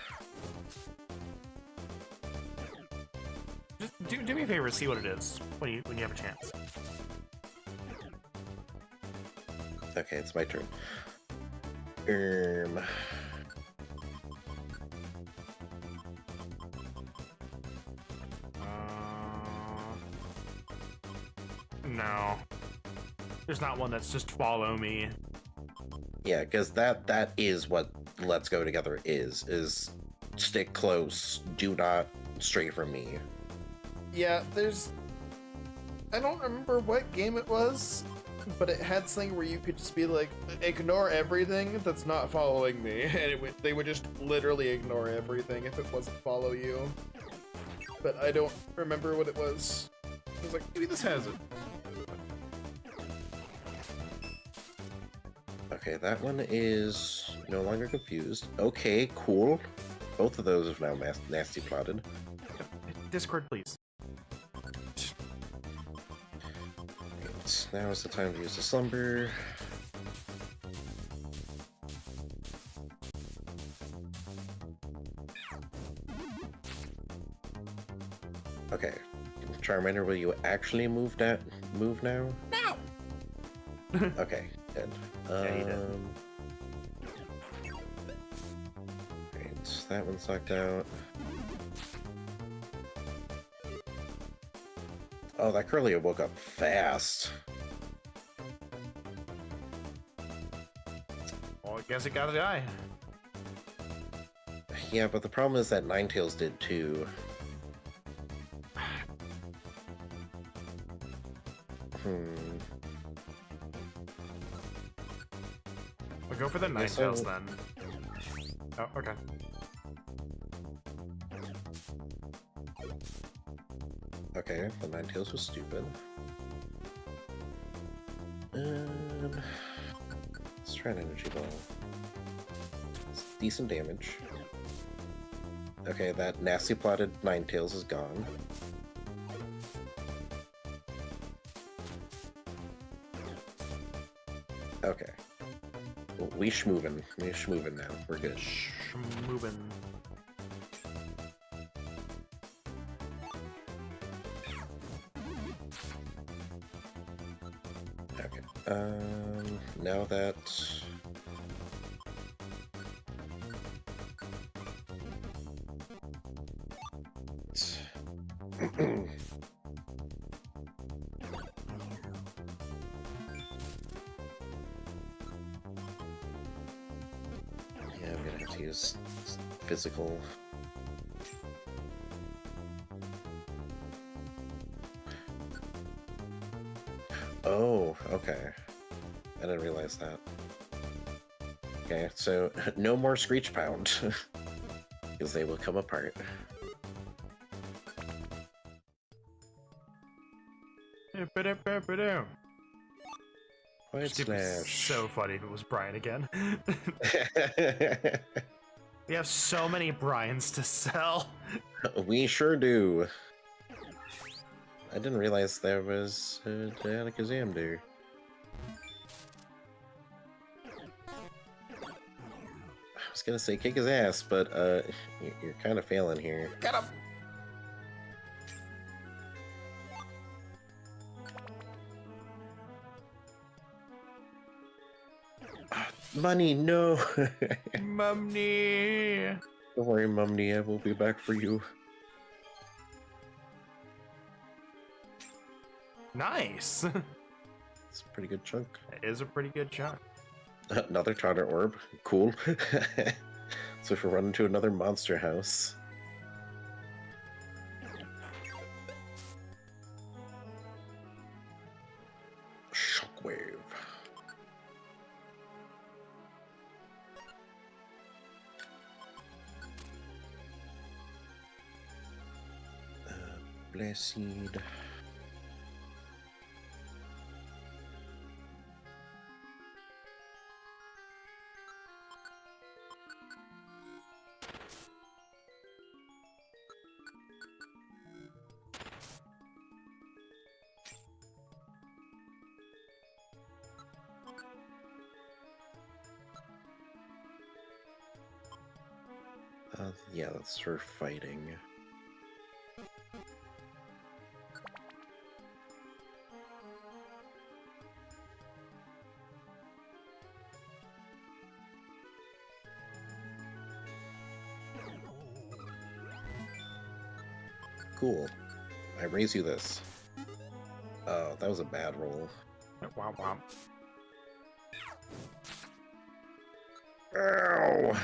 Just do me a favor, see what it is when you have a chance. Okay, it's my turn. No. There's not one that's just follow me. Yeah, because that is what Let's Go Together is stick close, do not stray from me. Yeah, I don't remember what game it was, but it had something where you could just be like, ignore everything that's not following me, and they would just literally ignore everything if it wasn't follow you. But I don't remember what it was. I was like, maybe this has it. Okay, that one is no longer confused. Okay, cool. Both of those have now nasty plotted. Discord, please. Right, now is the time to use the slumber. Okay, Charmander, will you actually move now? No! Okay, good. Yeah, he did. Right, that one's locked out. Oh, that Curlia woke up fast. Well, I guess it gotta die. Yeah, but the problem is that Ninetales did too. We'll go for the Guess Ninetales so. then. Oh, okay. Okay, the Ninetales was stupid. Let's try an energy ball. It's decent damage. Okay, that nasty plotted Ninetales is gone. Okay. We schmoovin'. We schmoovin' now. We're good. Moving. Okay. Now that... Yeah, I'm gonna have to use physical. Oh, okay. I didn't realize that. Okay, so no more Screech Pound. Because they will come apart. White It'd be Slash. so funny if it was Brian again. We have so many Brians to sell. We sure do. I didn't realize there was a Alakazam there. I was gonna say kick his ass, but you're kind of failing here. Get him! Money, no. Mummy. Don't worry, Mummy, I will be back for you. Nice. It's a pretty good chunk. That is a pretty good shot. Another Charter Orb. Cool. So if we run into another monster house. Shockwave. Blessed. Yeah, that's for fighting. Cool. I raise you this. Oh, that was a bad roll. Wow, wow. Ow!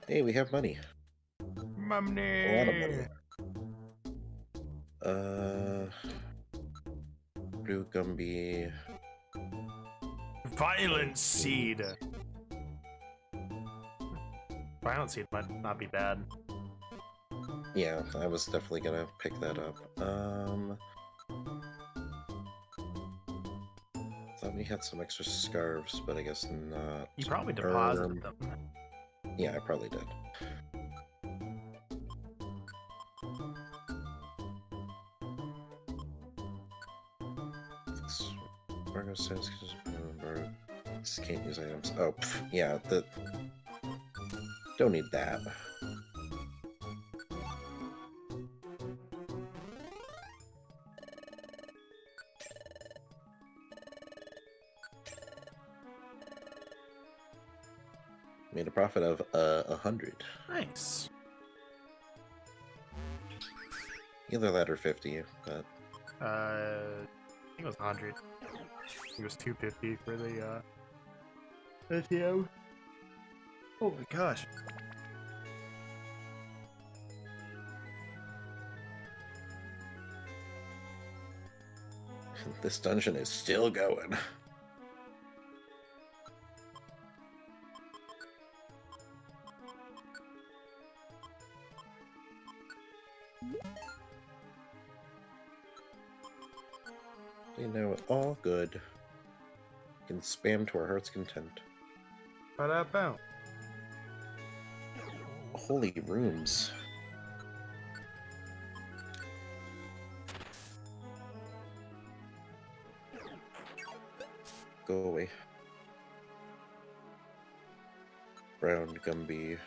Hey, we have money. Money. A lot of money. Blue Gumby. Violent Seed. Violent Seed might not be bad. Yeah, I was definitely gonna pick that up. Thought we had some extra scarves, but I guess not. You probably deposited them. Yeah, I probably did. Margo says, remember, can't use items. Oh, yeah, don't need that. Made a profit of 100. Nice. Either that or 50, but I think it was 100. I think it was 250 for the SEO. Oh my gosh. this dungeon is still going. You know, all good. You can spam to our heart's content. Ba-da-bow. Holy rooms. Go away. Brown Gumby.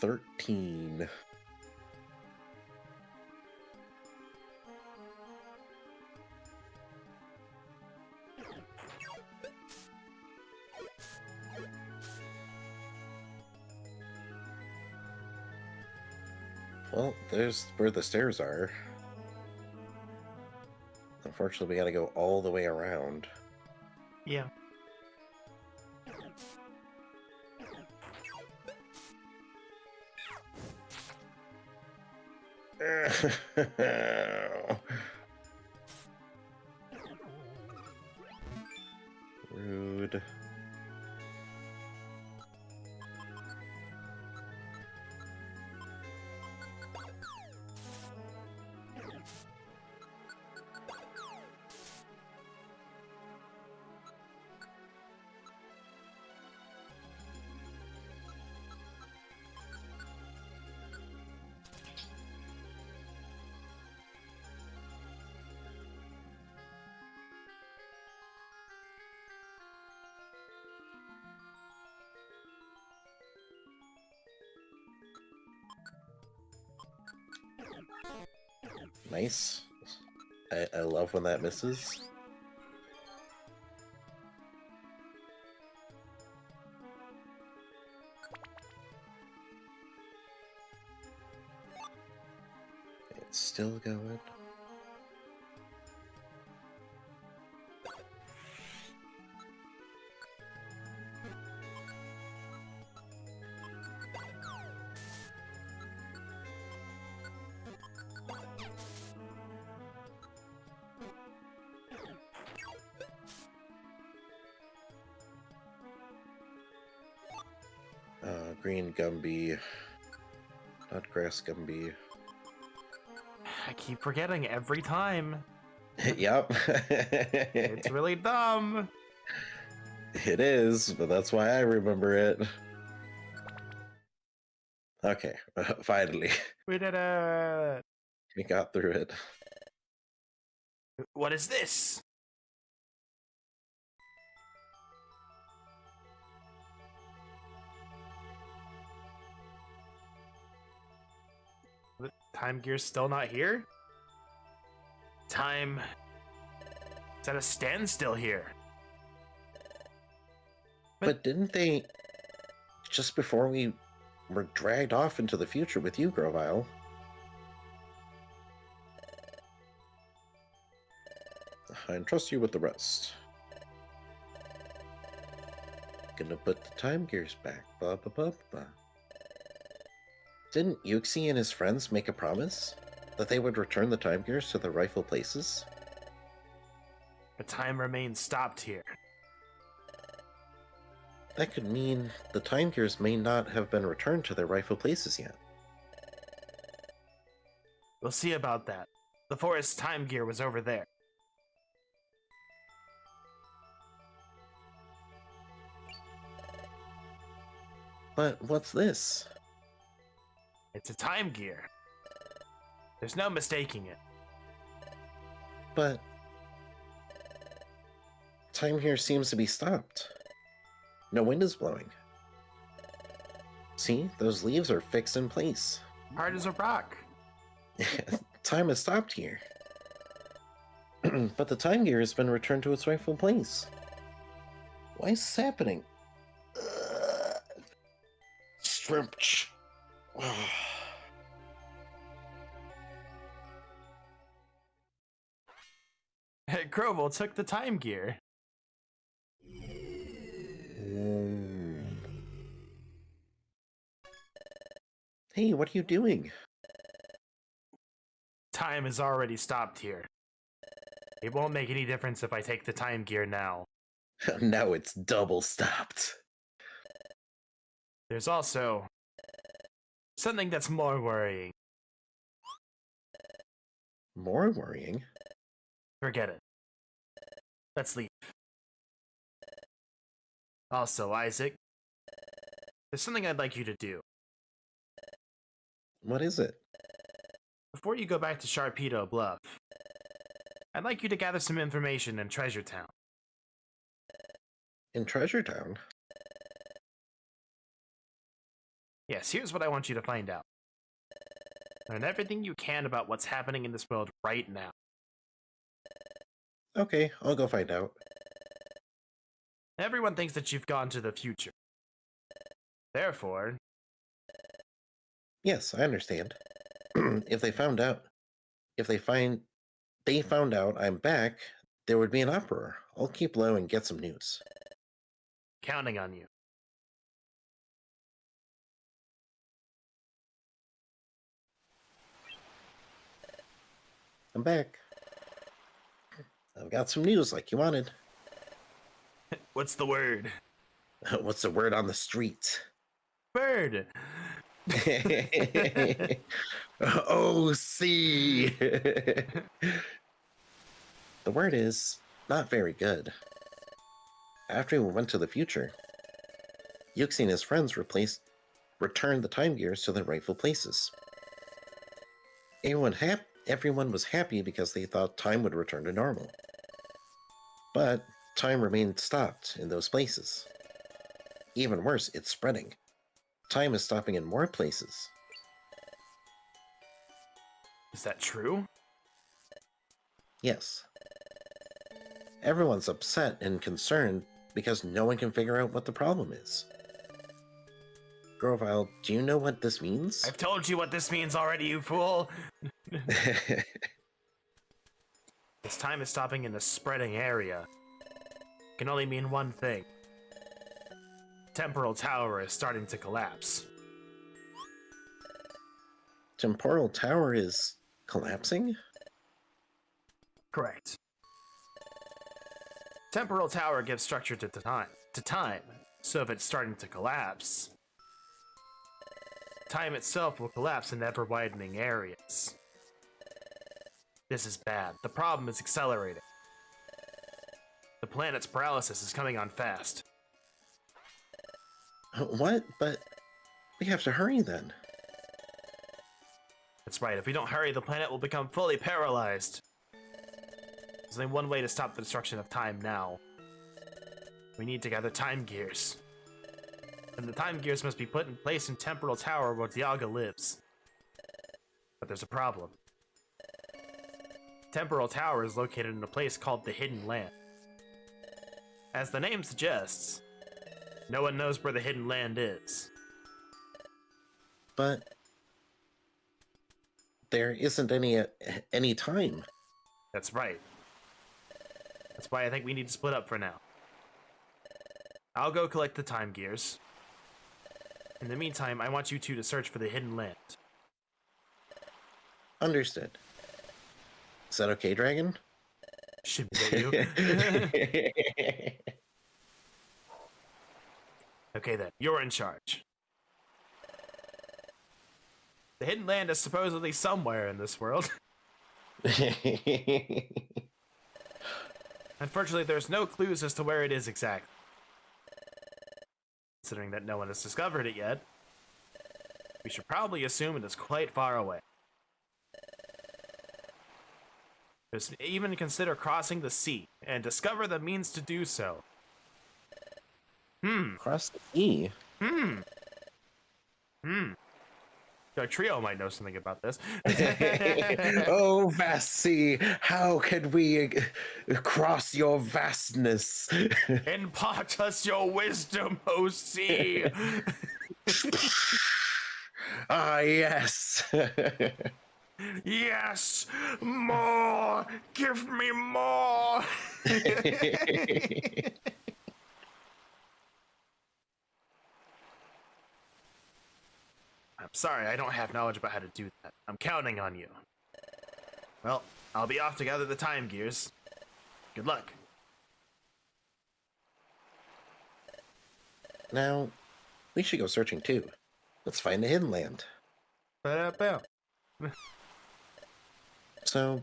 $13. Well, there's where the stairs are. Unfortunately, we gotta go all the way around. Yeah. Rude. Nice. I love when that misses. It's still going. Green Gumby. Not Grass Gumby. I keep forgetting every time. Yep. It's really dumb. It is, but that's why I remember it. Okay, finally. We did it. We got through it. What is this? The time gear's still not here? Time is at a standstill here. But didn't they, just before we were dragged off into the future with you, Grovyle? I entrust you with the rest. Gonna put the time gears back. Ba ba ba ba. Didn't Yuxi and his friends make a promise that they would return the time gears to their rightful places? The time remains stopped here. That could mean the time gears may not have been returned to their rightful places yet. We'll see about that. The forest time gear was over there. But what's this? It's a time gear. There's no mistaking it. But time here seems to be stopped. No wind is blowing. See, those leaves are fixed in place. Hard as a rock. Time has stopped here. But the time gear has been returned to its rightful place. Why is this happening? Shrimp. Grovyle took the time gear. Hey, what are you doing? Time is already stopped here. It won't make any difference if I take the time gear now. Now it's double stopped. There's also something that's more worrying. More worrying? Forget it. Let's leave. Also, Isaac, there's something I'd like you to do. What is it? Before you go back to Sharpedo Bluff, I'd like you to gather some information in Treasure Town. In Treasure Town? Yes, here's what I want you to find out. Learn everything you can about what's happening in this world right now. Okay, I'll go find out. Everyone thinks that you've gone to the future. Therefore, Yes, I understand. If they found out I'm back, there would be an uproar. I'll keep low and get some news. counting on you. I'm back. I've got some news like you wanted. What's the word? What's the word on the street? Bird! Oh, see. The word is not very good. After we went to the future, Yuxi and his friends returned the time gears to their rightful places. Everyone was happy because they thought time would return to normal. But time remained stopped in those places. Even worse, it's spreading. Time is stopping in more places. Is that true? Yes. Everyone's upset and concerned because no one can figure out what the problem is. Grovyle, do you know what this means? I've told you what this means already, you fool! This time is stopping in the spreading area. It can only mean one thing. Temporal Tower is starting to collapse. Temporal Tower is collapsing? Correct. Temporal Tower gives structure to time. So if it's starting to collapse, time itself will collapse in ever-widening areas. This is bad. The problem is accelerating. The planet's paralysis is coming on fast. What? But we have to hurry then. That's right, if we don't hurry, the planet will become fully paralyzed. There's only one way to stop the destruction of time now. We need to gather time gears. And the time gears must be put in place in Temporal Tower where Dialga lives. But there's a problem. Temporal Tower is located in a place called the Hidden Land. As the name suggests, no one knows where the Hidden Land is. But there isn't any time. That's right. That's why I think we need to split up for now. I'll go collect the time gears. In the meantime, I want you two to search for the Hidden Land. Understood. Is that okay, Dragon? Should be you. Okay then, you're in charge. The Hidden Land is supposedly somewhere in this world. Unfortunately, there's no clues as to where it is exactly. Considering that no one has discovered it yet, we should probably assume it is quite far away. Just even consider crossing the sea and discover the means to do so. Cross the sea? Our trio might know something about this. Oh, vast sea, how can we cross your vastness? Impart us your wisdom, O sea! Ah, yes. Yes! More! Give me more! I'm sorry, I don't have knowledge about how to do that. I'm counting on you. Well, I'll be off to gather the time gears. Good luck. Now, we should go searching too. Let's find the Hidden Land. Ba-da-ba. So,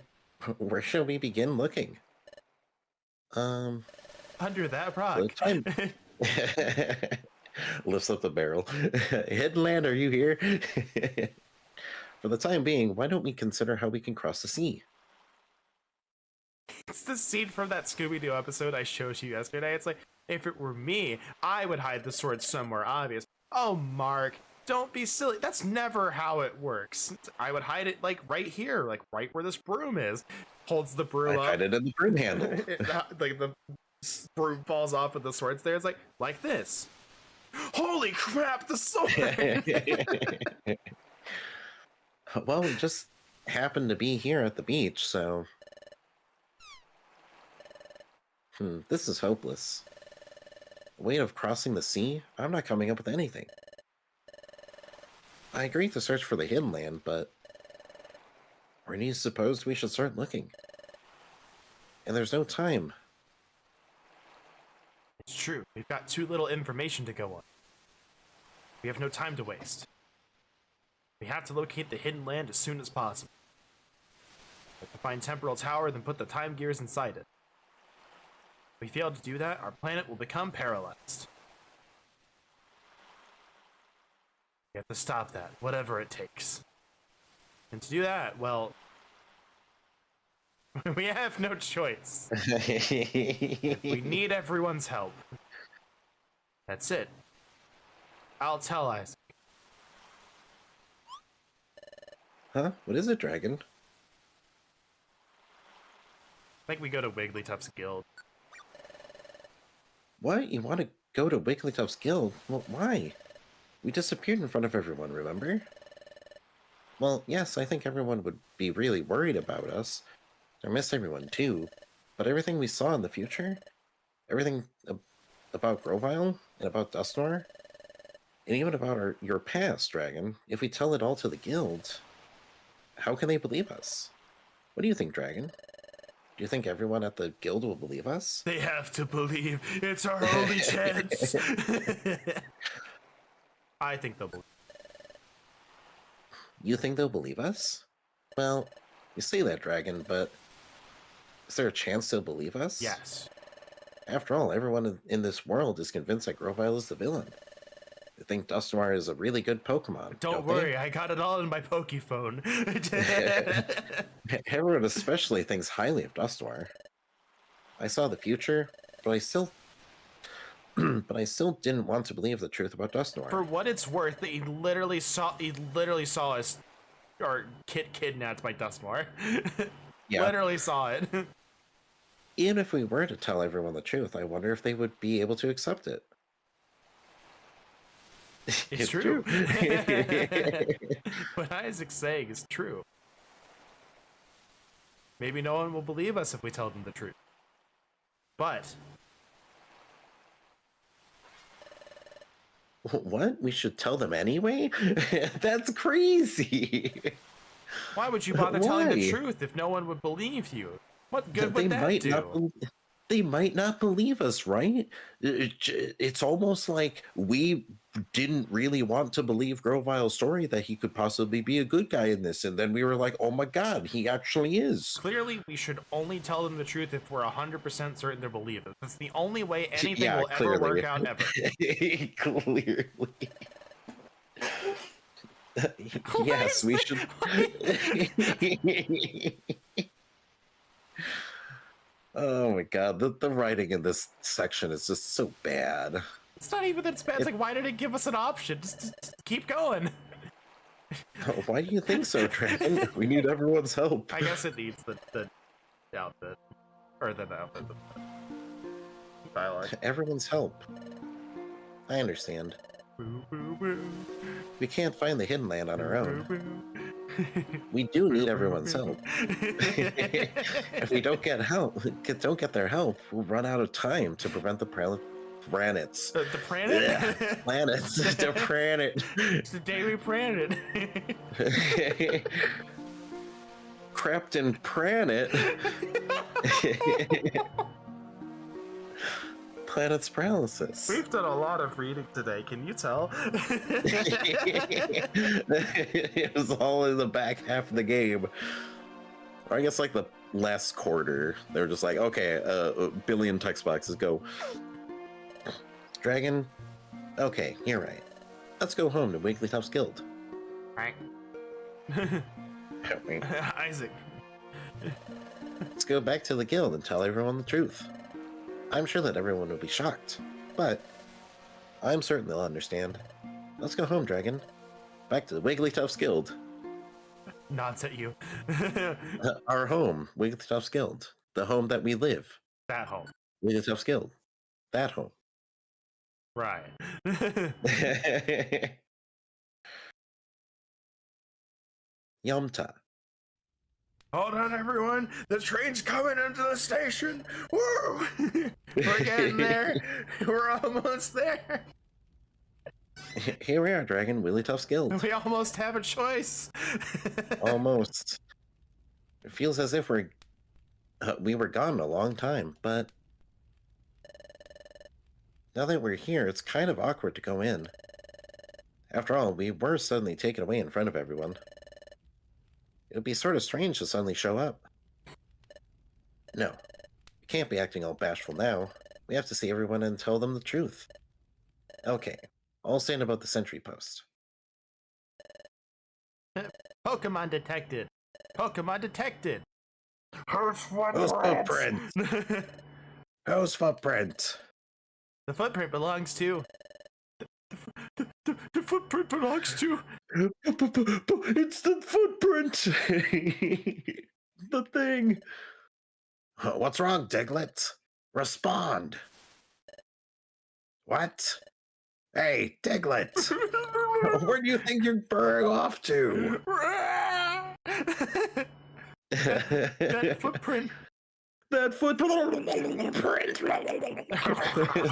where shall we begin looking? Under that rock. the time. Lifts up the barrel. Hidden Land, are you here? For the time being, why don't we consider how we can cross the sea? It's the scene from that Scooby-Doo episode I showed you yesterday. It's like, if it were me, I would hide the sword somewhere obvious. Oh, Mark, don't be silly. That's never how it works. I would hide it, like, right here, like, right where this broom is. Holds the broom up. Hide it in the broom handle. Like, the broom falls off and the sword's there. It's like this. Holy crap, the sword! Well, we just happened to be here at the beach, so... this is hopeless. A way of crossing the sea? I'm not coming up with anything. I agree to search for the Hidden Land, but... where do you suppose we should start looking? And there's no time. It's true. We've got too little information to go on. We have no time to waste. We have to locate the Hidden Land as soon as possible. We have to find Temporal Tower, then put the time gears inside it. If we fail to do that, our planet will become paralyzed. We have to stop that, whatever it takes. And to do that, well... we have no choice. We need everyone's help. That's it. I'll tell Isaac. Huh? What is it, Dragon? I think we go to Wigglytuff's guild. What? You want to go to Wigglytuff's guild? Well, why? We disappeared in front of everyone, remember? Well, yes, I think everyone would be really worried about us. I miss everyone too, but everything we saw in the future, everything about Grovyle and about Dustnor, and even about your past, Dragon, if we tell it all to the guild, how can they believe us? What do you think, Dragon? Do you think everyone at the guild will believe us? They have to believe. It's our only chance. I think they'll believe. You think they'll believe us? Well, you say that, Dragon, but is there a chance they'll believe us? Yes. After all, everyone in this world is convinced that Grovyle is the villain. They think Dusknoir is a really good Pokemon. Don't worry, I got it all in my Pokephone. Everyone especially thinks highly of Dusknoir. I saw the future, but I still didn't want to believe the truth about Dusknoir. For what it's worth, he literally saw us or kidnapped by Dusknoir. Yeah. Literally saw it. Even if we were to tell everyone the truth, I wonder if they would be able to accept it. It's true. What Isaac's saying is true. Maybe no one will believe us if we tell them the truth. But What? We should tell them anyway? That's crazy. why would you bother telling the Why? truth if no one would believe you? What good They would that might do? not. They might not believe us, right? It's almost like we didn't really want to believe Grovyle's story that he could possibly be a good guy in this, and then we were like, "Oh my God, he actually is." Clearly, we should only tell them the truth if we're 100% certain they'll believe it. That's the only way anything Yeah, will clearly. ever work out ever. Clearly. Yes, we should. Oh my God, the writing in this section is just so bad. It's not even that it's bad. It's like, why did it give us an option? Just keep going. Why do you think so, Dragon? We need everyone's help. I guess it needs the outfit. Or the outfit. The dialogue. Everyone's help. I understand. Boo, boo, boo. We can't find the hidden land on our own. Boo, boo. We do need everyone's help. If we don't get their help, we'll run out of time to prevent the planets. The planet? Yeah, planets. The planet. It's the day we planet. Captain Planet. Planet's paralysis. We've done a lot of reading today, can you tell? It was all in the back half of the game. Or I guess like the last quarter. They were just like, okay, a billion text boxes, go. Dragon, okay, you're right. Let's go home to Wigglytuff's Guild. Right. Help me. Isaac. Let's go back to the guild and tell everyone the truth. I'm sure that everyone will be shocked, but I'm certain they'll understand. Let's go home, Dragon. Back to the Wigglytuff's Guild. Nods at you. Our home, Wigglytuff's Guild. The home that we live. That home. Wigglytuff's Guild. That home. Right. Yomta. Hold on, everyone. The train's coming into the station. Woo! We're getting there. We're almost there. Here we are, Dragon. Wigglytuff's Guild. We almost have a choice. Almost. It feels as if we were gone a long time, but now that we're here, it's kind of awkward to go in. After all, we were suddenly taken away in front of everyone. It would be sort of strange to suddenly show up. No, we can't be acting all bashful now. We have to see everyone and tell them the truth. Okay, I'll stand about the sentry post. Pokemon detected. Pokemon detected. Whose footprint? Whose footprint? The footprint belongs to. The footprint belongs to. It's the footprint! The thing! What's wrong, Diglett? Respond! What? Hey, Diglett! Where do you think you're burrowing off to? That footprint. That footprint!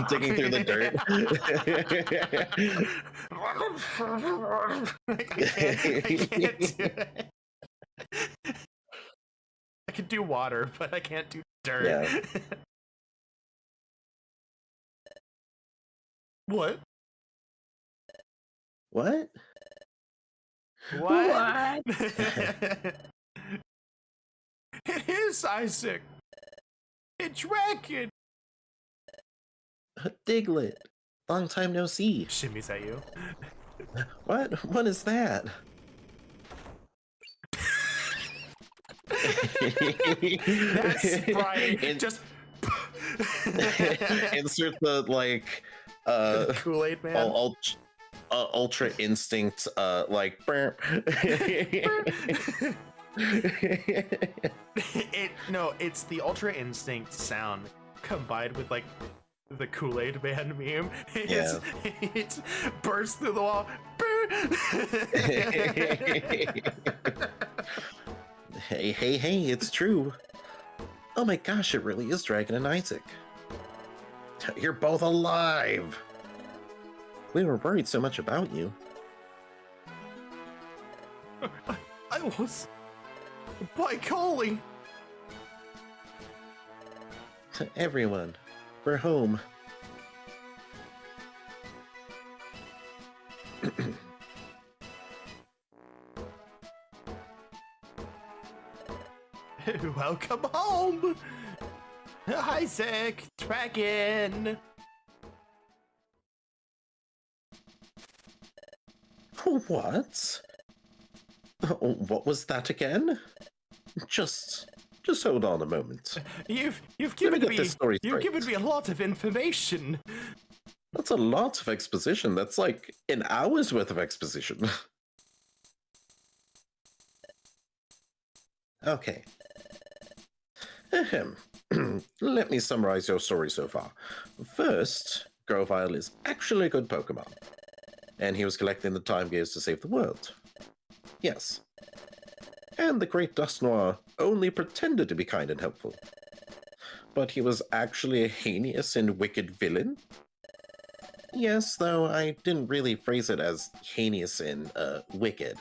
Digging through the dirt. I can't do it. I can do water, but I can't do dirt. Yeah. What? What? What? It is Isaac. It's Dragon. Diglett, long time no see. Shimmies at you. What? What is that? That's Brian. Just insert the like Kool-Aid man. ultra instinct like burp. It's the Ultra Instinct sound combined with like the Kool-Aid man meme. It bursts through the wall. Hey, it's true. Oh my gosh, it really is Dragon and Isaac. You're both alive. We were worried so much about you. I was. By golly. Everyone, we're home. Welcome home, Isaac, Dragon. What? What was that again? Just hold on a moment. You've Let me given get me this story you've straight. given me a lot of information. That's a lot of exposition. That's like an hour's worth of exposition. Okay. Ahem. Let me summarize your story so far. First, Grovyle is actually a good Pokemon, and he was collecting the time gears to save the world. Yes. And the Great Dust Noir only pretended to be kind and helpful. But he was actually a heinous and wicked villain? Yes, though I didn't really phrase it as heinous and wicked.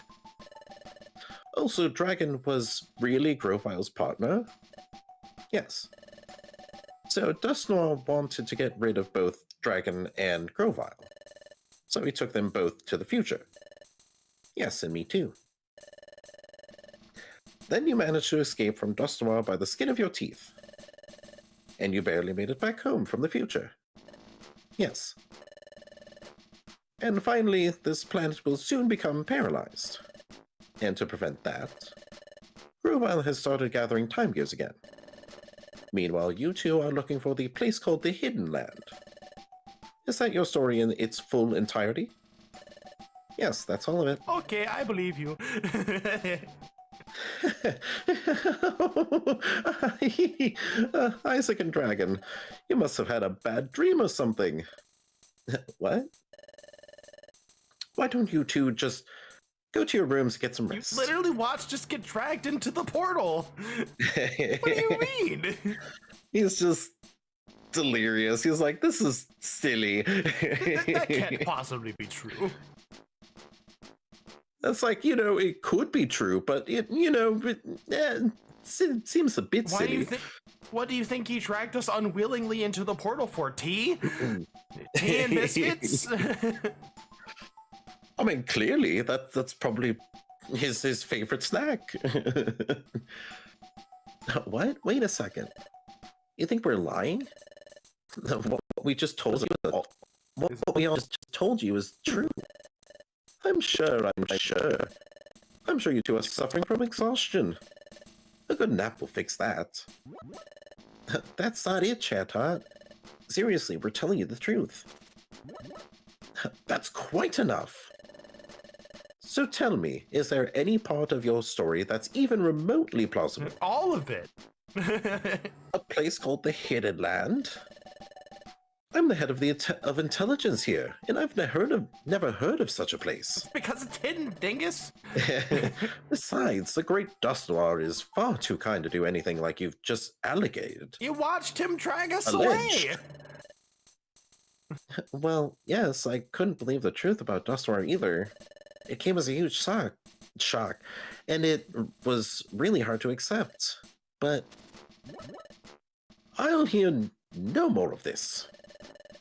Also, Dragon was really Grovyle's partner? Yes. So Dust Noir wanted to get rid of both Dragon and Grovyle. So he took them both to the future. Yes, and me too. Then you managed to escape from Dust Noir by the skin of your teeth. And you barely made it back home from the future. Yes. And finally, this planet will soon become paralyzed. And to prevent that, Grovyle has started gathering time gears again. Meanwhile, you two are looking for the place called the Hidden Land. Is that your story in its full entirety? Yes, that's all of it. Okay, I believe you. Isaac and Dragon, you must have had a bad dream or something. What? Why don't you two just go to your rooms and get some You rest? literally watched just get dragged into the portal. What do you mean? He's just delirious. He's like, this is silly. That can't possibly be true. That's like, it could be true, but it seems a bit Why silly. do you think? What do you think he dragged us unwillingly into the portal for? Tea? Tea and biscuits? I mean, clearly, that's probably his favorite snack. What? Wait a second. You think we're lying? What we just told you, what we all just told you is true. I'm sure you two are suffering from exhaustion. A good nap will fix that. That's not it, Chatot. Seriously, we're telling you the truth. That's quite enough. So tell me, is there any part of your story that's even remotely plausible? All of it. A place called the Hidden Land? I'm the head of of intelligence here, and I've never heard of such a place. Because it's hidden, dingus. Besides, the Great Dust Noir is far too kind to do anything like you've just alleged. You watched him drag us Alleged. away. Well, yes, I couldn't believe the truth about Dust Noir either. It came as a huge shock, and it was really hard to accept. But I'll hear no more of this.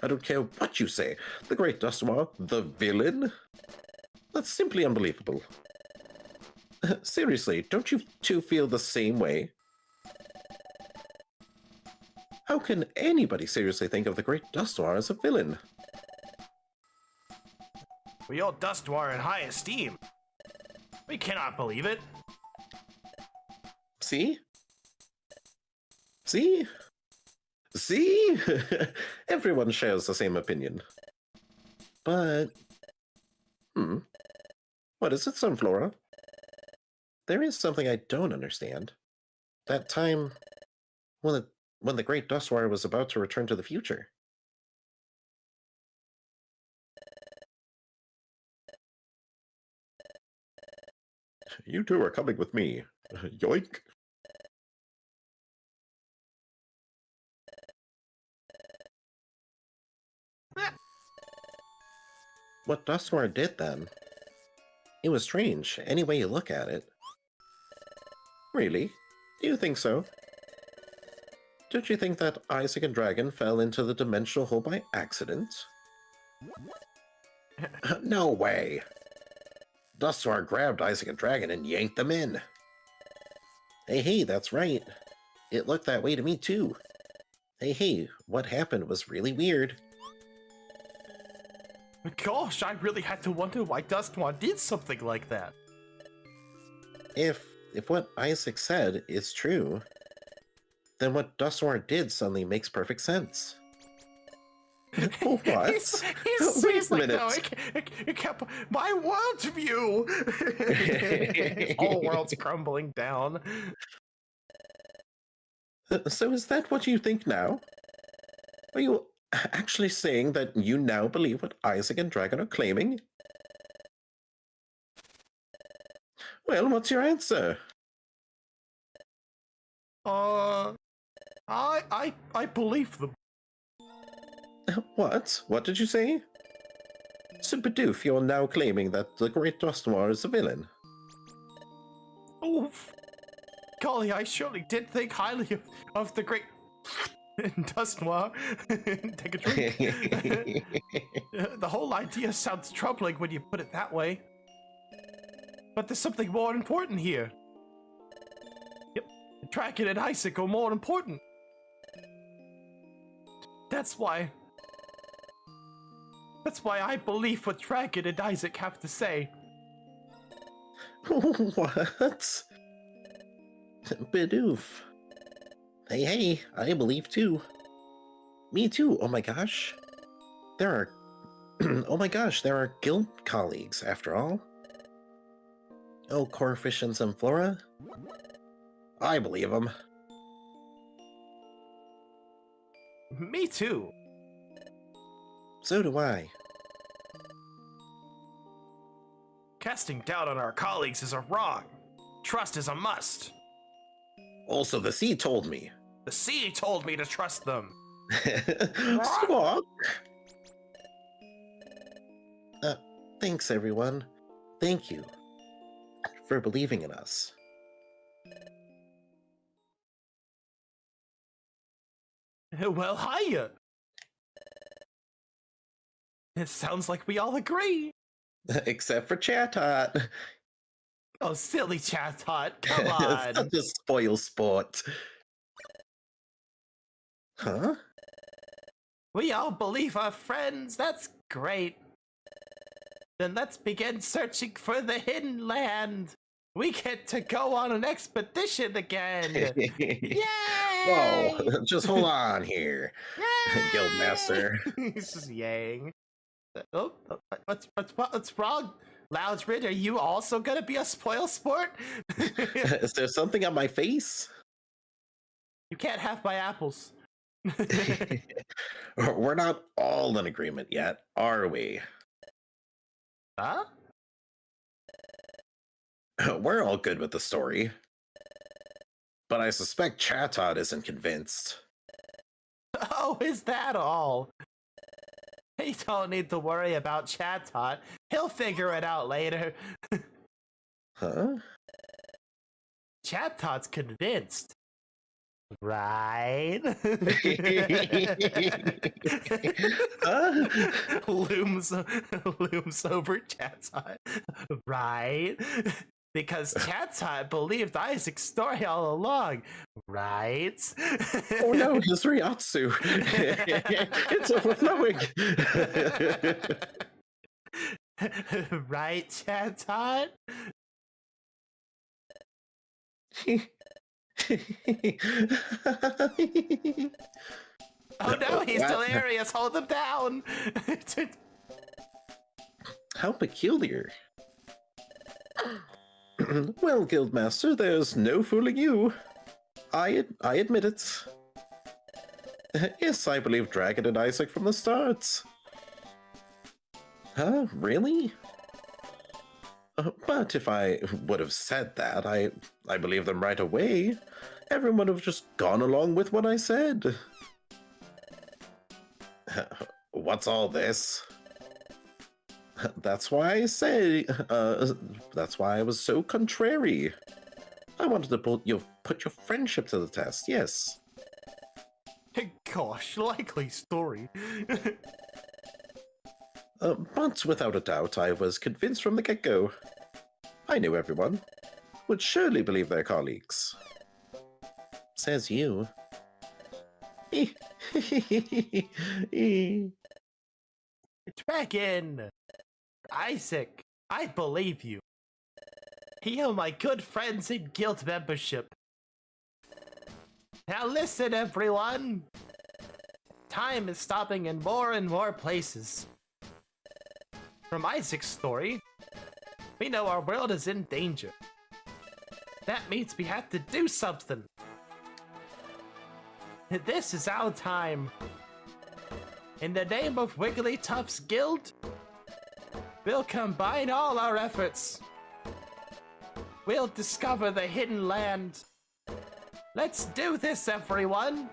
I don't care what you say. The Great Dust Noir, the villain? That's simply unbelievable. Seriously, don't you two feel the same way? How can anybody seriously think of the Great Dust Noir as a villain? We hold Dust Noir in high esteem. We cannot believe it. See? See? See? Everyone shares the same opinion. But... What is it, Sunflora? There is something I don't understand. That time when the Great Dust Noir was about to return to the future. You two are coming with me. Yoink. What Dust Noir did then? It was strange, any way you look at it. Really? Do you think so? Don't you think that Isaac and Dragon fell into the dimensional hole by accident? No way! Dust Noir grabbed Isaac and Dragon and yanked them in. Hey, that's right. It looked that way to me too. Hey, what happened was really weird. Gosh, I really had to wonder why Dust Noir did something like that. If what Isaac said is true, then what Dust Noir did suddenly makes perfect sense. What? He's Wait a like, minute. no, it kept my worldview. His whole world's crumbling down. So is that what you think now? Are you actually saying that you now believe what Isaac and Dragon are claiming? Well, what's your answer? I believe them. What? What did you say? So, Bidoof, you're now claiming that the Great Dust Noir is a villain. Oof. Golly, I surely did think highly of the great Dust Noir. Take a drink. The whole idea sounds troubling when you put it that way. But there's something more important here. Yep, Dragon and Isaac are more important. That's why I believe what Dragon and Isaac have to say. What? Bidoof. Hey, I believe too. Me too, oh my gosh. There are... oh my gosh, there are guild colleagues, after all. Oh, Corfish and Sunflora? I believe them. Me too. So do I. Casting doubt on our colleagues is a wrong. Trust is a must. Also, the sea told me. The sea told me to trust them. Squawk! Thanks, everyone. Thank you for believing in us. Well, hiya. It sounds like we all agree. Except for Chatot. Oh, silly Chatot, come on. Such a spoil sport. Huh? We all believe our friends, that's great. Then let's begin searching for the hidden land. We get to go on an expedition again. Yay! Whoa, just hold on here, Yay! Guildmaster. He's just yaying. Oh, what's wrong? Loudred, are you also gonna be a spoil sport? Is there something on my face? You can't have my apples. We're not all in agreement yet, are we? Huh? We're all good with the story. But I suspect Chatot isn't convinced. Oh, is that all? You don't need to worry about Chatot. He'll figure it out later. Huh? Chatot's convinced. Right? Huh? looms over Chatot. Right? Because Chatot believed Isaac's story all along, right? Oh no, his Ryatsu! It's overflowing! Right, Chatot? Oh no, he's What? delirious. Hold him down. How peculiar. Well, Guildmaster, there's no fooling you. I admit it. Yes, I believe Dragon and Isaac from the start. Huh? Really? But if I would have said that, I believe them right away. Everyone would have just gone along with what I said. What's all this? That's why I say, that's why I was so contrary. I wanted to put your friendship to the test, yes. Gosh, likely story. But without a doubt, I was convinced from the get-go. I knew everyone would surely believe their colleagues. Says you. Dragon! Isaac, I believe you. You are my good friends in guild membership. Now listen, everyone. Time is stopping in more and more places. From Isaac's story, we know our world is in danger. That means we have to do something. This is our time. In the name of Wigglytuff's Guild, we'll combine all our efforts. We'll discover the hidden land. Let's do this, everyone!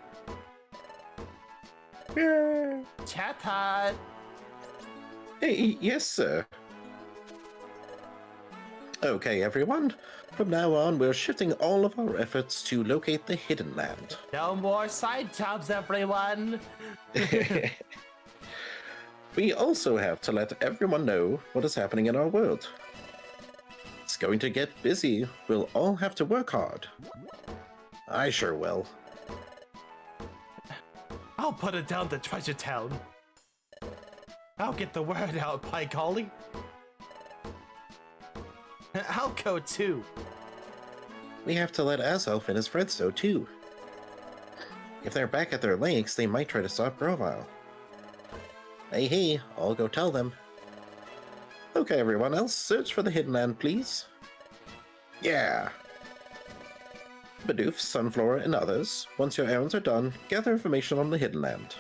Chatot! Hey, yes, sir. Okay, everyone. From now on, we're shifting all of our efforts to locate the hidden land. No more side jobs, everyone! We also have to let everyone know what is happening in our world. It's going to get busy. We'll all have to work hard. I sure will. I'll put it down to Treasure Town. I'll get the word out, by golly. I'll go too. We have to let Azelf and his friends know too. If they're back at their lakes, they might try to stop Grovyle. Hey, I'll go tell them. Okay, everyone else, search for the hidden land, please. Yeah. Bidoof, Sunflower, and others, once your errands are done, gather information on the hidden land.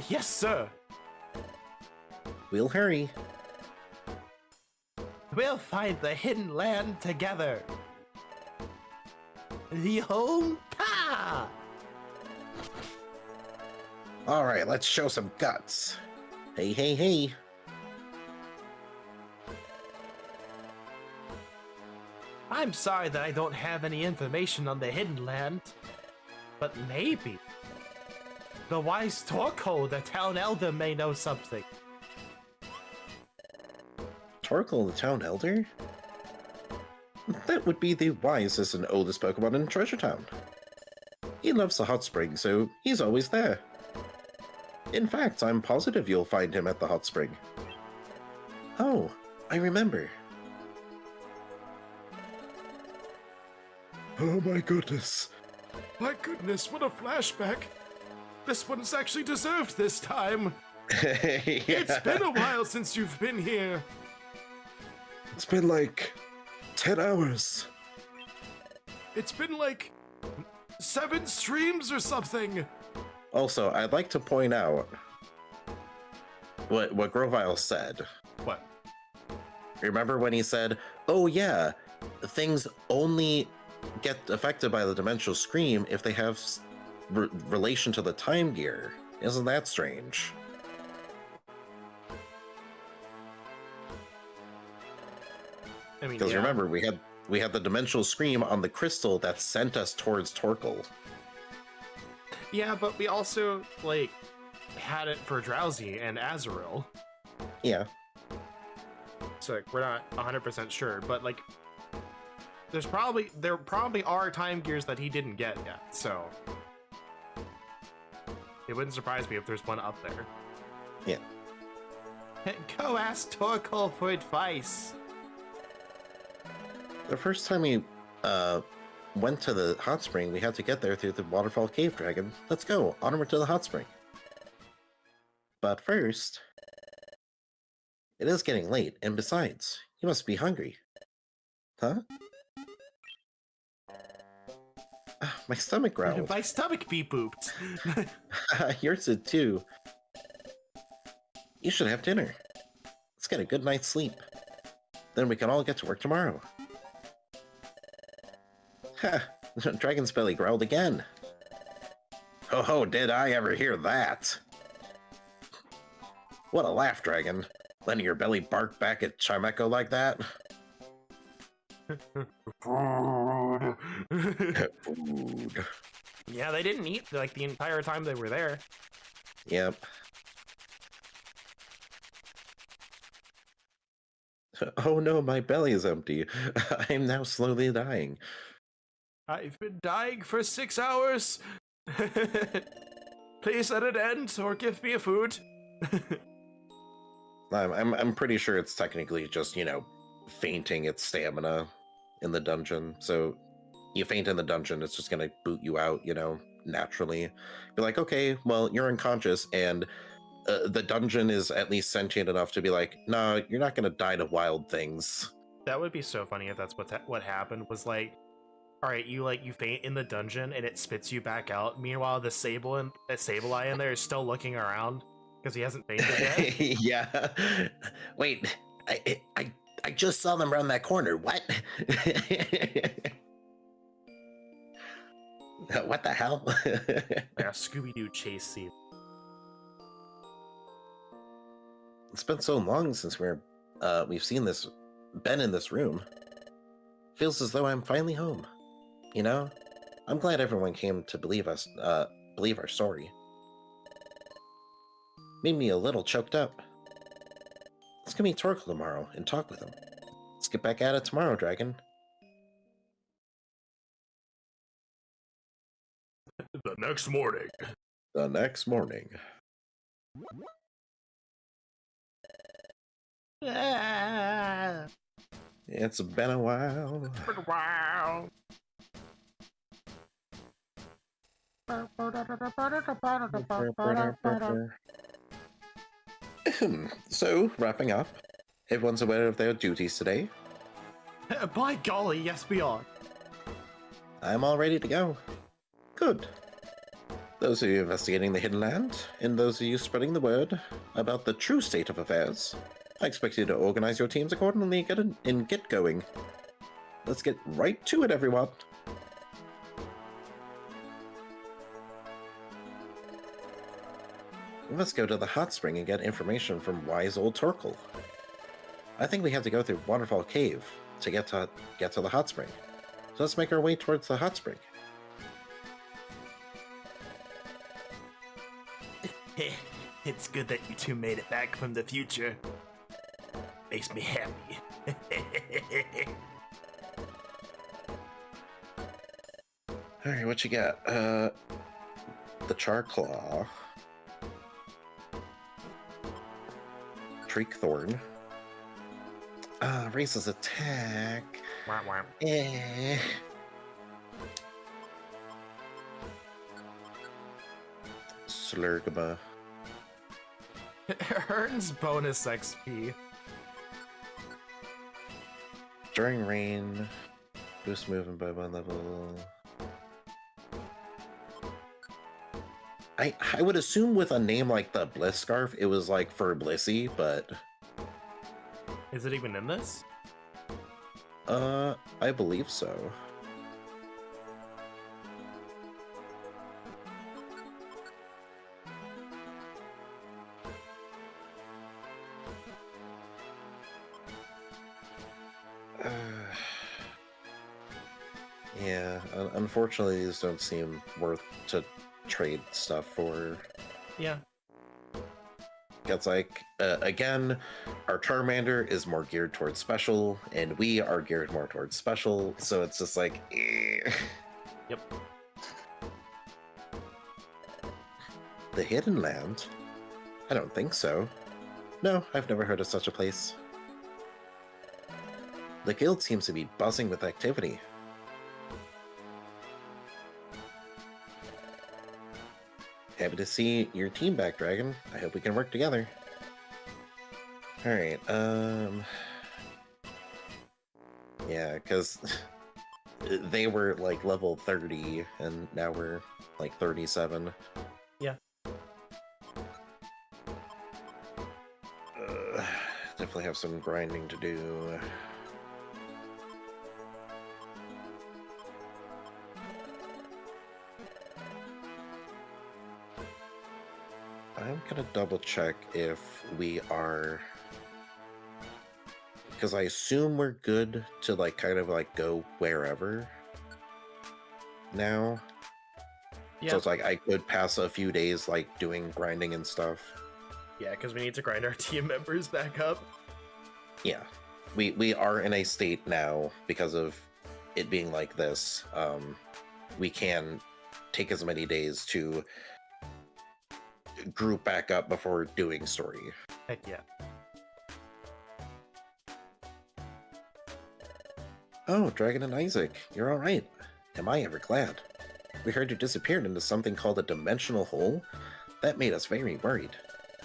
Yes, sir. We'll hurry. We'll find the hidden land together. The home pa! Alright, let's show some guts. Hey. I'm sorry that I don't have any information on the hidden land, but maybe the wise Torko, the town elder, may know something. Torkoal, the town elder? That would be the wisest and oldest Pokemon in Treasure Town. He loves the hot spring, so he's always there. In fact, I'm positive you'll find him at the hot spring. Oh, I remember. Oh my goodness. My goodness, what a flashback. This one's actually deserved this time. It's been a while since you've been here. It's been like 10 hours. It's been like 7 streams or something. Also, I'd like to point out what Grovyle said. What? Remember when he said, oh yeah, things only get affected by the dimensional scream if they have relation to the time gear? Isn't that strange? I mean, Because yeah. remember, we had the dimensional scream on the crystal that sent us towards Torkoal. Yeah, but we also, like, had it for Drowsy and Azurill. Yeah. toxic. We're not 100% sure, but like, there probably are time gears that he didn't get yet. So it wouldn't surprise me if there's one up there. Yeah. Go ask Torkoal for advice. The first time we went to the hot spring, we had to get there through the waterfall cave dragon. Let's go, onward to the hot spring. But first, it is getting late, and besides, you must be hungry. Huh? My stomach growled. My stomach beep booped. Yours did too. You should have dinner. Let's get a good night's sleep. Then we can all get to work tomorrow. Ha! Dragon's belly growled again. Oh, did I ever hear that? What a laugh, Dragon. Letting your belly bark back at Chimecho like that? Food. Food. Yeah, they didn't eat like the entire time they were there. Yep. Oh no, my belly is empty. I am now slowly dying. I've been dying for 6 hours. Please let it end or give me a food. I'm pretty sure it's technically just, fainting its stamina in the dungeon. So you faint in the dungeon, it's just gonna boot you out, naturally. Be like, okay, well, you're unconscious, and the dungeon is at least sentient enough to be like, no, you're not gonna die to wild things. That would be so funny if that's what happened. Was like, all right, you faint in the dungeon and it spits you back out. Meanwhile, the Sableye in there is still looking around because he hasn't fainted yet. Yeah. Wait, I just saw them around that corner. What? What the hell? Like a Scooby-Doo chase scene. It's been so long since we've been in this room. Feels as though I'm finally home. I'm glad everyone came to believe our story. Made me a little choked up. Let's go meet Torkoal tomorrow and talk with him. Let's get back at it tomorrow, Dragon. The next morning. The next morning. It's been a while. Wow. So, wrapping up. Everyone's aware of their duties today. By golly, yes we are. I'm all ready to go. Good. Those of you investigating the Hidden Land, and those of you spreading the word about the true state of affairs, I expect you to organize your teams accordingly and get going. Let's get right to it, everyone. Let's go to the hot spring and get information from wise old Torkoal. I think we have to go through Waterfall Cave to get to the hot spring. So let's make our way towards the hot spring. It's good that you two made it back from the future. Makes me happy. Alright, what you got? The Char Claw. Treak Thorn. Raises attack. Wah, wah. Eh. Slurgma. Earns bonus XP. During rain, boost movement by 1 level. I would assume with a name like the Bliss Scarf, it was like for Blissey, but Is it even in this? I believe so. Yeah, unfortunately, these don't seem worth to trade stuff for. Yeah. Because, like, again, our Charmander is more geared towards special, and we are geared more towards special, so it's just like, eh. Yep. The Hidden Land? I don't think so. No, I've never heard of such a place. The guild seems to be buzzing with activity. Happy to see your team back, Dragon. I hope we can work together. Alright, yeah, because they were, like, level 30, and now we're, like, 37. Yeah. Definitely have some grinding to do. I'm gonna double check if we are, because I assume we're good to like kind of like go wherever now. Yeah. So it's like I could pass a few days like doing grinding and stuff. Yeah, because we need to grind our team members back up. Yeah, we are in a state now because of it being like this. We can take as many days to group back up before doing story. Heck yeah. Oh, Dragon and Isaac, you're alright. Am I ever glad? We heard you disappeared into something called a dimensional hole. That made us very worried.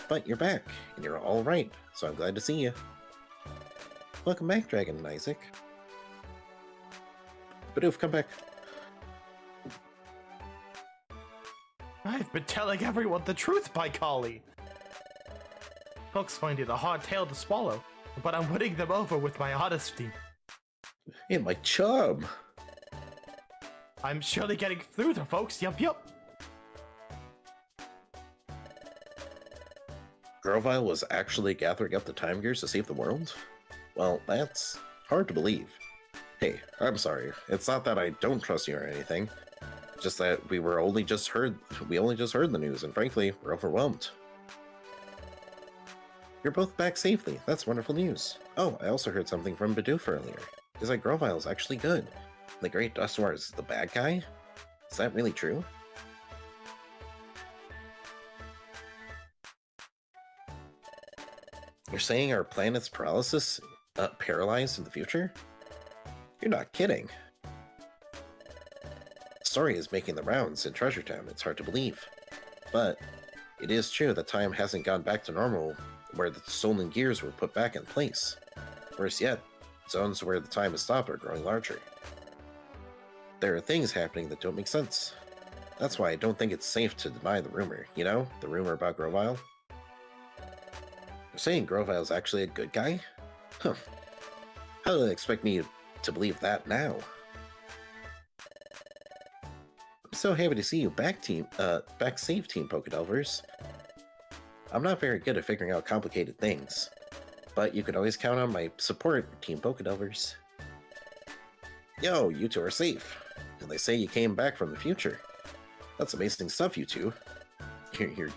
But you're back, and you're alright, so I'm glad to see you. Welcome back, Dragon and Isaac. Bidoof, come back. I've been telling everyone the truth, by golly. Folks find it a hard tale to swallow, but I'm winning them over with my honesty. Hey, my chub! I'm surely getting through to folks, yup. Grovyle was actually gathering up the time gears to save the world? Well, that's hard to believe. Hey, I'm sorry. It's not that I don't trust you or anything. Just that we only just heard the news, and frankly, we're overwhelmed. You're both back safely. That's wonderful news. Oh, I also heard something from Bidoof earlier. He's like, Grovyle's actually good. The Great Dustwar is the bad guy? Is that really true? You're saying our planet's paralyzed in the future? You're not kidding. Story is making the rounds in Treasure Town. It's hard to believe. But it is true that time hasn't gone back to normal where the stolen gears were put back in place. Worse yet, zones where the time has stopped are growing larger. There are things happening that don't make sense. That's why I don't think it's safe to deny the rumor. You know, the rumor about Grovyle? You're saying Grovyle's actually a good guy? Huh. How do they expect me to believe that now? I'm so happy to see you back safe, Team Pokedelvers. I'm not very good at figuring out complicated things, but you can always count on my support, Team Pokedelvers. Yo, you two are safe, and they say you came back from the future. That's amazing stuff, you two. Your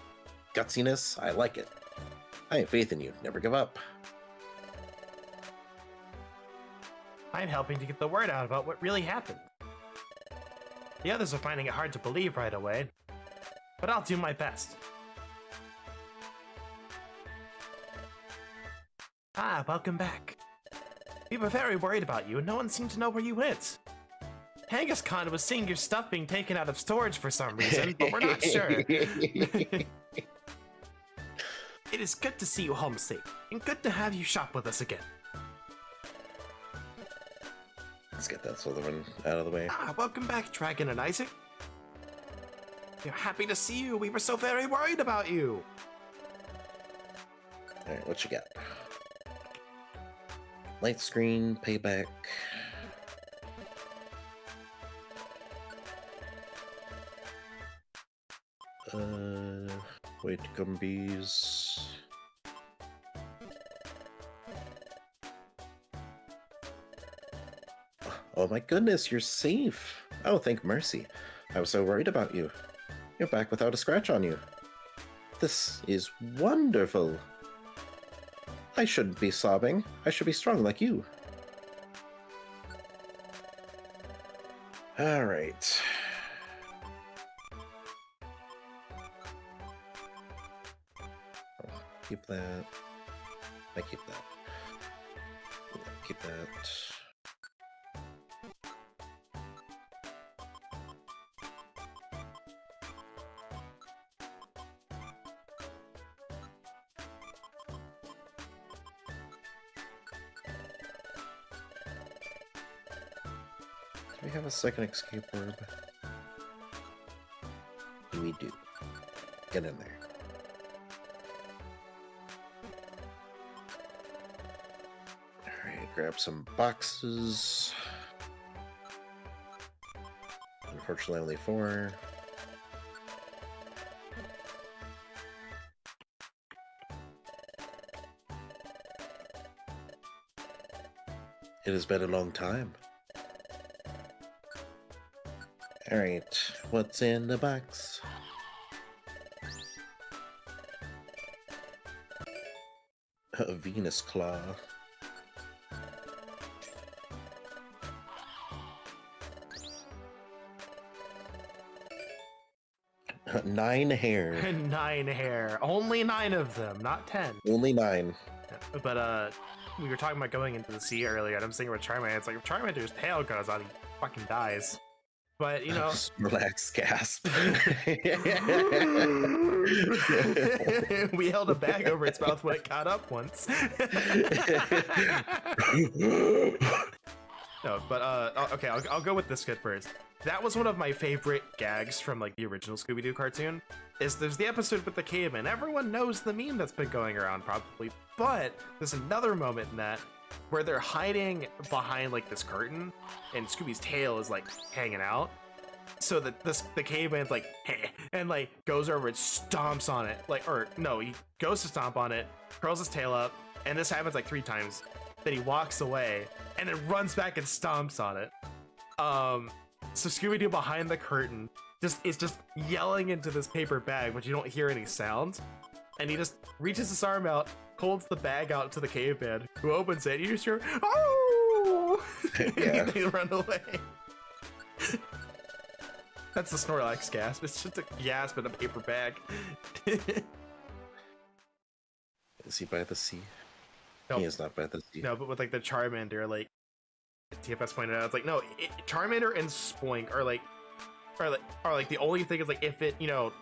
gutsiness, I like it. I have faith in you. Never give up. I'm helping to get the word out about what really happened. The others are finding it hard to believe right away, but I'll do my best. Ah, welcome back. We were very worried about you, and no one seemed to know where you went. Kangaskhan was seeing your stuff being taken out of storage for some reason, but we're not sure. It is good to see you home safe, and good to have you shop with us again. Let's get that Slytherin out of the way. Ah, welcome back, Dragon and Isaac. We're happy to see you. We were so very worried about you. Alright, what you got? Light screen, payback. Wait, Gumbies. Oh my goodness, you're safe. Oh, thank mercy. I was so worried about you. You're back without a scratch on you. This is wonderful. I shouldn't be sobbing. I should be strong like you. All right. Keep that. I keep that. Keep that. Do we have a second escape orb? We do. Get in there. Alright, grab some boxes. Unfortunately, only 4. It has been a long time. Alright, what's in the box? A Venus claw. Nine hair. 9 hair. Only 9 of them, not 10. Only 9. But we were talking about going into the sea earlier, and I'm thinking about Charmander. It's like if Charmander's tail goes out, he fucking dies. But you know, Relax, gasp. we held a bag over its mouth when it caught up once. No, but okay, I'll go with this skit first. That was one of my favorite gags from like the original Scooby-Doo cartoon. Is there's the episode with the caveman. Everyone knows the meme that's been going around probably, but there's another moment in that where they're hiding behind like this curtain, and Scooby's tail is like hanging out. So that the caveman's like, hey, and like goes over and stomps on it, like, or no, he goes to stomp on it, curls his tail up, and this happens like 3 times. Then he walks away and then runs back and stomps on it. So Scooby-Doo behind the curtain is just yelling into this paper bag, but you don't hear any sound. And he just reaches his arm out, holds the bag out to the caveman, who opens it. You just hear, oh! Yeah. They run away. That's the Snorlax gasp. It's just a gasp in a paper bag. Is he by the sea? Nope. He is not by the sea. No, but with like the Charmander, like TFS pointed out, it's like no, Charmander and Spoink are like the only thing is like if it, you know,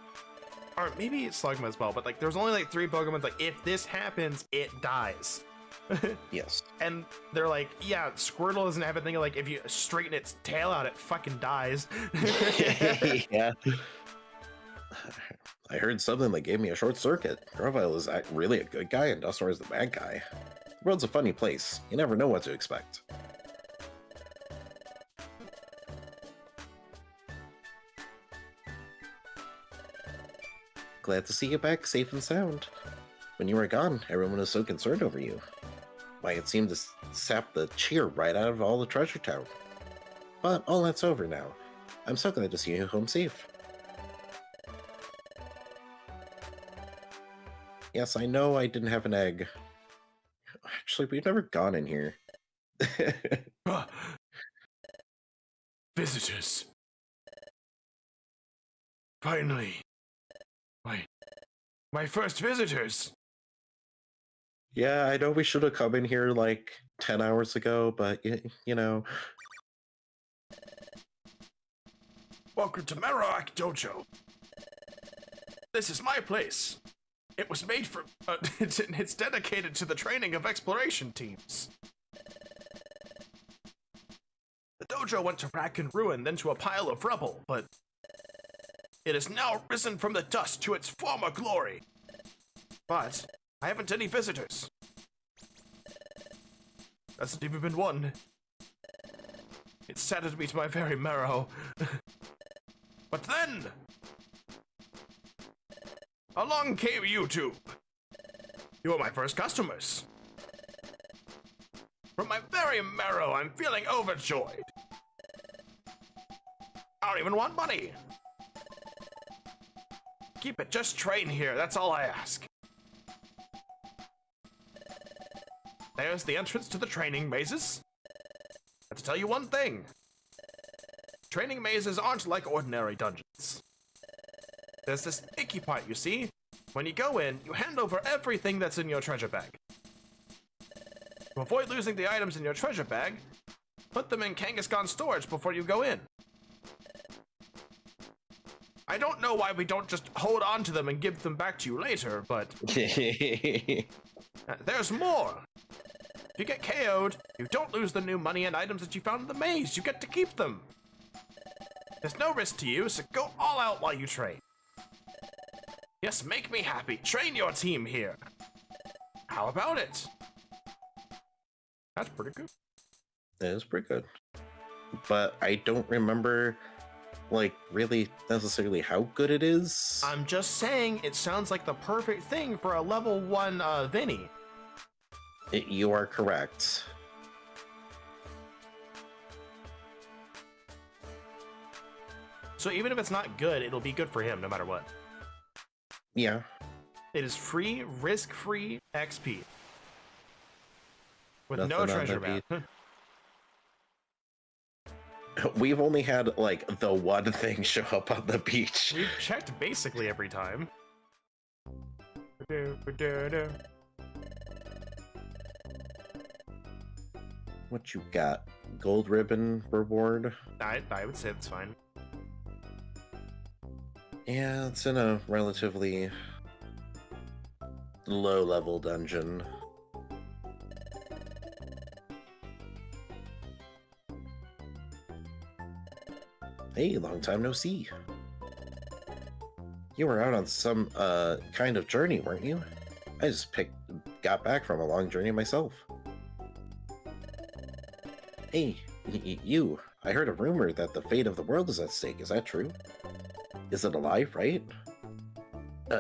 or maybe it's Slugma as well, but like there's only like 3 Pokemon like if this happens, it dies. Yes. And they're like, yeah, Squirtle doesn't have a thing of like if you straighten its tail out, it fucking dies. Yeah. I heard something that gave me a short circuit. Grovyle is really a good guy and Dustor is the bad guy. The world's a funny place. You never know what to expect. Glad to see you back safe and sound. When you were gone, everyone was so concerned over you. Why, it seemed to sap the cheer right out of all the Treasure Town. But all that's over now. I'm so glad to see you home safe. Yes, I know I didn't have an egg. Actually, we've never gone in here. Visitors. Finally. My first visitors. Yeah, I know we should have come in here like 10 hours ago, but you know. Welcome to Marowak Dojo. This is my place. It was made for, it's dedicated to the training of exploration teams. The dojo went to rack and ruin, then to a pile of rubble, but it has now risen from the dust to its former glory. But I haven't any visitors. Hasn't even been one. It saddened me to my very marrow. But then, along came YouTube. You were my first customers. From my very marrow, I'm feeling overjoyed. I don't even want money. Keep it. Just train here. That's all I ask. There's the entrance to the training mazes. I have to tell you one thing. Training mazes aren't like ordinary dungeons. There's this icky part, you see? When you go in, you hand over everything that's in your treasure bag. To avoid losing the items in your treasure bag, put them in Kangaskhan storage before you go in. I don't know why we don't just hold on to them and give them back to you later, but there's more. If you get KO'd, you don't lose the new money and items that you found in the maze. You get to keep them. There's no risk to you, so go all out while you train. Yes, make me happy. Train your team here. How about it? That's pretty good. That is pretty good. But I don't remember, like, really necessarily how good it is. I'm just saying it sounds like the perfect thing for a level 1 Vinny. You are correct. So even if it's not good, it'll be good for him no matter what. Yeah. It is free, risk-free XP. With Nothing no on treasure the map. We've only had, like, the one thing show up on the beach. We've checked basically every time. What you got? Gold ribbon reward? I would say that's fine. Yeah, it's in a relatively low-level dungeon. Hey, long time no see. You were out on some kind of journey, weren't you? I just got back from a long journey myself. Hey, you. I heard a rumor that the fate of the world is at stake. Is that true? Is it a lie, right?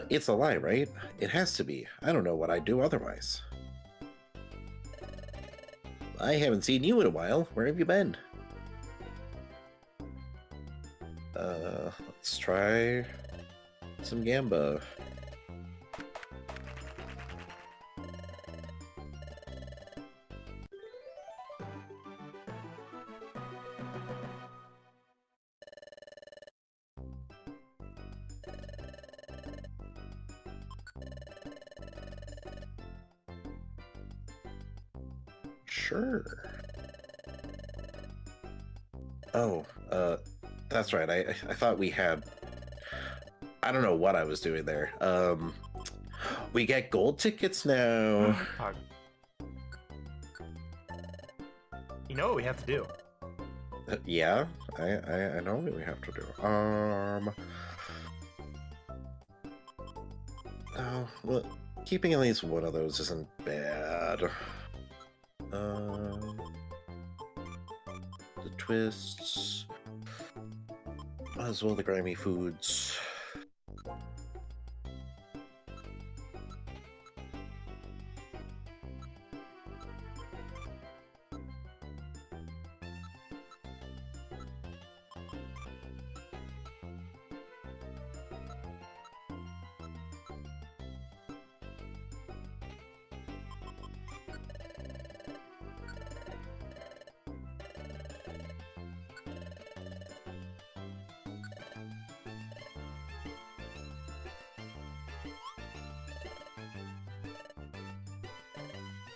It's a lie, right? It has to be. I don't know what I'd do otherwise. I haven't seen you in a while. Where have you been? Let's try some Gamba. Sure. Oh, that's right. I thought we had... I don't know what I was doing there. We get gold tickets now. Fuck. You know what we have to do. Yeah, I know what we have to do. Oh, well, keeping at least one of those isn't bad. The twists, as well the grimy foods.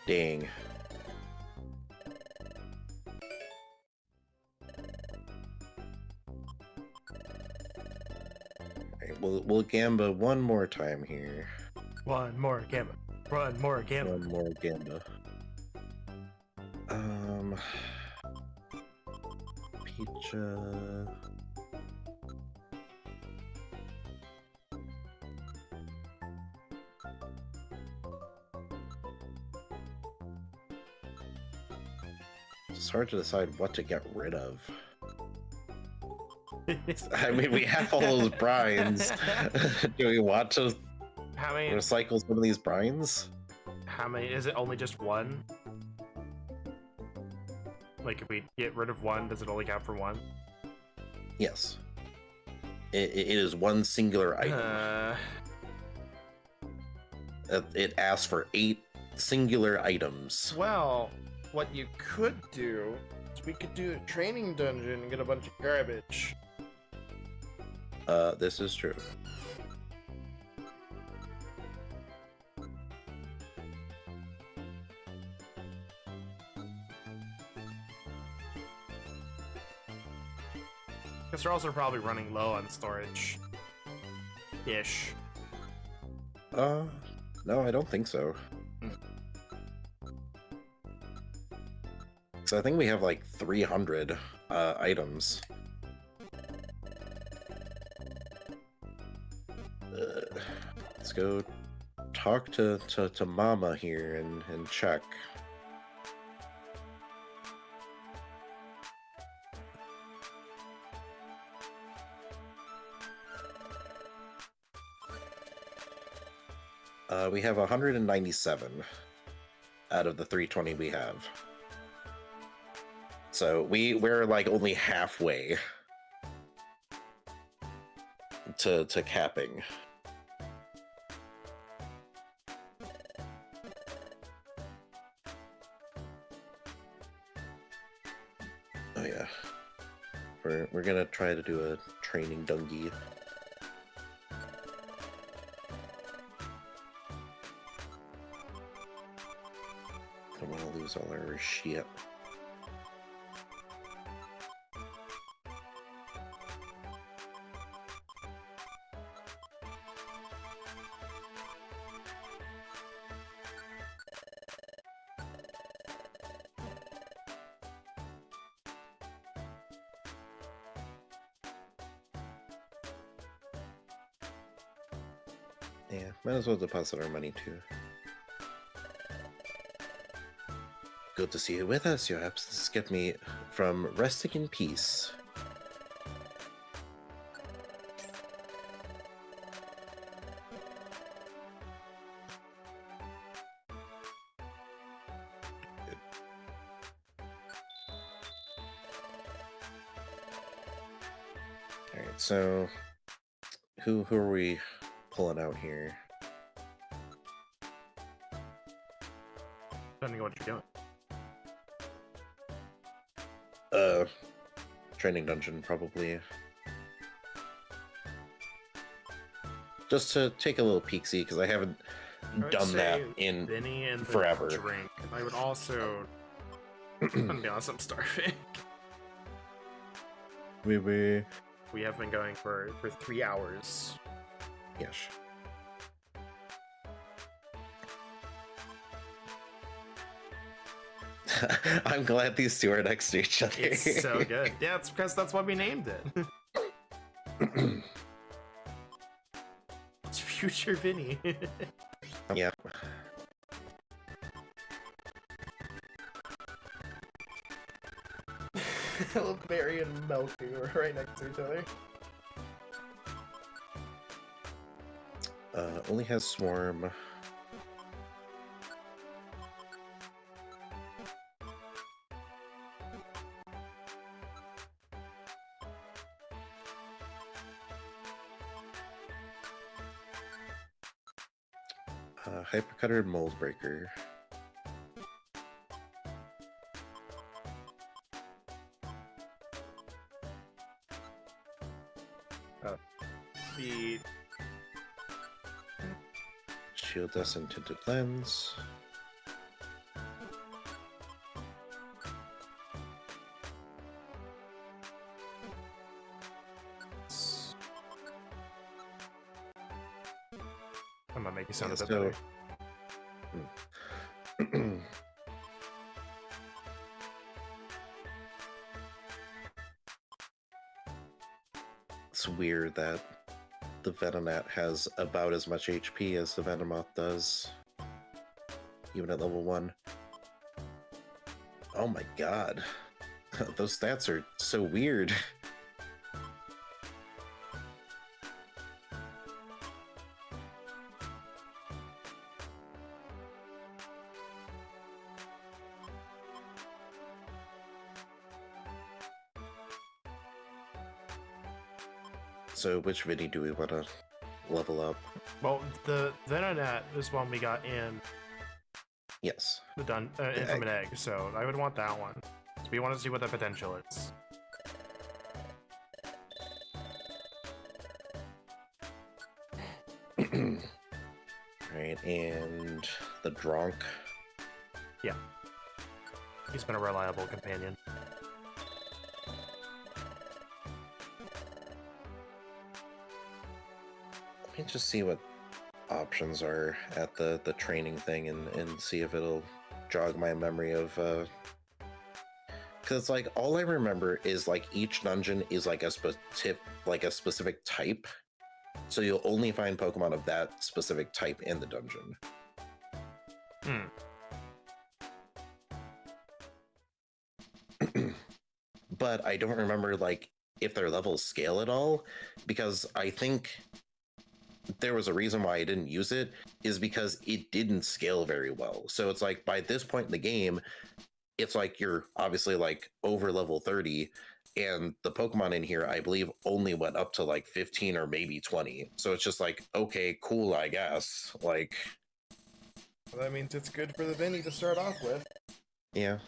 Dang. Alright, we'll Gamba one more time here. One more Gamba. One more Gamba. One more Gamba. Pizza. It's hard to decide what to get rid of. I mean, we have all those brines. Do we want to How many? recycle some of these brines? How many? Is it only just one? Like, if we get rid of one, does it only count for one? Yes. It is one singular item. It asks for 8 singular items. Well, what you could do is we could do a training dungeon and get a bunch of garbage. This is true. Because they're also probably running low on storage. Ish. No, I don't think so. So I think we have like 300 items. Let's go talk to Mama here and check. We have 197 out of the 320 we have. So we're like only halfway to capping. Oh yeah. We're gonna try to do a training dungy. Don't want to lose all our shit. Yeah, might as well deposit our money too. Good to see you with us. Your absence kept me from resting in peace. Good. All right, so who are we pulling out here? Depending on what you're doing. Training dungeon, probably. Just to take a little peek-see, because I haven't I would done that say in Vinny and the forever. drink. I would also. I'm gonna be honest, I'm starving. We We have been going for 3 hours. yes. I'm glad these two are next to each other. It's so good. Yeah, it's because that's why we named it. It's future Vinny. Yeah. I love Mary and Melky. We're right next to each other. Only has Swarm. Hypercutter Mold Breaker. The Shield Dust and Tinted Lens. I'm gonna make you sound a Yeah, bit so- better. It's weird that the Venomat has about as much HP as the Venomoth does, even at level 1. Oh my god. Those stats are so weird. So which Vinny do we want to level up? Well, the Venonat is one we got in Yes. the in from an egg, so I would want that one. So we want to see what the potential is. Right, and the Dronk. Yeah. He's been a reliable companion. Let me just see what options are at the training thing and see if it'll jog my memory of because like all I remember is like each dungeon is like a specific type, so you'll only find Pokemon of that specific type in the dungeon. But I don't remember like if their levels scale at all, because I think there was a reason why I didn't use it, is because it didn't scale very well. So it's like by this point in the game, it's like you're obviously like over level 30, and the Pokemon in here, I believe, only went up to like 15 or maybe 20. So it's just like, okay, cool, I guess. Like, Well, that means it's good for the Vinny to start off with. yeah.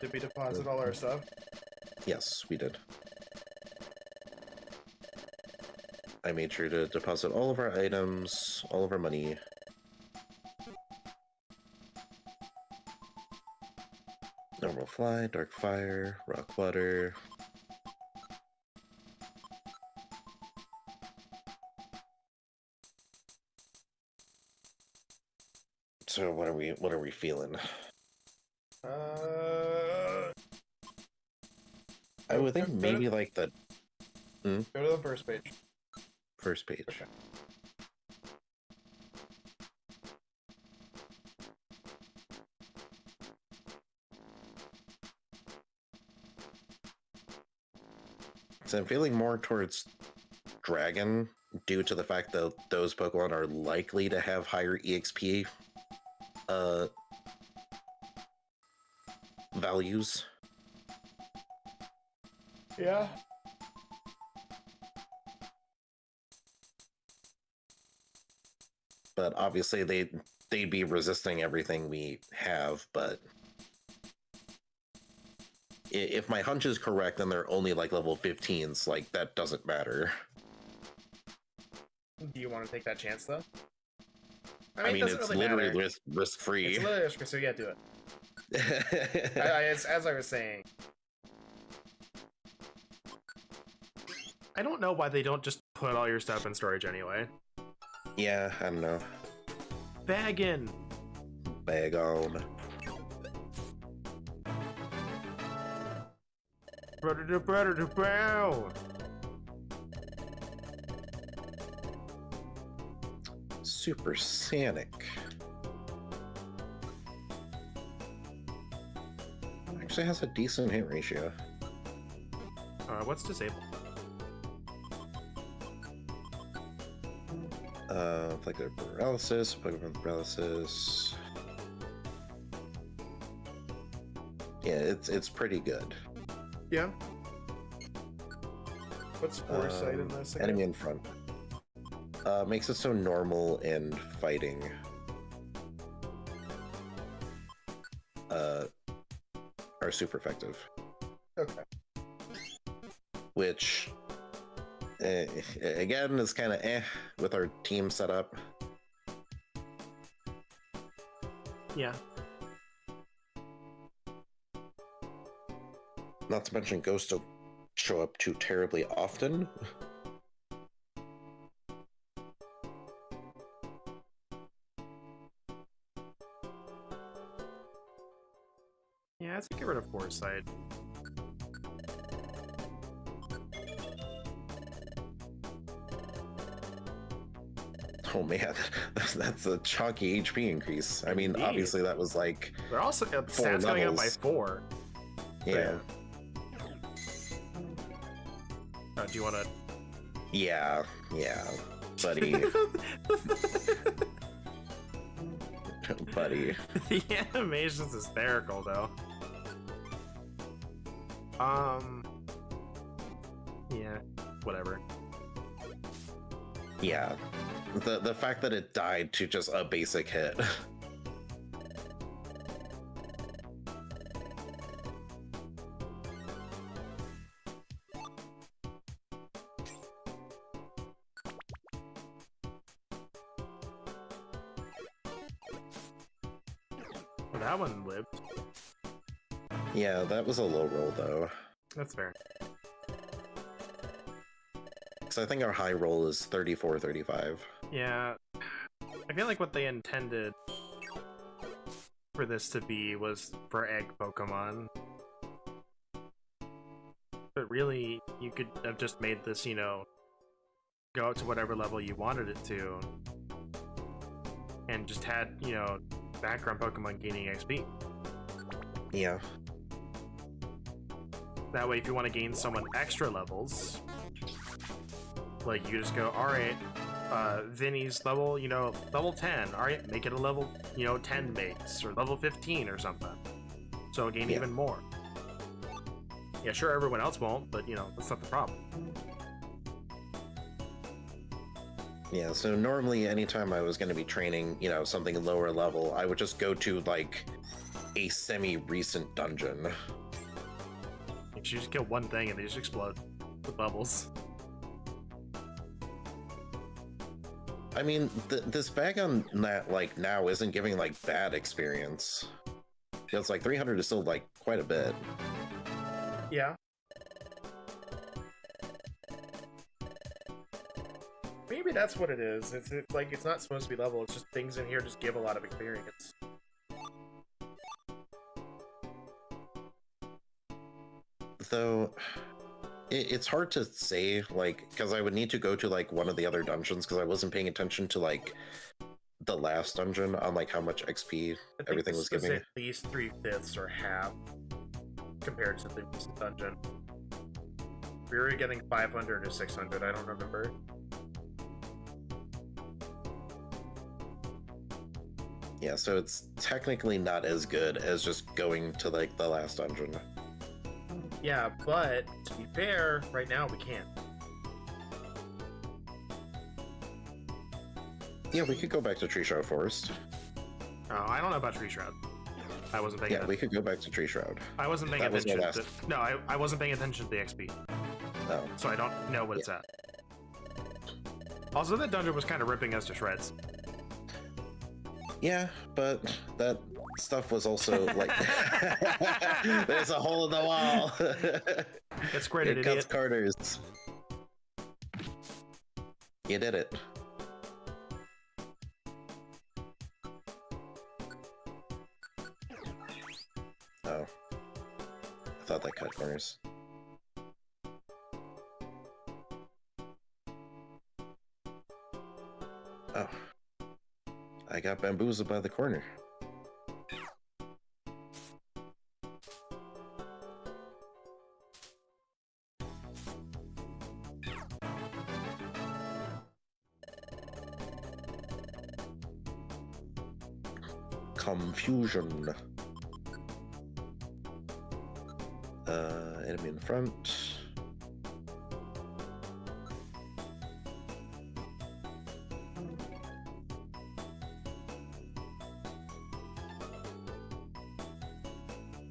Did we deposit all our stuff? Yes, we did. I made sure to deposit all of our items, all of our money. Normal Fly, Dark Fire, Rock Water. So what are we feeling? I would think maybe like the Go to the first page. first page. Okay. So I'm feeling more towards Dragon due to the fact that those Pokemon are likely to have higher EXP values. Yeah. But obviously they'd be resisting everything we have, but if my hunch is correct, then they're only like level 15s, like that doesn't matter. Do you want to take that chance though? I mean, it doesn't it's really literally matter. risk free. It's literally risk free, so yeah, do it. As I was saying, I don't know why they don't just put all your stuff in storage anyway. Yeah, I don't know. Bag in. Bag on. Brow. Super Sanic. Actually has a decent hit ratio. What's disabled? Like a paralysis, Pokemon paralysis. Yeah, it's pretty good. yeah. What's foresight in this? Again? Enemy in front. Makes it so normal and fighting are super effective. Okay. Which again is kind of with our team setup. Yeah. Not to mention ghosts don't show up too terribly often. Yeah, let's get rid of foresight. Oh man, that's a chunky HP increase. I mean, Indeed. obviously that was like They're also stats going up by levels. 4. yeah, Do you want to? yeah, buddy, buddy. The animation's hysterical, though. Yeah, whatever. Yeah. The fact that it died to just a basic hit. Well, that one lived. Yeah, that was a low roll though. That's fair. Because I think our high roll is 34, 35. Yeah, I feel like what they intended for this to be was for egg Pokemon. But really, you could have just made this, you know, go up to whatever level you wanted it to. And just had, you know, background Pokemon gaining XP. Yeah. That way, if you want to gain someone extra levels, like, you just go, alright, Vinny's level, you know, level 10. Alright, make it a level, you know, 10 base, or level 15 or something. So gain Yeah. even more. Yeah, sure, everyone else won't, but, you know, that's not the problem. Yeah, so normally anytime I was going to be training, you know, something lower level, I would just go to, like, a semi-recent dungeon. Like, you just kill one thing and they just explode with bubbles. I mean, this bag on that, like, now isn't giving, like, bad experience. It's like 300 is still, like, quite a bit. Yeah. Maybe that's what it is. It's like, it's not supposed to be level, it's just things in here just give a lot of experience. Though, it's hard to say, like, because I would need to go to, like, one of the other dungeons, because I wasn't paying attention to, like, the last dungeon on, like, how much XP I think everything this was giving. at least 3/5 or half compared to the recent dungeon. We were getting 500 or 600, I don't remember. Yeah, so it's technically not as good as just going to, like, the last dungeon. Yeah, but to be fair, right now we can't. Yeah, we could go back to Tree Shroud Forest. Oh, I don't know about Tree Shroud. I wasn't paying Yeah, attention. we could go back to Tree Shroud. I wasn't paying that was my attention last- to... No, I wasn't paying attention to the XP, Oh, so I don't know what it's at. Also, that dungeon was kind of ripping us to shreds. yeah, but that stuff was also, like... There's a hole in the wall! Get squirted, It cuts idiot. corners. You did it. Oh. I thought that cut corners. Oh. I got bamboozled by the corner. Confusion. Enemy in front.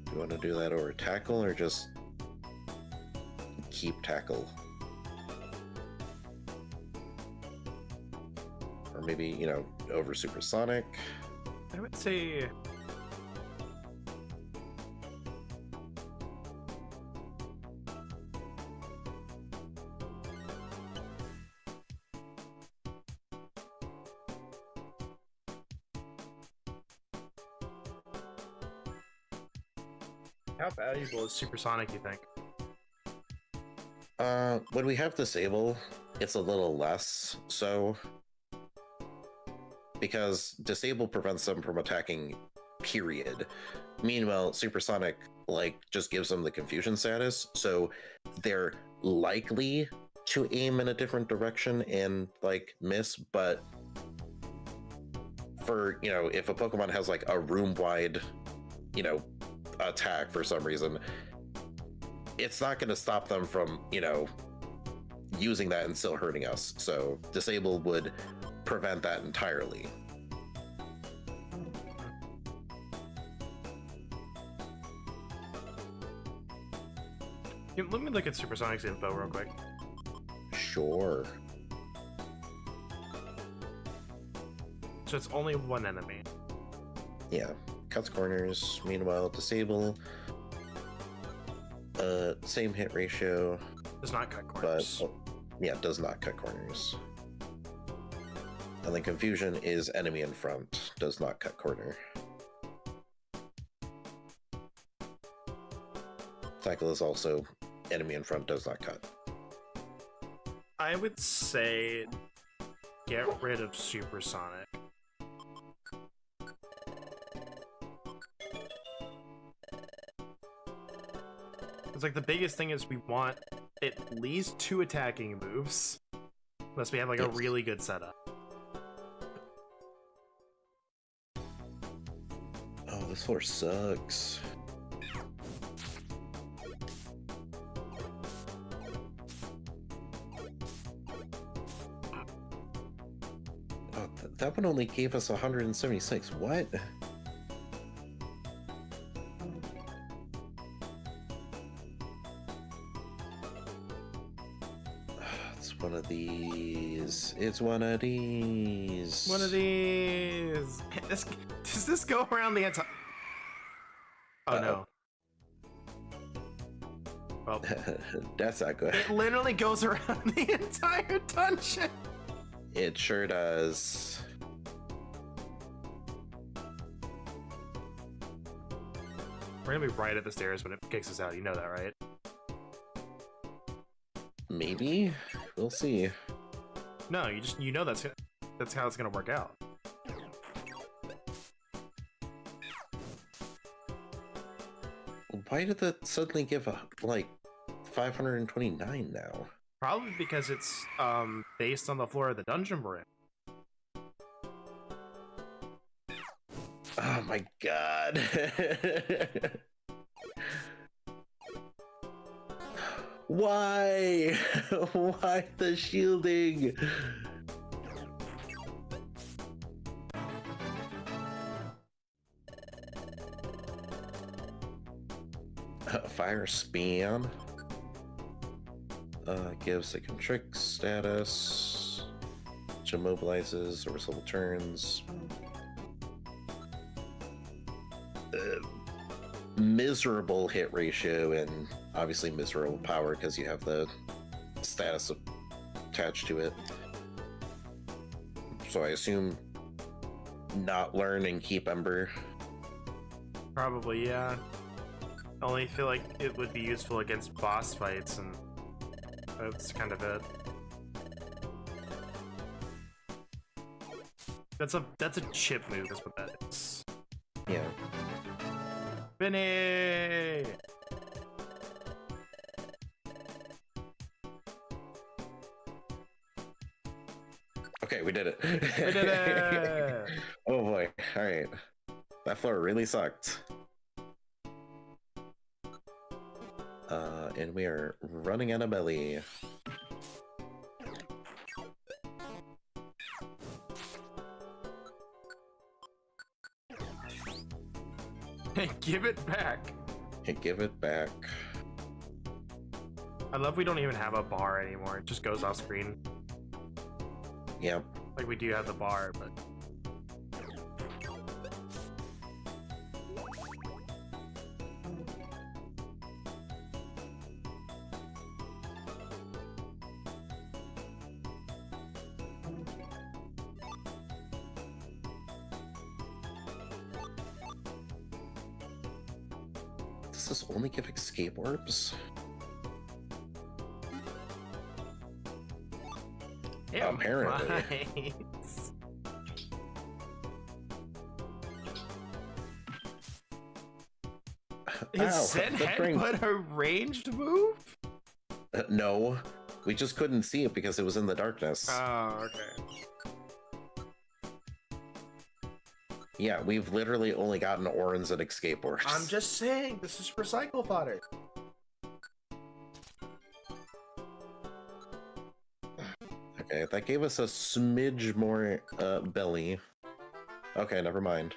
Do you want to do that over tackle or just keep tackle? Or maybe, you know, over supersonic? I would say... How valuable is Supersonic, you think? When we have disable, it's a little less so. Because disable prevents them from attacking, period. Meanwhile, supersonic, like, just gives them the confusion status, so they're likely to aim in a different direction and, like, miss, but for, you know, if a Pokemon has, like, a room-wide, you know, attack for some reason, it's not going to stop them from, using that and still hurting us. So disable would prevent that entirely. Let me look at Supersonic's info real quick. Sure. So it's only one enemy. Yeah. Cuts corners. Meanwhile, disable. Same hit ratio. Does not cut But corners. yeah, does not cut corners. And then confusion is enemy in front. Does not cut corner. Tackle is also enemy in front. Does not cut. I would say get rid of Supersonic. It's like the biggest thing is we want at least 2 attacking moves. Unless we have like a Yes. really good setup. Oh, this floor sucks. Oh, that one only gave us 176. What? It's one of these. It's one of these. One of these. Does this go around the entire? Oh no. Well, That's not good. it literally goes around the entire dungeon. It sure does. We're gonna be right at the stairs when it kicks us out. You know that, right? Maybe. We'll see. No, you know that's how it's gonna work out. Why did that suddenly give like 529 now? Probably because it's based on the floor of the dungeon we're in. Oh my god. Why? Why the shielding? Fire spam. Gives a contrict status. Which immobilizes over several turns. Miserable hit ratio and obviously miserable power because you have the status attached to it. So I assume not learn and keep Ember. Probably, yeah. I only feel like it would be useful against boss fights, and that's kind of it. That's a chip move, is what that is. Yeah. Vinny! Okay, we did it. We did it! Oh boy. Alright. That floor really sucked. And we are running out of belly. Hey, give it back! Hey, give it back. I love we don't even have a bar anymore. It just goes off screen. Yep. Like we do have the bar, but... Does this only give escape orbs? Yeah, Apparently. right. Is Ow, Set the brain- Headbutt a ranged move? No, we just couldn't see it because it was in the darkness. Oh, okay. Yeah, we've literally only gotten Orans and escape orbs. I'm just saying, this is recycle fodder. Okay, that gave us a smidge more belly. Okay, never mind.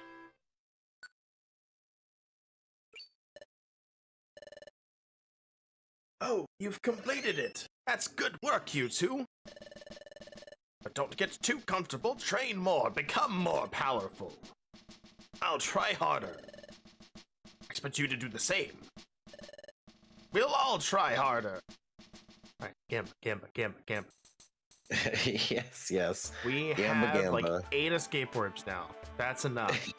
Oh, you've completed it. That's good work, you two. But don't get too comfortable. Train more. Become more powerful. I'll try harder. I expect you to do the same. We'll all try harder. All right, Gamba. Yes, yes. We Gamba have like Gamba. 8 escape orbs now. That's enough.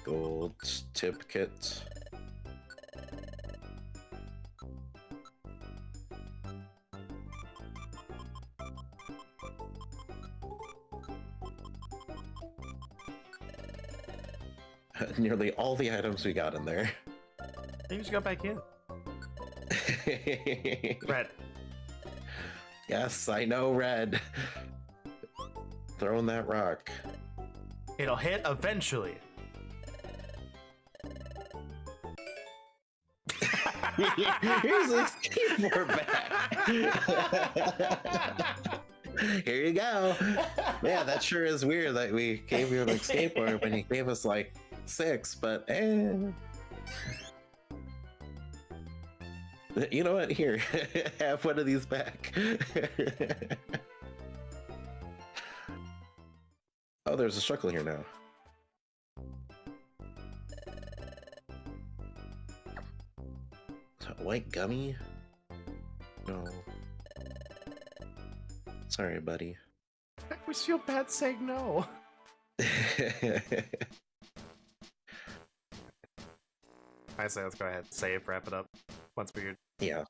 Gold tip kit. Nearly all the items we got in there. You just got back in. Red. Yes, I know, Red. Throwing that rock. It'll hit eventually. Here's a skateboard back. Here you go. Man, that sure is weird that we gave you an skateboard when you gave us like 6, but You know what? Here, have one of these back. Oh, there's a struggle here now. White gummy? No. Sorry, buddy. I always feel bad saying no. I say let's go ahead, save, wrap it up. Once weird. Yeah.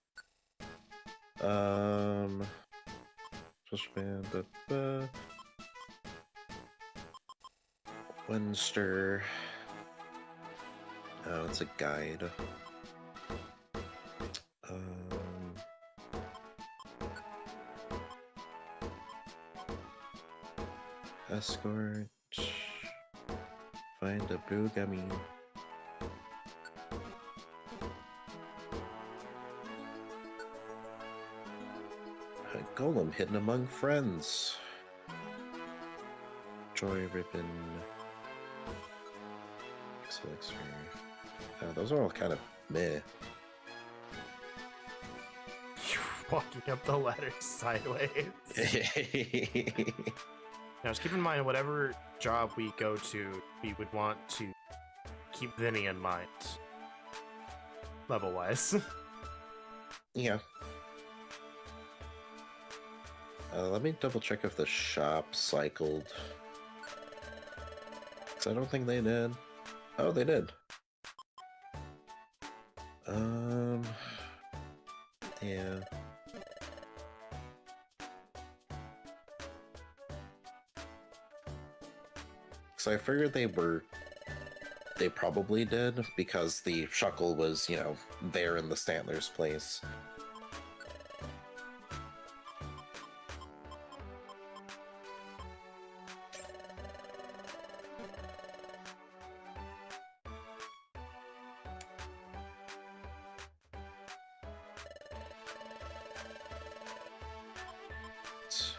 Special band, Winster. Oh, it's a guide. Escort. Find a blue gummy. A golem hidden among friends. Joy ribbon. Elixir. Those are all kind of meh. You're walking up the ladder sideways. Now, just keep in mind, whatever job we go to, we would want to keep Vinny in mind. Level-wise. Yeah. Let me double check if the shop cycled. Because I don't think they did. Oh, they did. Yeah. So I figured they probably did, because the Shuckle was, you know, there in the Stantler's place.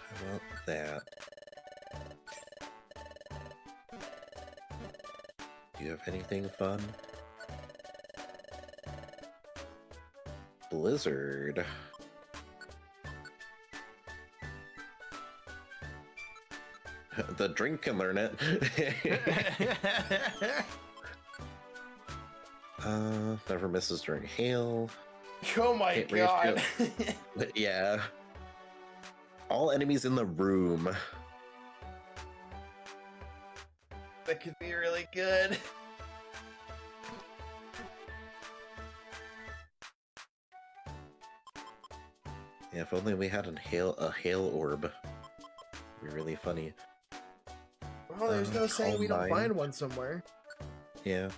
I want that. Do you have anything fun? Blizzard. The drink can learn it. Never misses during hail. Oh my Hit god. ratio. Yeah. All enemies in the room. That could be really good. Yeah, if only we had a hail orb. It'd be really funny. Well, there's no saying we don't Combine. find one somewhere. Yeah.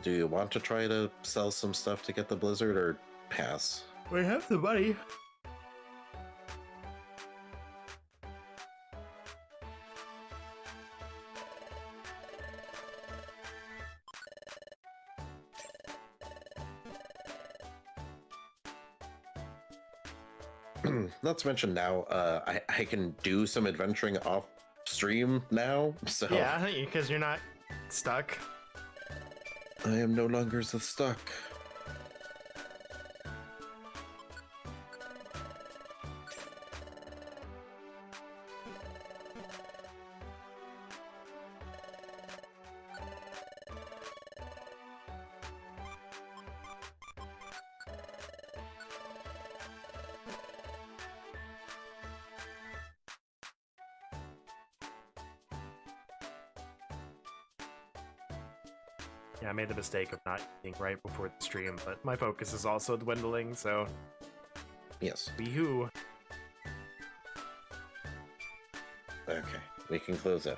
Do you want to try to sell some stuff to get the Blizzard, or pass? We have the money. Not to mention now, I can do some adventuring off stream now, so Yeah, because you're not stuck. I am no longer so stuck. Yeah, I made the mistake of not eating right before the stream, but my focus is also dwindling, so Yes. wee-hoo. Okay, we can close out.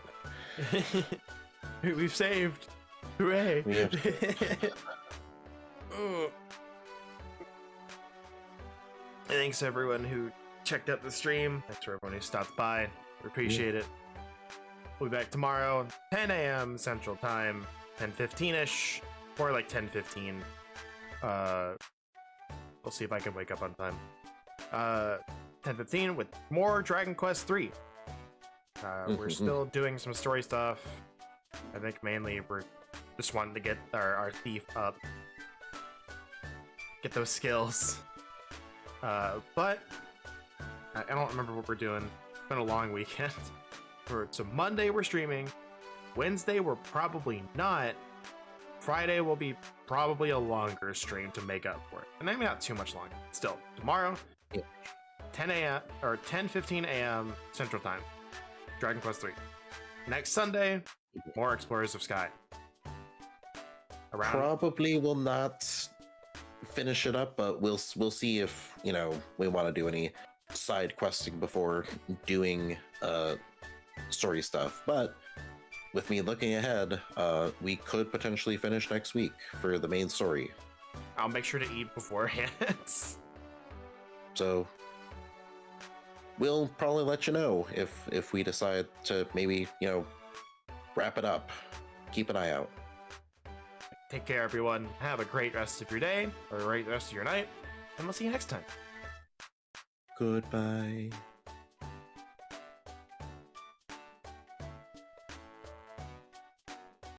We've saved. Hooray. We have Ugh. Thanks everyone who checked out the stream. Thanks for everyone who stopped by. We appreciate it. We'll be back tomorrow, 10 a.m. Central Time, 10:15ish, or like 10:15. We'll see if I can wake up on time. 10:15 with more Dragon Quest 3. We're still doing some story stuff. I think mainly we're just wanting to get our thief up, get those skills. But I don't remember what we're doing. It's been a long weekend. So Monday we're streaming. Wednesday we're probably not. Friday will be probably a longer stream to make up for it. And maybe not too much longer. Still, tomorrow, Yeah. 10 a.m. or 10:15 a.m. Central Time. Dragon Quest 3. Next Sunday, more Explorers of Sky. Around probably will not finish it up, but we'll see if we want to do any side questing before doing story stuff. But with me looking ahead, we could potentially finish next week for the main story. I'll make sure to eat beforehand. So we'll probably let you know if we decide to maybe wrap it up. Keep an eye out. Take care, everyone. Have a great rest of your day, or a great rest of your night, and we'll see you next time. Goodbye.